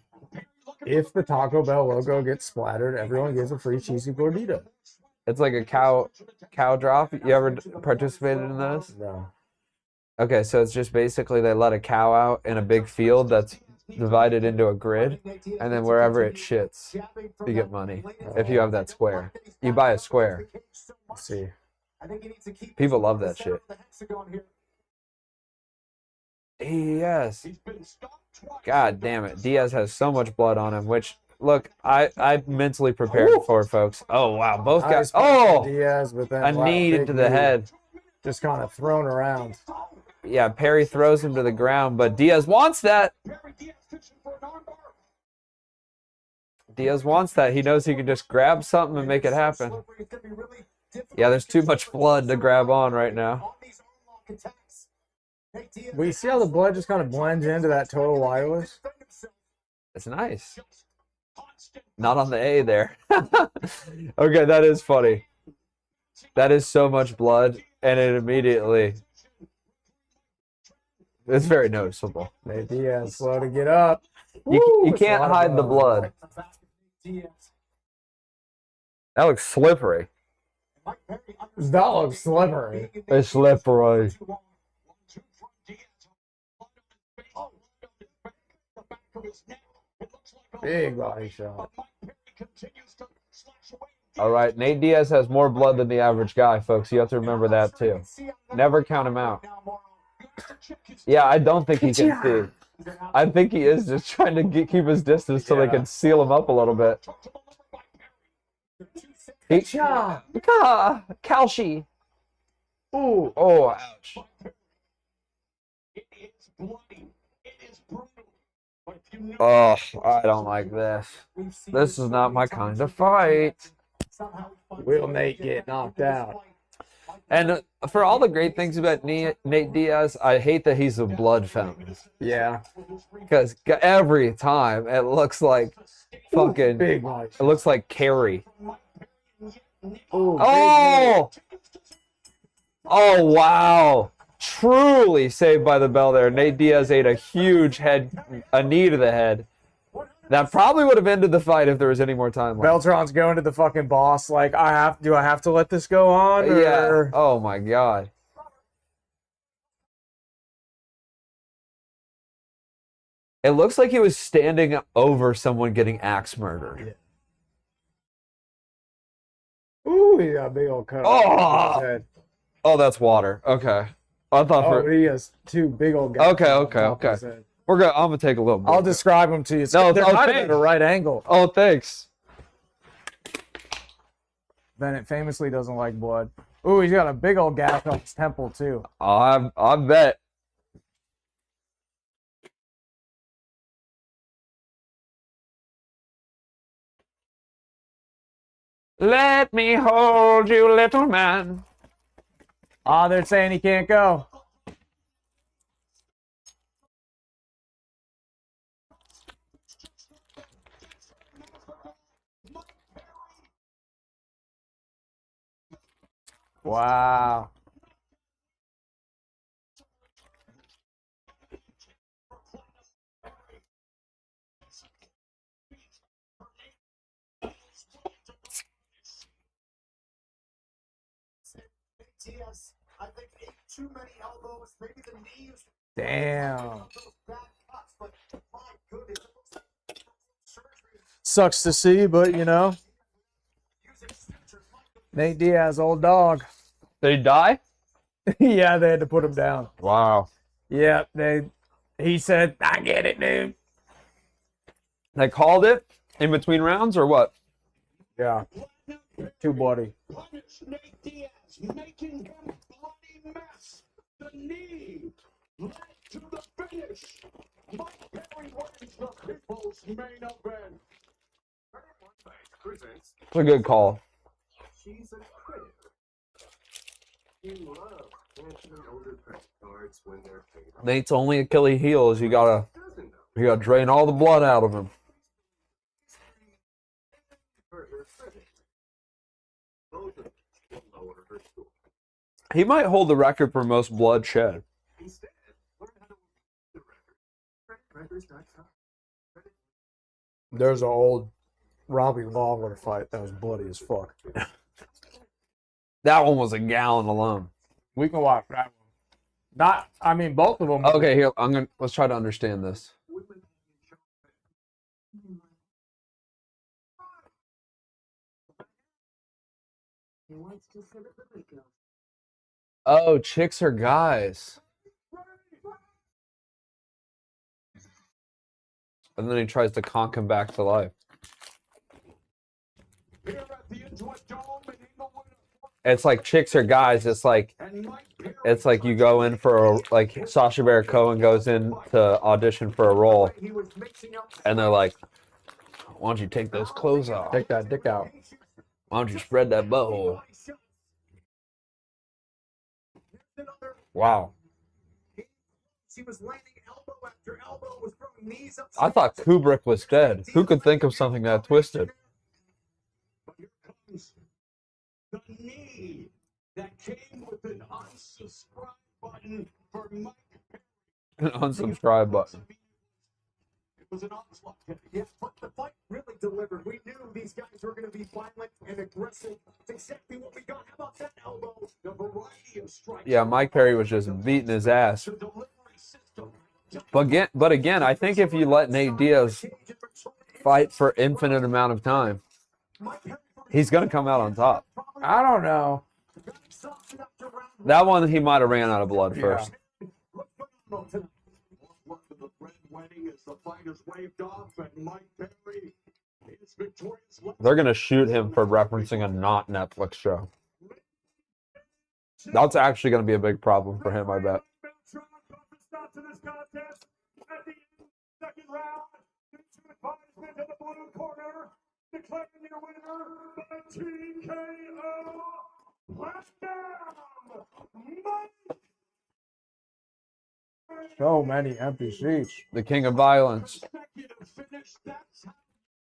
If the Taco Bell logo gets splattered, everyone gets a free cheesy gordita.
It's like a cow drop. You ever participated in those?
No.
Okay, so it's just basically they let a cow out in a big field that's divided into a grid, and then wherever it shits, you get money. If you have that square, you buy a square.
Let's see.
People love that shit. Yes. God damn it. Diaz has so much blood on him, which, look, I mentally prepared for, folks. Oh, wow. Both guys. Oh!
Diaz, but then,
A
wow,
knee
big
to the
knee.
head.
Just kind of thrown around.
Yeah, Perry throws him to the ground, but Diaz wants that. Diaz wants that. He knows he can just grab something and make it happen. Yeah, there's too much blood to grab on right now.
We see how the blood just kind of blends into that total wireless.
It's nice. Not on the A there. Okay, that is funny. That is so much blood, and it immediately... It's very noticeable.
Nate Diaz, slow to get up.
You can't hide the blood. That looks slippery.
That looks slippery.
It's slippery.
Big body shot.
All right, Nate Diaz has more blood than the average guy, folks. You have to remember that, too. Never count him out. Yeah, I don't think he can see. I think he is just trying to keep his distance so they can seal him up a little bit. Calci. Ooh, oh, ouch. Oh, I don't like this. This is not my kind of fight.
Will Nate get knocked out?
And for all the great things about Nate Diaz, I hate that he's a blood fountain.
Yeah.
Because every time it looks like fucking...
Big body
It looks like Carrie.
Ooh,
Oh! Oh, wow. Truly saved by the bell there. Nate Diaz ate a huge a knee to the head. That probably would have ended the fight if there was any more time left.
Beltran's going to the fucking boss. Like, do I have to let this go on? Or...
Yeah. Oh my god. It looks like he was standing over someone getting axe murdered.
Yeah. Ooh, he got a big old cut.
Oh!
His head.
Oh, that's water. Okay. I thought
Oh, he has 2 big old guys.
Okay. I'm gonna take a little bit.
I'll describe them to you.
No,
They're kind of at a right angle.
Oh, thanks.
Bennett famously doesn't like blood. Ooh, he's got a big old gash on his temple too.
I bet. Let me hold you, little man.
Ah, they're saying he can't go. Wow.
Diaz, I think, ate too many elbows, maybe the knees.
Damn.
Bad cuts, but my goodness, it looks like surgery.
Sucks to see, but you know. Nate Diaz, old dog.
Did he die?
Yeah, they had to put him down.
Wow.
Yeah, he said, I get it, dude.
They called it in between rounds or what?
Yeah. Too bloody.
Punish Nate Diaz, making him bloody mess. The knee led to the finish. Mike Perry wins the People's Main Event.
It's a good call.
She's a critic. You love canceling older credit cards when they're paid off.
Nate's only Achilles heel is you gotta drain all the blood out of him.
For her credit. Both of them will lower her score.
He might hold the record for most blood shed.
Instead, learn how to win the record. Creditrecords.com.
There's an old Robbie Lawler fight that was bloody as fuck.
That one was a gallon alone.
We can watch that one. I mean, both of them.
Okay, here let's try to understand this.
He wants to sit at the window.
Oh, chicks are guys. And then he tries to conk him back to life. It's like chicks are guys. It's like you go in for like Sacha Baron Cohen goes in to audition for a role, and they're like, "Why don't you take those clothes off?
Take that dick out.
Why don't you spread that butthole?" Wow.
She was landing elbow after elbow, was throwing knees up.
I thought Kubrick was dead. Who could think of something that twisted?
But here comes the knee that came with an unsubscribe button for Mike Perry.
An unsubscribe button.
It was an onslaught.
Yeah, but the fight really delivered. We knew these guys were going to be violent and aggressive. It's exactly what we got. How about that elbow?
The variety of strikes.
Yeah, Mike Perry was just beating his ass.
The delivery system.
But again, I think if you let Nate Diaz fight for infinite amount of time, he's gonna come out on top.
I don't know.
That one he might have ran out of blood first.
The red wedding as the fighters waved off, and Mike Perry is victorious.
They're gonna shoot him for referencing a not Netflix show. That's actually gonna be a big problem for him, I bet.
Declaring your winner by TKO.
So many empty seats.
The king of violence.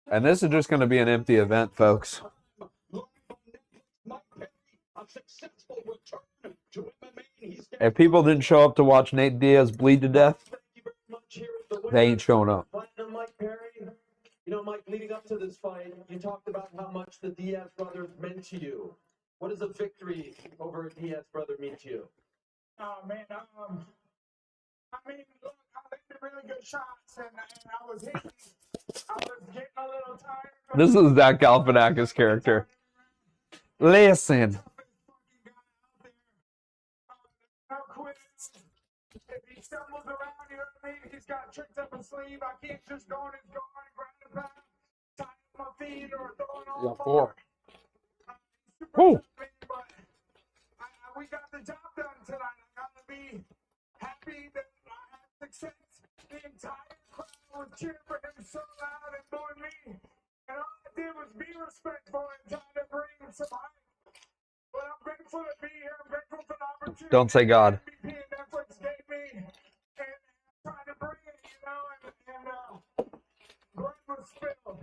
And this is just gonna be an empty event, folks. If people didn't show up to watch Nate Diaz bleed to death, they ain't showing up.
Mike Perry, you know, Mike, leading up to this fight, you talked about how much the Diaz brothers meant to you. What does a victory over a Diaz brother mean to you?
Oh man, I mean, look, I landed really good shots, and I was hitting. I was getting a little tired.
This is Zach Galifianakis' character. Listen.
No quit. If he stumbles around, you know what I mean? He's got tricks up his sleeve. I can't just go in his guard, grab the back, tie my feet, or throw it all
Four.
Woo.
But we got the job done tonight. I got to be happy that I had success. The entire crowd was cheering for him so loud and booing me. And all I did was be respectful and try to bring some hype. But I'm grateful to be here. I'm grateful for the opportunity.
Don't say God.
MVP and Netflix gave me. And trying to bring it, you know, and blood was spilled.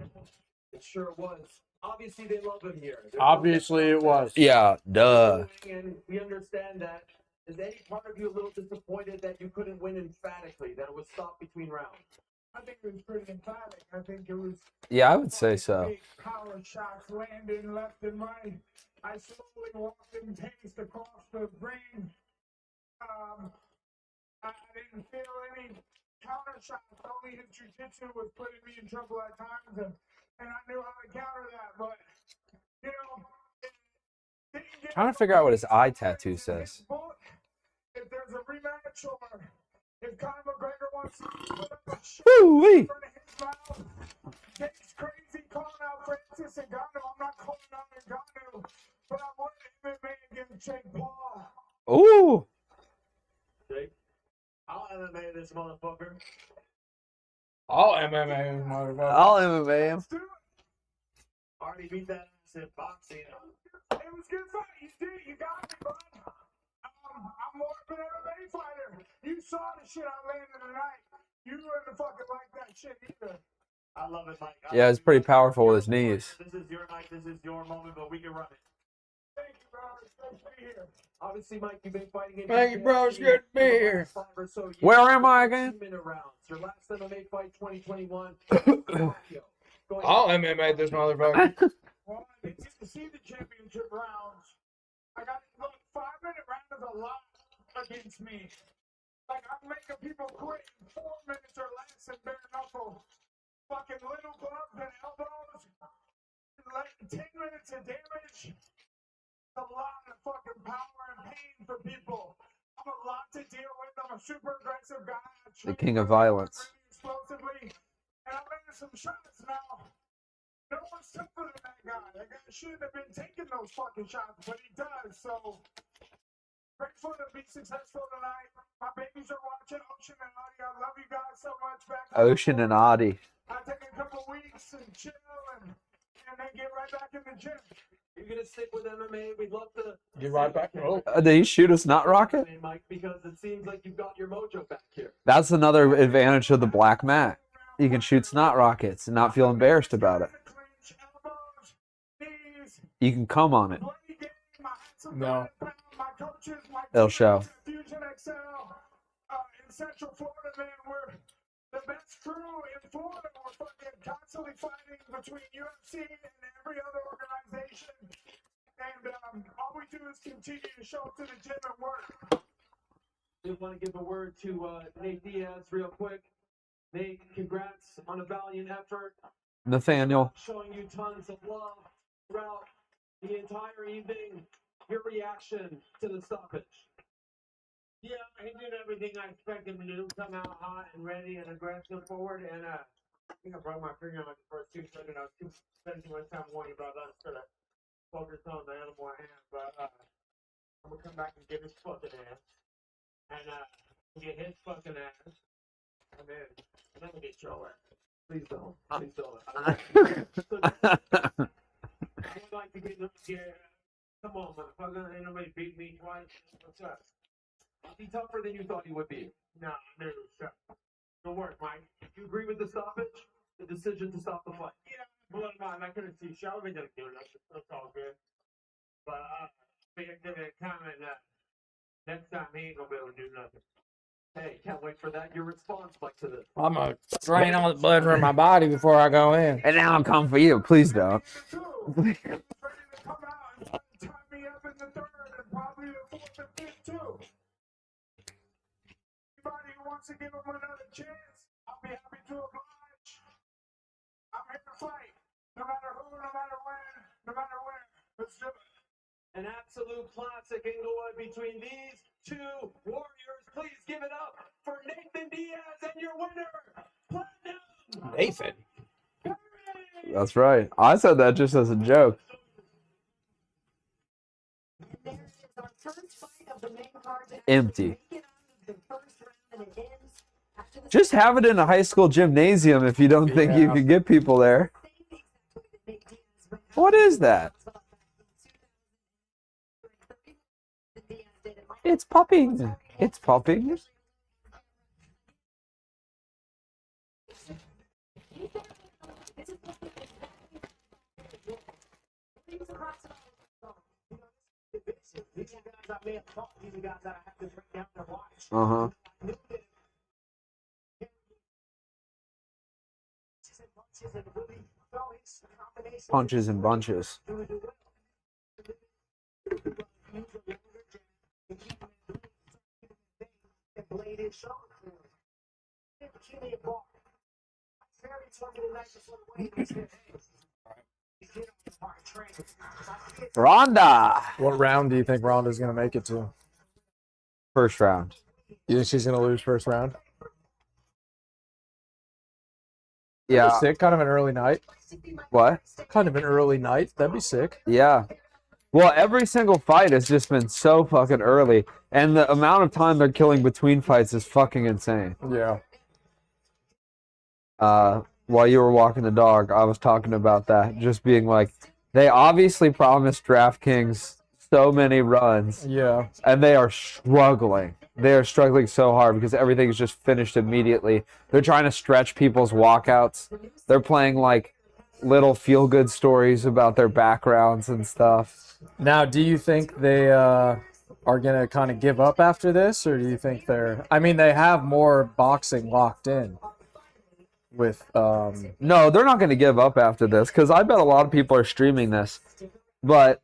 It sure was. Obviously, they love him here.
Obviously, it was.
Yeah, duh.
And we understand that. Is any part of you a little disappointed that you couldn't win emphatically, that it was stopped between rounds?
I think it was pretty emphatic. I think it was.
Yeah, I would say so.
Big power shots landing left and right. I slowly walked and paced across the ring. I didn't feel any counter shots. Only his jiu-jitsu was putting me in trouble at times, and I knew how to counter that. But you know,
Trying to figure out what his eye tattoo says.
if there's a rematch or if Conor McGregor wants to put up a shot
Woo-wee.
in front of his mouth, Jake's crazy calling out Francis Ngannou. I'm not calling out Ngannou, but I want MMA against Jake Paul.
Ooh.
Jake,
MMA this motherfucker.
All MMA, motherfucker.
I'll MMA him.
Already beat that ass in boxing.
It was good fight. You did. You got me, bud. I'm more of an MMA fighter. You saw the shit I landed tonight. You wouldn't fucking like that shit either.
I love it, Mike.
Yeah, it's pretty powerful with his knees.
This is your night. This is your moment, but we can run it.
Thank you, bro. It's good to be here.
Obviously, Mike, you've been fighting in
Thank you, bro. It's good to be here.
5 or so years.
Where am I again?
2-minute rounds. Your last MMA fight, 2021.
All MMA this motherfucker.
Well, I didn't get to see the championship rounds. I got look, 5-minute round is a lot against me. Like I'm making people quit in 4 minutes or less and bare knuckle. Fucking little gloves and elbows. Like 10 minutes of damage. A lot of fucking power and pain for people. I'm a lot to deal with. I'm a super aggressive guy.
The king of violence.
Really explosively. And I'm landing some shots now. No one's tougher than that guy. That guy shouldn't have been taking those fucking shots, but he does. So, grateful to be successful tonight. My babies are watching Ocean and Audie. I love you guys so much. Back
Ocean and Audie.
I take a couple weeks and chill and then get right back in the gym.
You're going to stick with MMA. We'd love to.
Get right back. Oh.
Did he shoot a snot rocket?
Mike, because it seems like you've got your mojo back here.
That's another advantage of the black mat. You can shoot snot rockets and not feel embarrassed about it. You can come on it.
No.
It'll show.
Fusion XL in Central Florida, man, we're the best crew in Florida. We're fucking constantly fighting between UFC and every other organization. And all we do is continue to show up to the gym and work.
We want to give a word to Nate Diaz real quick. Nate, congrats on a valiant effort.
Nathaniel.
Showing you tons of love throughout the entire evening. Your reaction to the stoppage?
Yeah, he did everything I expected him to do. Come out hot and ready and aggressive forward. And I think I broke my finger on the first 2 seconds. I was spending too much time warning about that instead of focus on the animal I have. But I'm going to come back and get his fucking ass. And get his fucking ass. And then I'm going to get your ass.
Please don't. Please don't.
I would like to get come on, motherfucker. Ain't nobody beat me twice. What's up?
Is he tougher than you thought he would be?
No, shut. Good work, Mike.
Do you agree with the stoppage? The decision to stop the fight?
Yeah, blood mine. I couldn't see Shelby didn't do nothing. That's all good. But give it a comment next time he ain't gonna be able to do nothing.
Hey, can't wait for that. Your response, Mike, to this.
I'm going to drain all the blood from my body before I go in.
And now I'm coming for you. Please don't.
Ready to come out and tie me up in the third and probably the fourth and fifth too. Anybody who wants to give him another chance, I'll be happy to oblige. I'm here to fight, no matter who, no matter when, no matter where. Let's do it.
An absolute classic Inglewood between these two warriors. Please give it up for Nathan Diaz and your winner, Platinum.
Nathan.
That's right. I said that just as a joke.
And there is our first fight of the main card.
Empty.
The first round, and it ends after the
Just have it in a high school gymnasium if you don't think you can get people there. What is that? It's popping. It's popping.
These are guys I may have fought. These are guys that I have to bring down to watch.
Uh-huh. Punches and bunches. Ronda.
What round do you think Ronda's going to make it to?
First round.
You think she's going to lose first round?
Yeah.
That'd be sick. Kind of an early night.
What?
Kind of an early night. That'd be sick.
Yeah. Well, every single fight has just been so fucking early. And the amount of time they're killing between fights is fucking insane.
Yeah.
While you were walking the dog, I was talking about that. Just being like, they obviously promised DraftKings so many runs.
Yeah.
And they are struggling. They are struggling so hard because everything is just finished immediately. They're trying to stretch people's walkouts. They're playing like little feel-good stories about their backgrounds and stuff.
Now, do you think they are going to kind of give up after this? Or do you think they're... I mean, they have more boxing locked in. With
No, they're not going to give up after this because I bet a lot of people are streaming this. But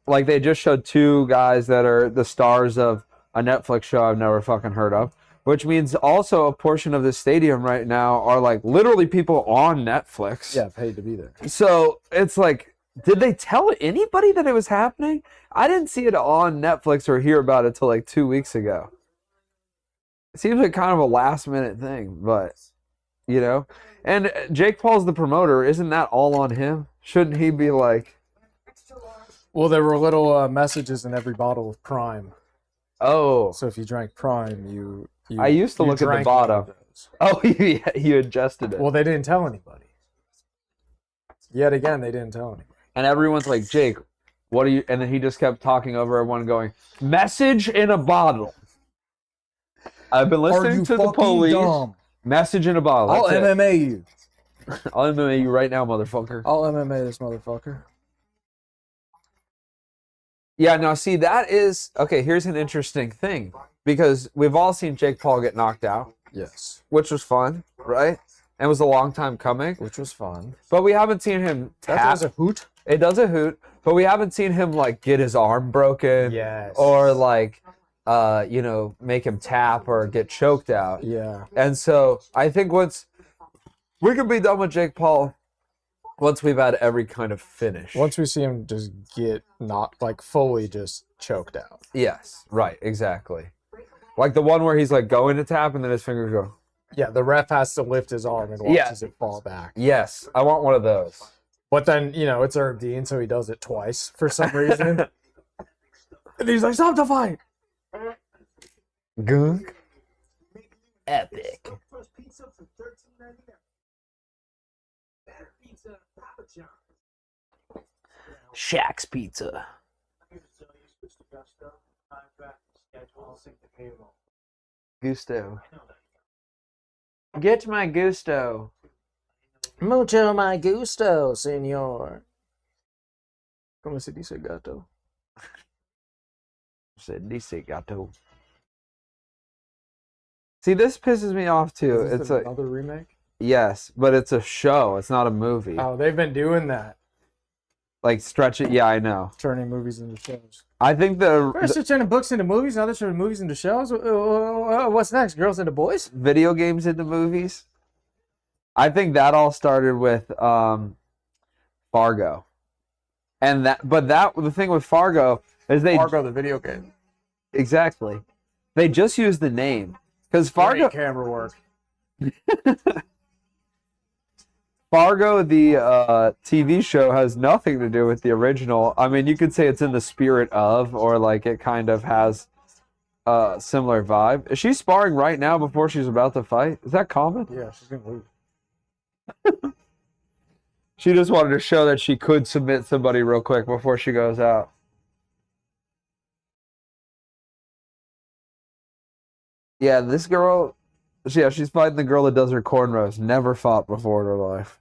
like they just showed two guys that are the stars of a Netflix show I've never fucking heard of, which means also a portion of the stadium right now are like literally people on Netflix.
Yeah, paid to be there.
So it's like, did they tell anybody that it was happening? I didn't see it on Netflix or hear about it till like 2 weeks ago. It seems like kind of a last minute thing, but you know, and Jake Paul's the promoter. Isn't that all on him? Shouldn't he be like...
Well, there were little messages in every bottle of Prime.
Oh.
So if you drank Prime, you
I used to look at the bottom. Oh, you adjusted it.
Well, they didn't tell anybody. Yet again, they didn't tell anybody.
And everyone's like, Jake, what are you... And then he just kept talking over everyone going, message in a bottle. I've been listening to the police.
Dumb?
Message in a bottle.
I'll MMA you.
I'll MMA you right now, motherfucker.
I'll MMA this motherfucker.
Yeah, now see, that is... Okay, here's an interesting thing. Because we've all seen Jake Paul get knocked out.
Yes.
Which was fun, right? And it was a long time coming.
Which was fun.
But we haven't seen him tap.
That does a hoot.
It does a hoot. But we haven't seen him, like, get his arm broken.
Yes.
Or, like... you know, make him tap or get choked out.
Yeah.
And so I think once we could be done with Jake Paul, once we've had every kind of finish.
Once we see him just get not like fully just choked out.
Yes, right, exactly. Like the one where he's like going to tap and then his fingers go.
Yeah, the ref has to lift his arm and watches it fall back.
Yes, I want one of those.
But then, you know, it's Herb Dean, so he does it twice for some reason. And he's like, stop the fight!
Gunk. Epic. Shaq's Pizza. Gusto. Get my gusto.
Mucho my gusto, señor. ¿Cómo se dice gato?
Se dice gato. See, this pisses me off too.
Is this
It's
another remake?
Yes, but it's a show. It's not a movie.
Oh, they've been doing that.
Like stretch it. Yeah, I know.
Turning movies into shows.
I think
First they're turning books into movies, now they're turning movies into shows. What's next? Girls into boys?
Video games into movies. I think that all started with Fargo, and the thing with Fargo is
Fargo the video game.
Exactly. They just used the name because Fargo
Great camera work.
Fargo, the TV show, has nothing to do with the original. I mean, you could say it's in the spirit of, or like it kind of has a similar vibe. Is she sparring right now before she's about to fight? Is that common?
Yeah, she's gonna lose.
She just wanted to show that she could submit somebody real quick before she goes out. Yeah, this girl, she's fighting the girl that does her cornrows. Never fought before in her life.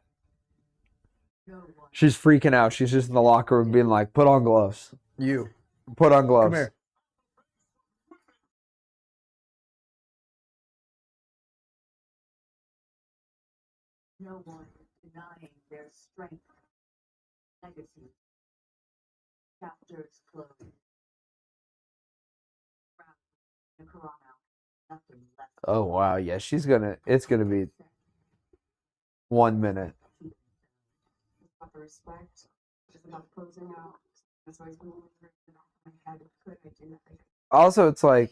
She's freaking out. She's just in the locker room being like, put on gloves.
You.
Put on gloves.
Come here.
No one denying their strength. Legacy. Chapters closed. Toronto. Nothing left.
Oh, wow. Yeah, it's going to be 1 minute.
Proper respect. Just about closing out. That's why he's been my head. Could I do nothing?
Also, it's like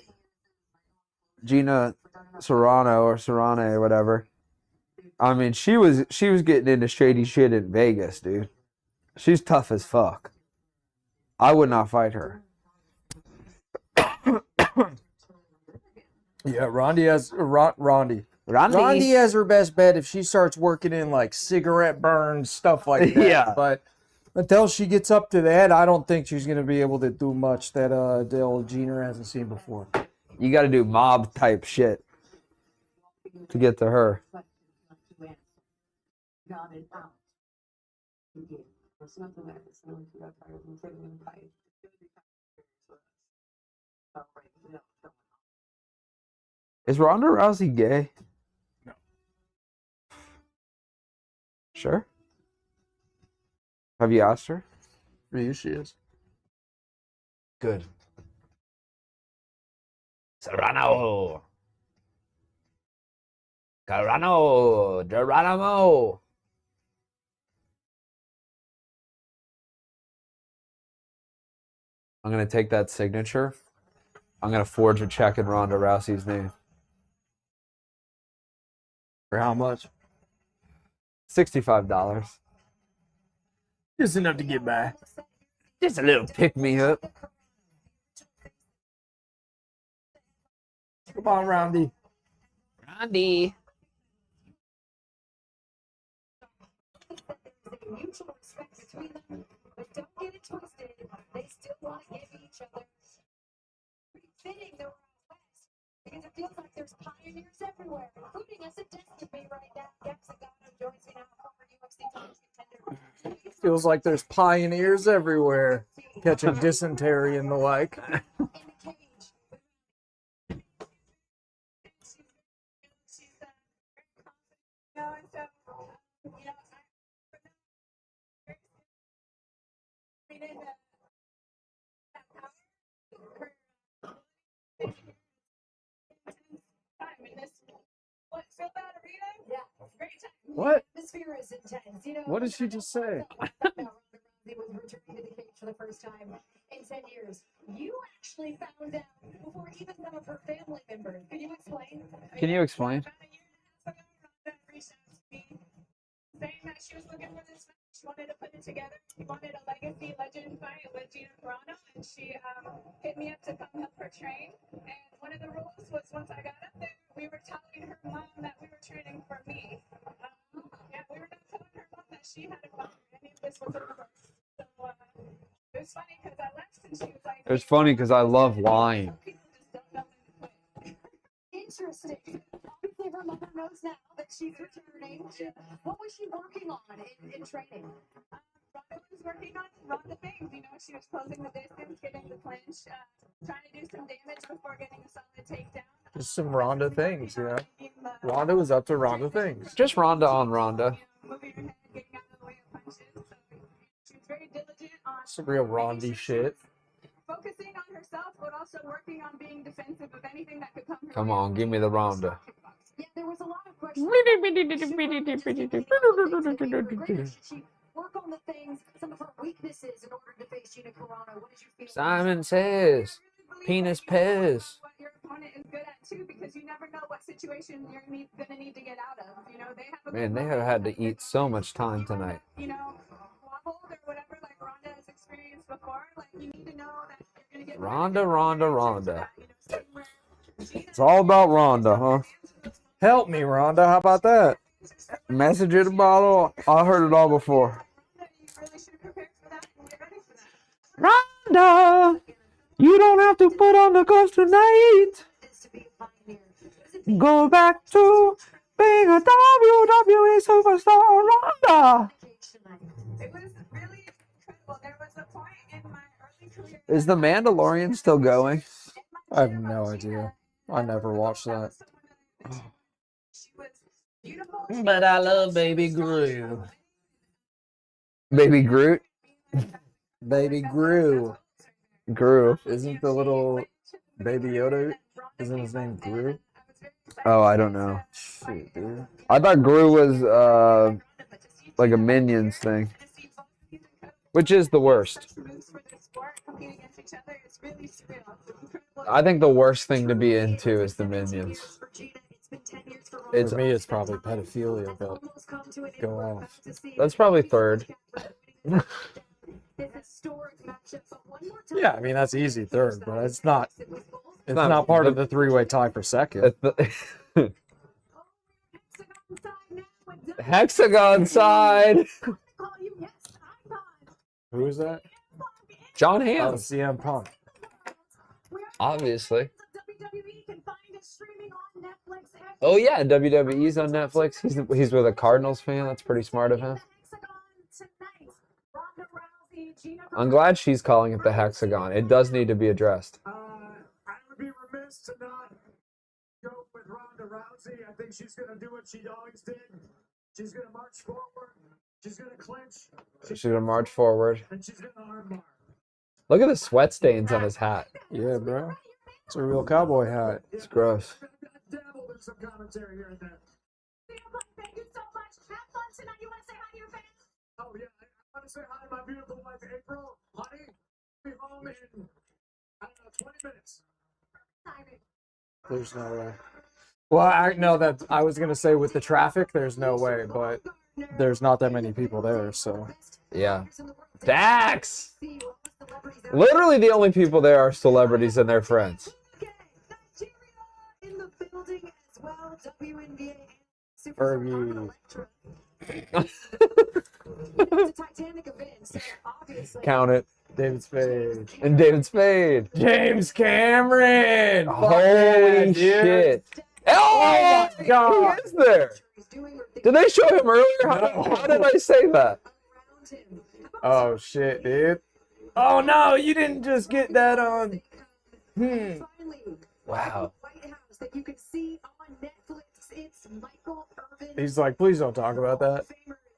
Gina Serrano or Serrane or whatever. I mean, she was getting into shady shit in Vegas, dude. She's tough as fuck. I would not fight her.
Yeah, Rondi has Rondi.
Rondi.
Rondi has her best bet if she starts working in like cigarette burns, stuff like that.
Yeah.
But until she gets up to that, I don't think she's gonna be able to do much that Del Jeter hasn't seen before.
You got to do mob type shit to get to her.
There's nothing there. It's no one who got tired of putting in fight.
Is Ronda Rousey gay?
No.
Sure. Have you asked her?
Yeah, she is.
Good. Serrano. Carano. Geronimo. I'm going to take that signature. I'm going to forge a check in Ronda Rousey's name.
For how much?
$65.
Just enough to get by.
Just a little pick-me-up.
Come on, Rondi.
Rondi.
Mutual respect between them, but don't get it twisted. They still want to give each other. Fitting the Wild West because it feels like there's pioneers everywhere, including us at Destiny right now. Ngannou joins me now, former UFC title contender.
Feels like there's pioneers everywhere catching dysentery and the like.
In the cage. She's very confident, and so,
What?
Atmosphere is intense. You know,
What did she just say?
was returning to the cage for the first time in 10 years. You actually found out before even some of her family members. Can you explain?
Can you explain?
About a year and a half ago, Ronda reached out to me saying that she was looking for this match. She wanted to put it together. She wanted a legacy legend fight with Gina Carano, and she hit me up to come help her train. And one of the rules was once I got up there, we were telling her mom that we were training for me. Yeah, we were not telling her mom that she had a father. Any of this was a reverse. So it was funny because I left and she was like,
It's funny because I love lying.
people just don't know when to quit. Interesting. Obviously, her mother knows now that she's returning. What was she working on in training? Ronda was working on Ronda things. You know, she was closing the distance, getting the clinch, trying to do some damage before getting a solid takedown.
Just some Ronda things, you know. Ronda was up to Ronda things.
Just Ronda on Ronda.
Moving her head, getting out of the way of punches. So she was very diligent on
Some real Rondi shit.
focusing on herself, but also working on being defensive of anything that could come her
Come
way.
on, give me the Ronda.
Yeah, there was a lot of questions. Should she work on the things, some of her weaknesses in order to face Gina Carano? What did you feel?
Simon says, penis piss.
What your opponent is good at too, because you never know what situation you're gonna need to get out of. You know, they have a
Man, they have had to eat so much time tonight.
you know, wobbled or whatever, like Ronda has experienced before. Like you need to know that you're gonna get
Ronda. It's all about Ronda, huh?
Help me, Ronda. How about that?
Message in a bottle. I heard it all before. Ronda, you don't have to put on the gloves tonight. Go back to being a WWE superstar, Ronda.
It was really incredible. There was a point in my early career.
Is The Mandalorian still going?
I have no idea. I never watched that.
She was beautiful.
But I love Baby Groot. Baby Groot?
Baby Gru.
Gru.
Isn't the little Baby Yoda, isn't his name Gru?
Oh, I don't know.
Shit, dude.
I thought Gru was like a Minions thing. Which is the worst. I think the worst thing to be into is the Minions.
For me, it's probably pedophilia, but go off.
That's probably third.
Yeah, I mean, that's easy third, but it's not It's not part of the three-way tie for second.
Hexagon side.
Who is that?
John
Oh,
Hamm.
CM Punk.
Obviously. Oh yeah, WWE's on Netflix. He's with a Cardinals fan. That's pretty smart of him. I'm glad she's calling it the Hexagon. It does need to be addressed.
I would be remiss to not go with Ronda Rousey. I think she's going to do what she always did. She's going to march forward. She's going to clinch.
She's gonna march forward.
And she's going to armbar.
Look at the sweat stains on his hat.
Yeah, bro. It's a real cowboy hat.
It's gross.
Dabbled in some commentary here and there.
Thank you so much. Have fun tonight. You want to say hi to your fans?
Oh, yeah. I want to say hi to my beautiful wife, April. Honey, be home in, I don't know, 20 minutes.
There's no way. Well, I know that I was gonna say with the traffic, there's no way, but there's not that many people there, so.
Yeah. Dax! Literally the only people there are celebrities and their friends.
Fergie.
Count it.
David Spade.
And David Spade.
James Cameron!
Holy shit. Oh my God! He is there! Did they show him earlier? How did I say that?
Oh shit, dude. Oh no, you didn't just get that on.
Wow.
He's like, please don't talk about that.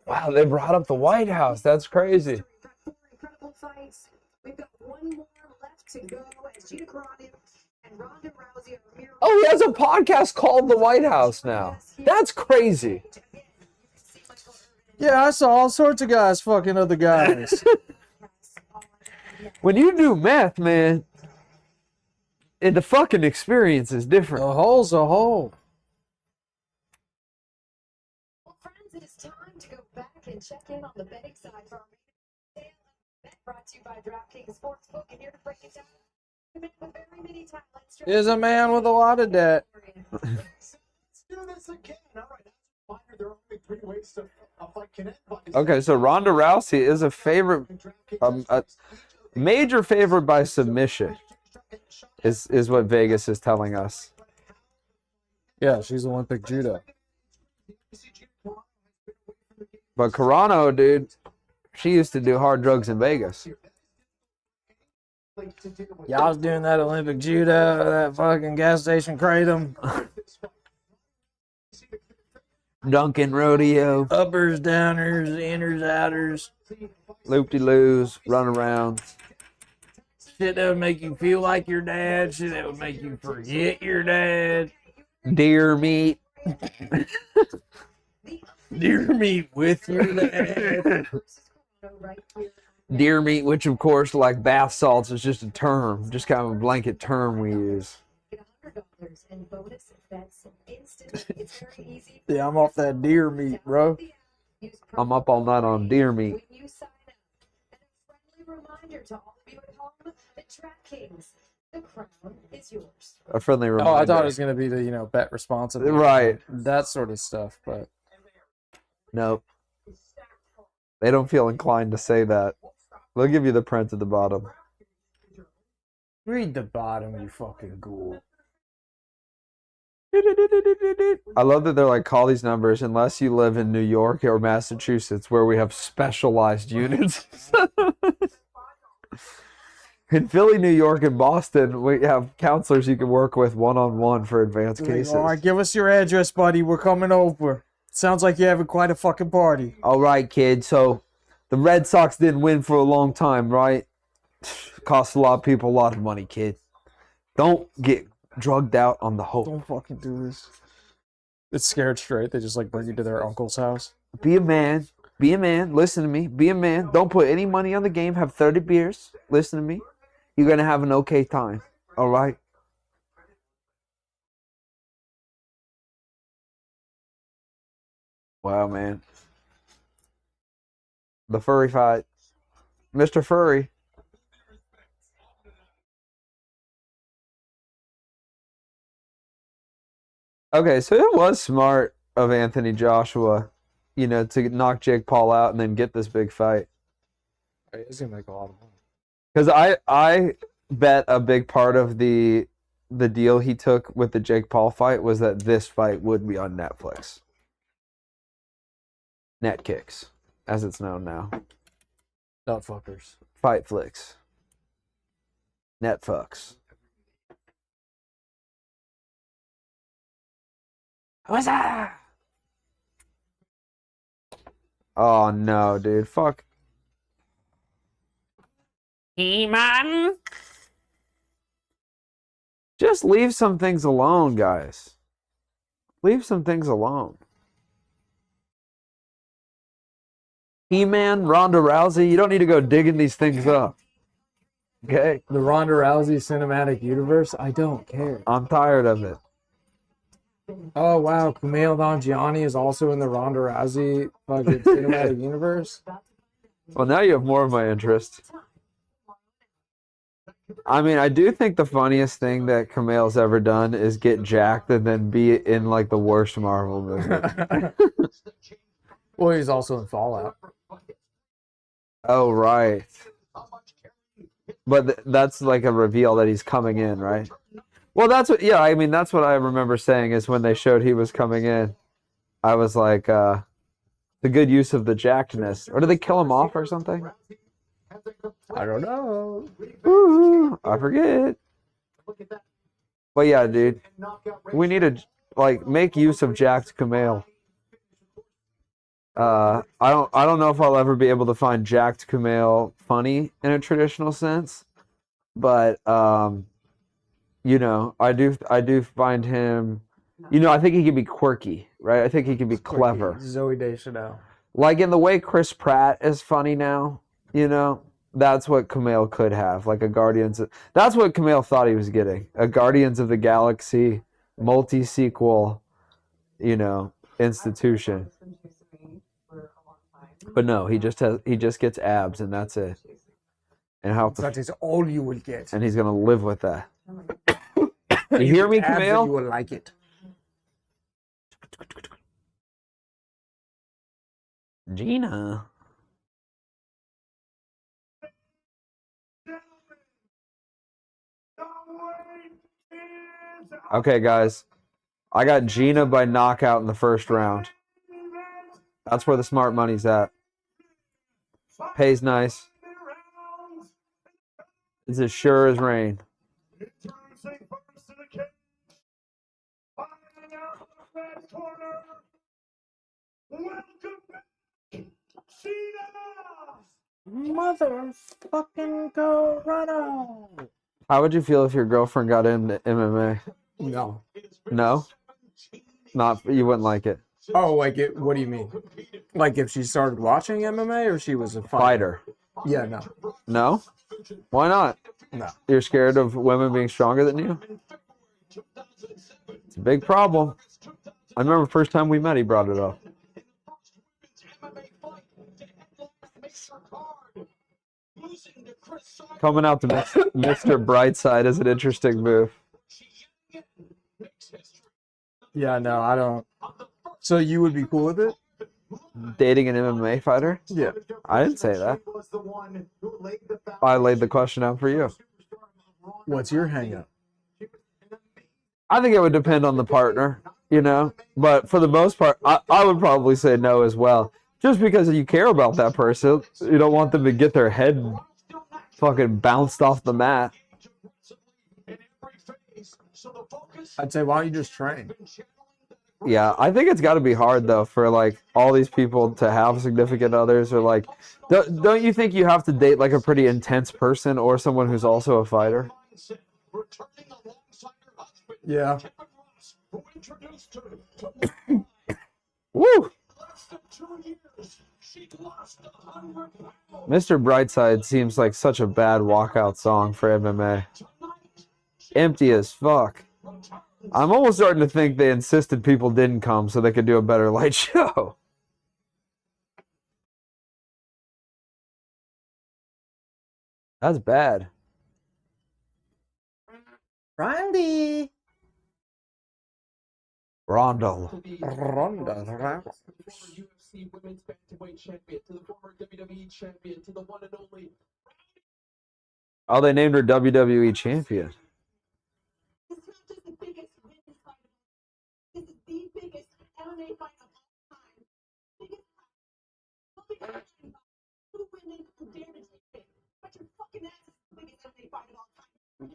Wow, they brought up the White House. That's crazy. Oh, he has a podcast called The White House now. That's crazy.
Yeah, I saw all sorts of guys fucking other guys.
When you do meth, man, the fucking experience is different.
A hole's a hole.
Well, friends, it is time to go back and check in on the betting side for our main bet brought to you by DraftKings Sportsbook, and here to break it down.
Is a man with a lot of debt.
Let's do this again. All right, that's minor. There are only 3 ways to a fight can end.
Okay, so Ronda Rousey is a favorite, a major favorite by submission, is what Vegas is telling us.
Yeah, she's Olympic judo.
But Carano, dude, she used to do hard drugs in Vegas.
Yeah, I was doing that Olympic judo, that fucking gas station kratom.
Dunkin' rodeo.
Uppers, downers, inners, outers.
Loop-de-loos, run around.
Shit that would make you feel like your dad. Shit that would make you forget your dad.
Deer meat.
Deer meat with your dad.
Deer meat, which of course, like bath salts, is just a term, just kind of a blanket term we use.
Yeah, I'm off that deer meat, bro.
I'm up all night on deer meat. A friendly reminder.
Oh, I thought it was gonna be the bet responsibly,
right?
That sort of stuff, but
nope. They don't feel inclined to say that. They'll give you the print at the bottom.
Read the bottom, you fucking ghoul.
I love that they're like, call these numbers unless you live in New York or Massachusetts where we have specialized units. In Philly, New York, and Boston, we have counselors you can work with one-on-one for advanced cases.
All right, give us your address, buddy. We're coming over. Sounds like you're having quite a fucking party.
All right, kid. So the Red Sox didn't win for a long time, right? Cost a lot of people a lot of money, kid. Don't get drugged out on the hope.
Don't fucking do this. It's Scared Straight. They just bring you to their uncle's house.
Be a man. Be a man. Listen to me. Be a man. Don't put any money on the game. Have 30 beers. Listen to me. You're going to have an okay time. All right? Wow, man. The furry fight. Mr. Furry. Okay, so it was smart of Anthony Joshua, to knock Jake Paul out and then get this big fight.
He's gonna make a lot of money.
Because I bet a big part of the deal he took with the Jake Paul fight was that this fight would be on Netflix. Netkicks, as it's known now.
Nut fuckers.
Fight flicks. Netfucks. What's that? Oh no, dude. Fuck.
He-Man.
Just leave some things alone, guys. Leave some things alone. He-Man, Ronda Rousey, you don't need to go digging these things up. Okay?
The Ronda Rousey cinematic universe, I don't care.
I'm tired of it.
Oh wow, Kumail Nanjiani is also in the Ronda Rousey fucking cinematic universe.
Well, now you have more of my interest. I mean, I do think the funniest thing that Kumail's ever done is get jacked and then be in like the worst Marvel movie.
Well, he's also in Fallout.
Oh, right. But that's like a reveal that he's coming in, right? Well, that's what, yeah, I mean, that's what I remember saying is when they showed he was coming in, I was like, the good use of the jackedness. Or did they kill him off or something?
I don't know.
Ooh, I forget. But yeah, dude, we need to like make use of jacked Kumail. I don't know if I'll ever be able to find jacked Kumail funny in a traditional sense, but I do find him, I think he can be quirky, right? I think he can be clever.
Zoe Deschanel.
Like in the way Chris Pratt is funny now, that's what Kumail could have, like that's what Kumail thought he was getting. A Guardians of the Galaxy multi-sequel, institution. But no, he just gets abs and that's it. And
that is all you will get.
And he's gonna live with that. You hear me, Kumail?
You will like it.
Gina. Okay, guys. I got Gina by knockout in the first round. That's where the smart money's at. Pays nice. It's as sure as rain.
Motherfucking Corona.
How would you feel if your girlfriend got into MMA?
No.
No? You wouldn't like it.
Oh, like it? What do you mean? Like if she started watching MMA or she was a
Fighter.
Yeah, no.
No? Why not?
No.
You're scared of women being stronger than you? It's a big problem. I remember the first time we met, he brought it up. Coming out to Mr. Brightside is an interesting move.
Yeah, no, I don't. So you would be cool with it?
Dating an MMA fighter?
Yeah.
I didn't say that. I laid the question out for you.
What's your hang-up?
I think it would depend on the partner, But for the most part, I would probably say no as well. Just because you care about that person. You don't want them to get their head fucking bounced off the mat.
I'd say, why don't you just train?
Yeah, I think it's got to be hard, though, for, like, all these people to have significant others. Or, like, don't you think you have to date, like, a pretty intense person or someone who's also a fighter?
Yeah.
Woo! Mr. Brightside seems like such a bad walkout song for MMA. Empty as fuck. I'm almost starting to think they insisted people didn't come so they could do a better light show. That's bad.
Randy.
Ronda.
Ronda Rousey.
UFC Women's Bantamweight Champion, to the former WWE Champion, to the one and only.
Oh, they named her WWE Champion.
This is not just the biggest women's fight of all time. This is the biggest MMA fight of all time. Biggest fight. Two women who dare to take it. But your fucking ass is the biggest MMA fight of all time.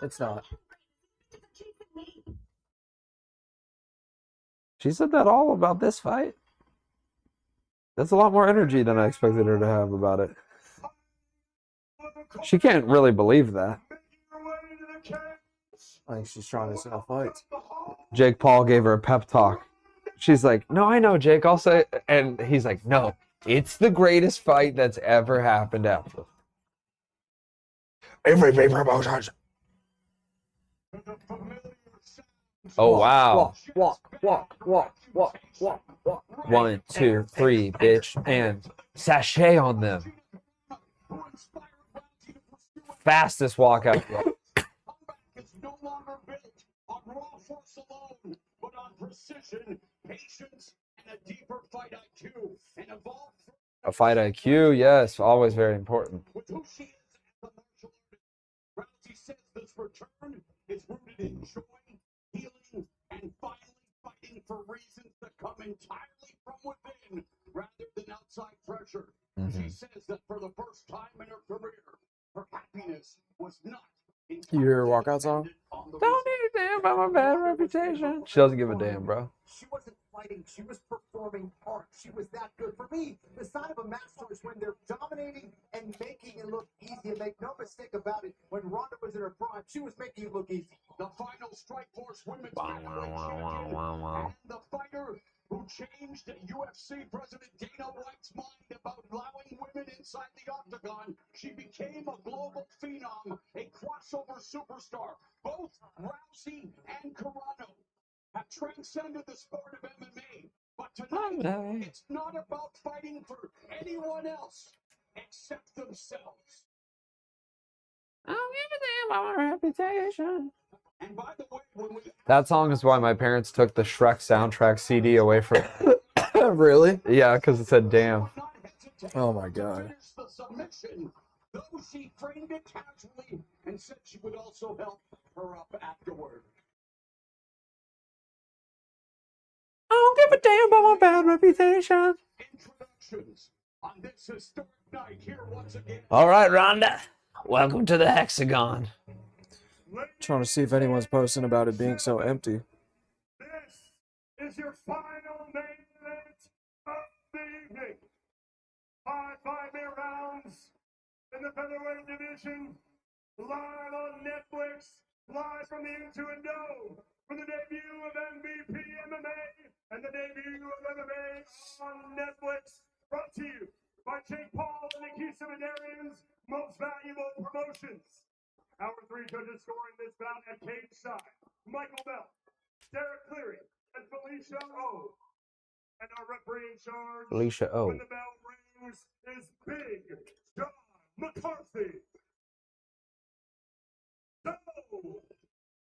It's not.
She said that all about this fight. That's a lot more energy than I expected her to have about it. She can't really believe that.
I think she's trying to sell fights.
Jake Paul gave her a pep talk. She's like, no, I know, Jake. I'll say, and he's like, no, it's the greatest fight that's ever happened ever. Every promotions. Oh, wow.
Walk.
1, 2, 3, bitch, and sachet on them. Fastest walkout.
It's no longer built on raw force alone, but on precision, patience, and a deeper fight IQ, and evolved
A fight IQ, yes, always very important.
with who she is as a martial artist. Rousey says this return is rooted in joy, healing, and finally fighting for reasons that come entirely from within rather than outside pressure. She says that for the first time in her career, her happiness was not
You hear her walkout song?
Don't need a damn about my bad reputation. She doesn't give a damn, bro.
She wasn't fighting. She was performing art. She was that good. For me, the sign of a master is when they're dominating and making it look easy. And make no mistake about it, when Ronda was in her prime, she was making it look easy.
The final Strikeforce Women's Bantamweight Champion and the fighter who changed UFC President Dana White's mind about allowing women inside the octagon. She became a global phenom, a crossover superstar. Both Rousey and Carano have transcended the sport of MMA. But tonight, it's not about fighting for anyone else except themselves.
I don't give a damn about my reputation.
And by the way, when we
That song is why my parents took the Shrek soundtrack CD away from.
Really?
Yeah, because it said damn.
not hesitate
Oh my
to
god.
finish the submission, though she framed it casually and said she would also help her up afterward.
I don't give a damn about my bad reputation.
Introductions on this historic night here once again.
All right, Rhonda. Welcome to the Hexagon.
Trying to see if anyone's posting about it being so empty.
This is your final main event of the evening. 5 5-minute rounds in the featherweight division, live on Netflix, live from the Into and Know, for the debut of MVP MMA and the debut of MMA on Netflix, brought to you by Jake Paul and Nikisa Madarian's Most Valuable Promotions. Our 3 judges scoring this bout at cage side: Michael Bell, Derek Cleary, and Felicia O. And our referee in charge
Felicia O.
when the bell rings is Big John McCarthy. So,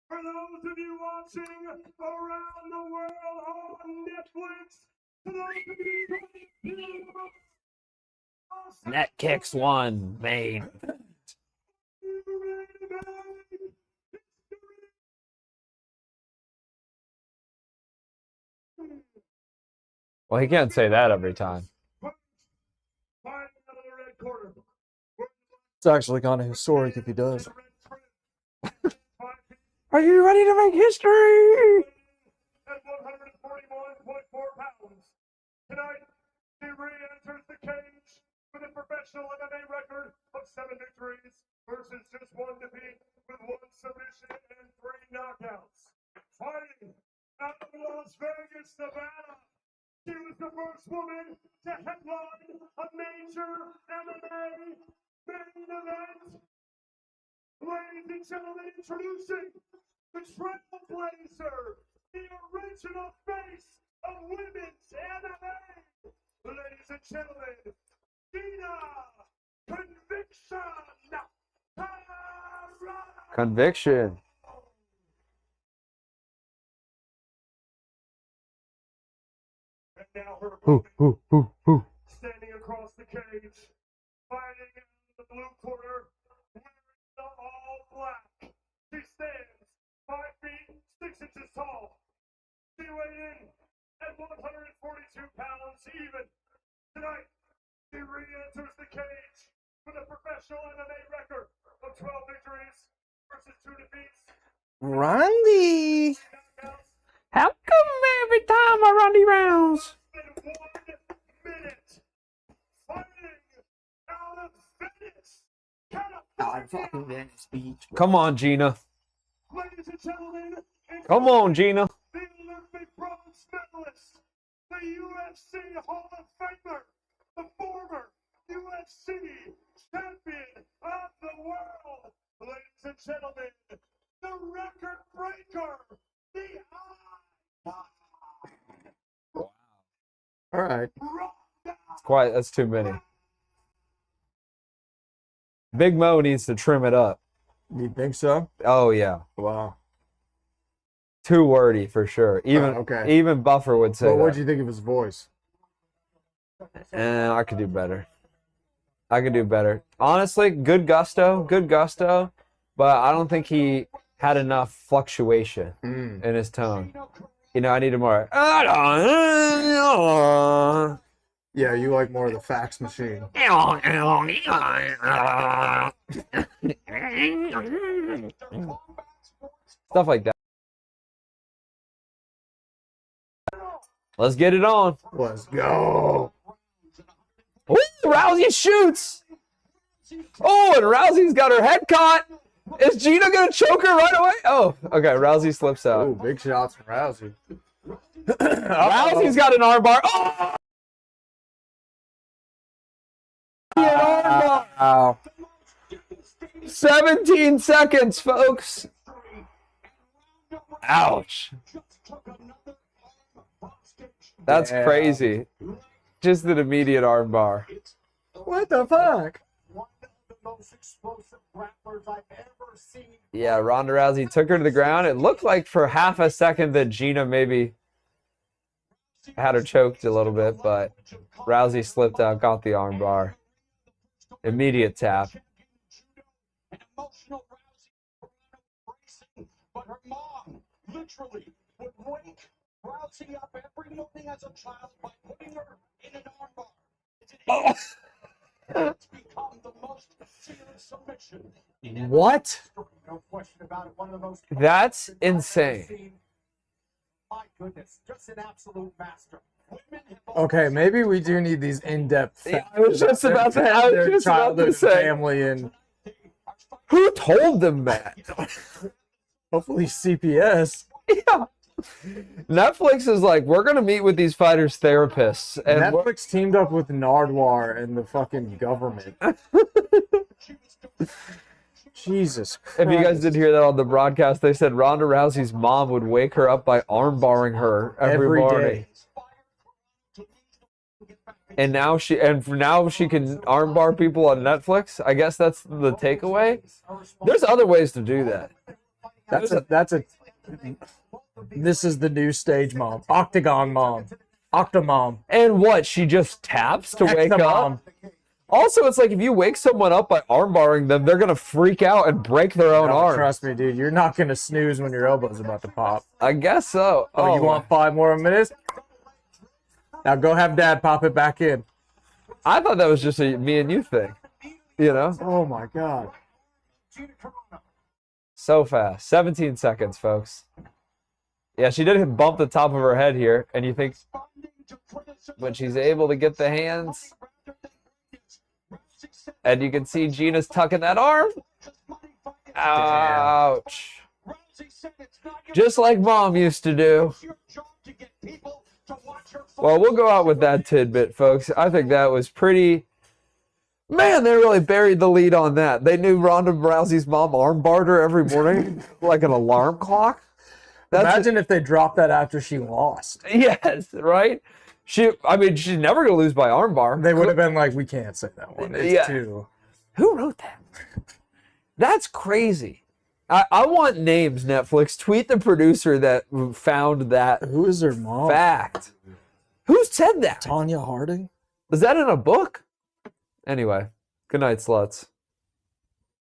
for those of you watching around the world on Netflix, to those of you
Net kicks one, main. Well, he can't say that every time.
It's actually kind of historic if he does.
Are you ready to make history?
At 141.4 pounds. Tonight, he re-enters the cage with a professional MMA record of 7 victories versus just 1 defeat with 1 submission and 3 knockouts. Fighting out of Las Vegas, Nevada. She was the first woman to headline a major MMA main event. Ladies and gentlemen, introducing the trailblazer, the original face of women's MMA. Ladies and gentlemen, Gina Conviction.
Conviction.
now her
Ooh,
opponent,
ooh, ooh, ooh.
standing across the cage, fighting in the blue corner, wearing the all black. She stands 5 feet 6 inches tall. She weighed in at 142 pounds even. Tonight, she re-enters the cage with a professional MMA record of 12 victories versus 2 defeats.
Randy.
How come every time I run these rounds?
In 1 minute, fighting out of Venice, California.
Come on, Gina.
Ladies and gentlemen,
Come on, Gina.
the Olympic bronze medalist, the UFC Hall of Famer, the former UFC champion of the world. Ladies and gentlemen, the record breaker, the
All right.
It's quiet. That's too many. Big Mo needs to trim it up.
You think so?
Oh yeah,
Wow.
too wordy for sure. Even
okay.
even Buffer would say
But what
that.
did you think of his voice?
I could do better. I could do better. Honestly, good gusto, but I don't think he had enough fluctuation in his tone. You know, I needed more.
Yeah, you like more of the fax machine.
Stuff like that. Let's get it on.
Let's go.
Ooh, Rousey shoots. Oh, and Rousey's got her head caught. Is Gina gonna choke her right away? Oh, okay. Rousey slips out.
Ooh, big shots from Rousey.
Rousey's got an armbar. Oh!
Wow.
17 seconds, folks. Ouch. That's
Yeah.
crazy. Just an immediate armbar.
What the fuck?
One of the most explosive grapplers I've ever seen.
Yeah, Ronda Rousey took her to the ground. It looked like for half a second that Gina maybe had her choked a little bit, but Rousey slipped out, got the armbar. Immediate tap.
An emotional Rousey, but her mom literally would wake Rousey up every morning as a child by putting her in an armbar. It's become the most serious submission.
What?
No question about it. One of the most.
That's
I've ever
insane.
seen. My goodness, just an absolute master.
Okay, maybe we do need these in-depth.
Yeah, I was just about to- I was
their
just about to
childhood,
say.
family, and
Who told them that?
hopefully CPS.
Yeah. Netflix is like, we're gonna meet with these fighters' therapists, and we're-
Netflix teamed up with Nardwar and the fucking government. Jesus Christ.
if you guys did hear that on the broadcast, they said Ronda Rousey's mom would wake her up by armbarring her every morning.
day.
And now she can armbar people on Netflix. I guess that's the takeaway. There's other ways to do that.
That's a. This is the new stage mom, Octagon mom, Octomom,
And what? She just taps to wake up.
Hexamom.
Also, it's like if you wake someone up by armbarring them, they're gonna freak out and break their own
No,
arm.
trust me, dude. You're not gonna snooze when your elbow's about to pop.
I guess so.
Oh, you want 5 more minutes? Now go have Dad pop it back in.
I thought that was just a me and you thing. You know?
Oh my God.
So fast. 17 seconds, folks. Yeah, she did bump the top of her head here, and you think, but she's able to get the hands. And you can see Gina's tucking that arm. Ouch. Just like Mom used to do. Well, we'll go out with that tidbit, folks. I think that was pretty... Man, they really buried the lead on that. They knew Ronda Rousey's mom armbarred her every morning like an alarm clock.
Imagine if they dropped that after she lost.
Yes, right? She's never going to lose by armbar.
They would have been like, we can't say that one. It's
Yeah.
too.
Who wrote that? That's crazy. I want names, Netflix. Tweet the producer that found that
Who is her mom?
fact. Who said that?
Tanya Harding?
Is that in a book? Anyway, good night, sluts.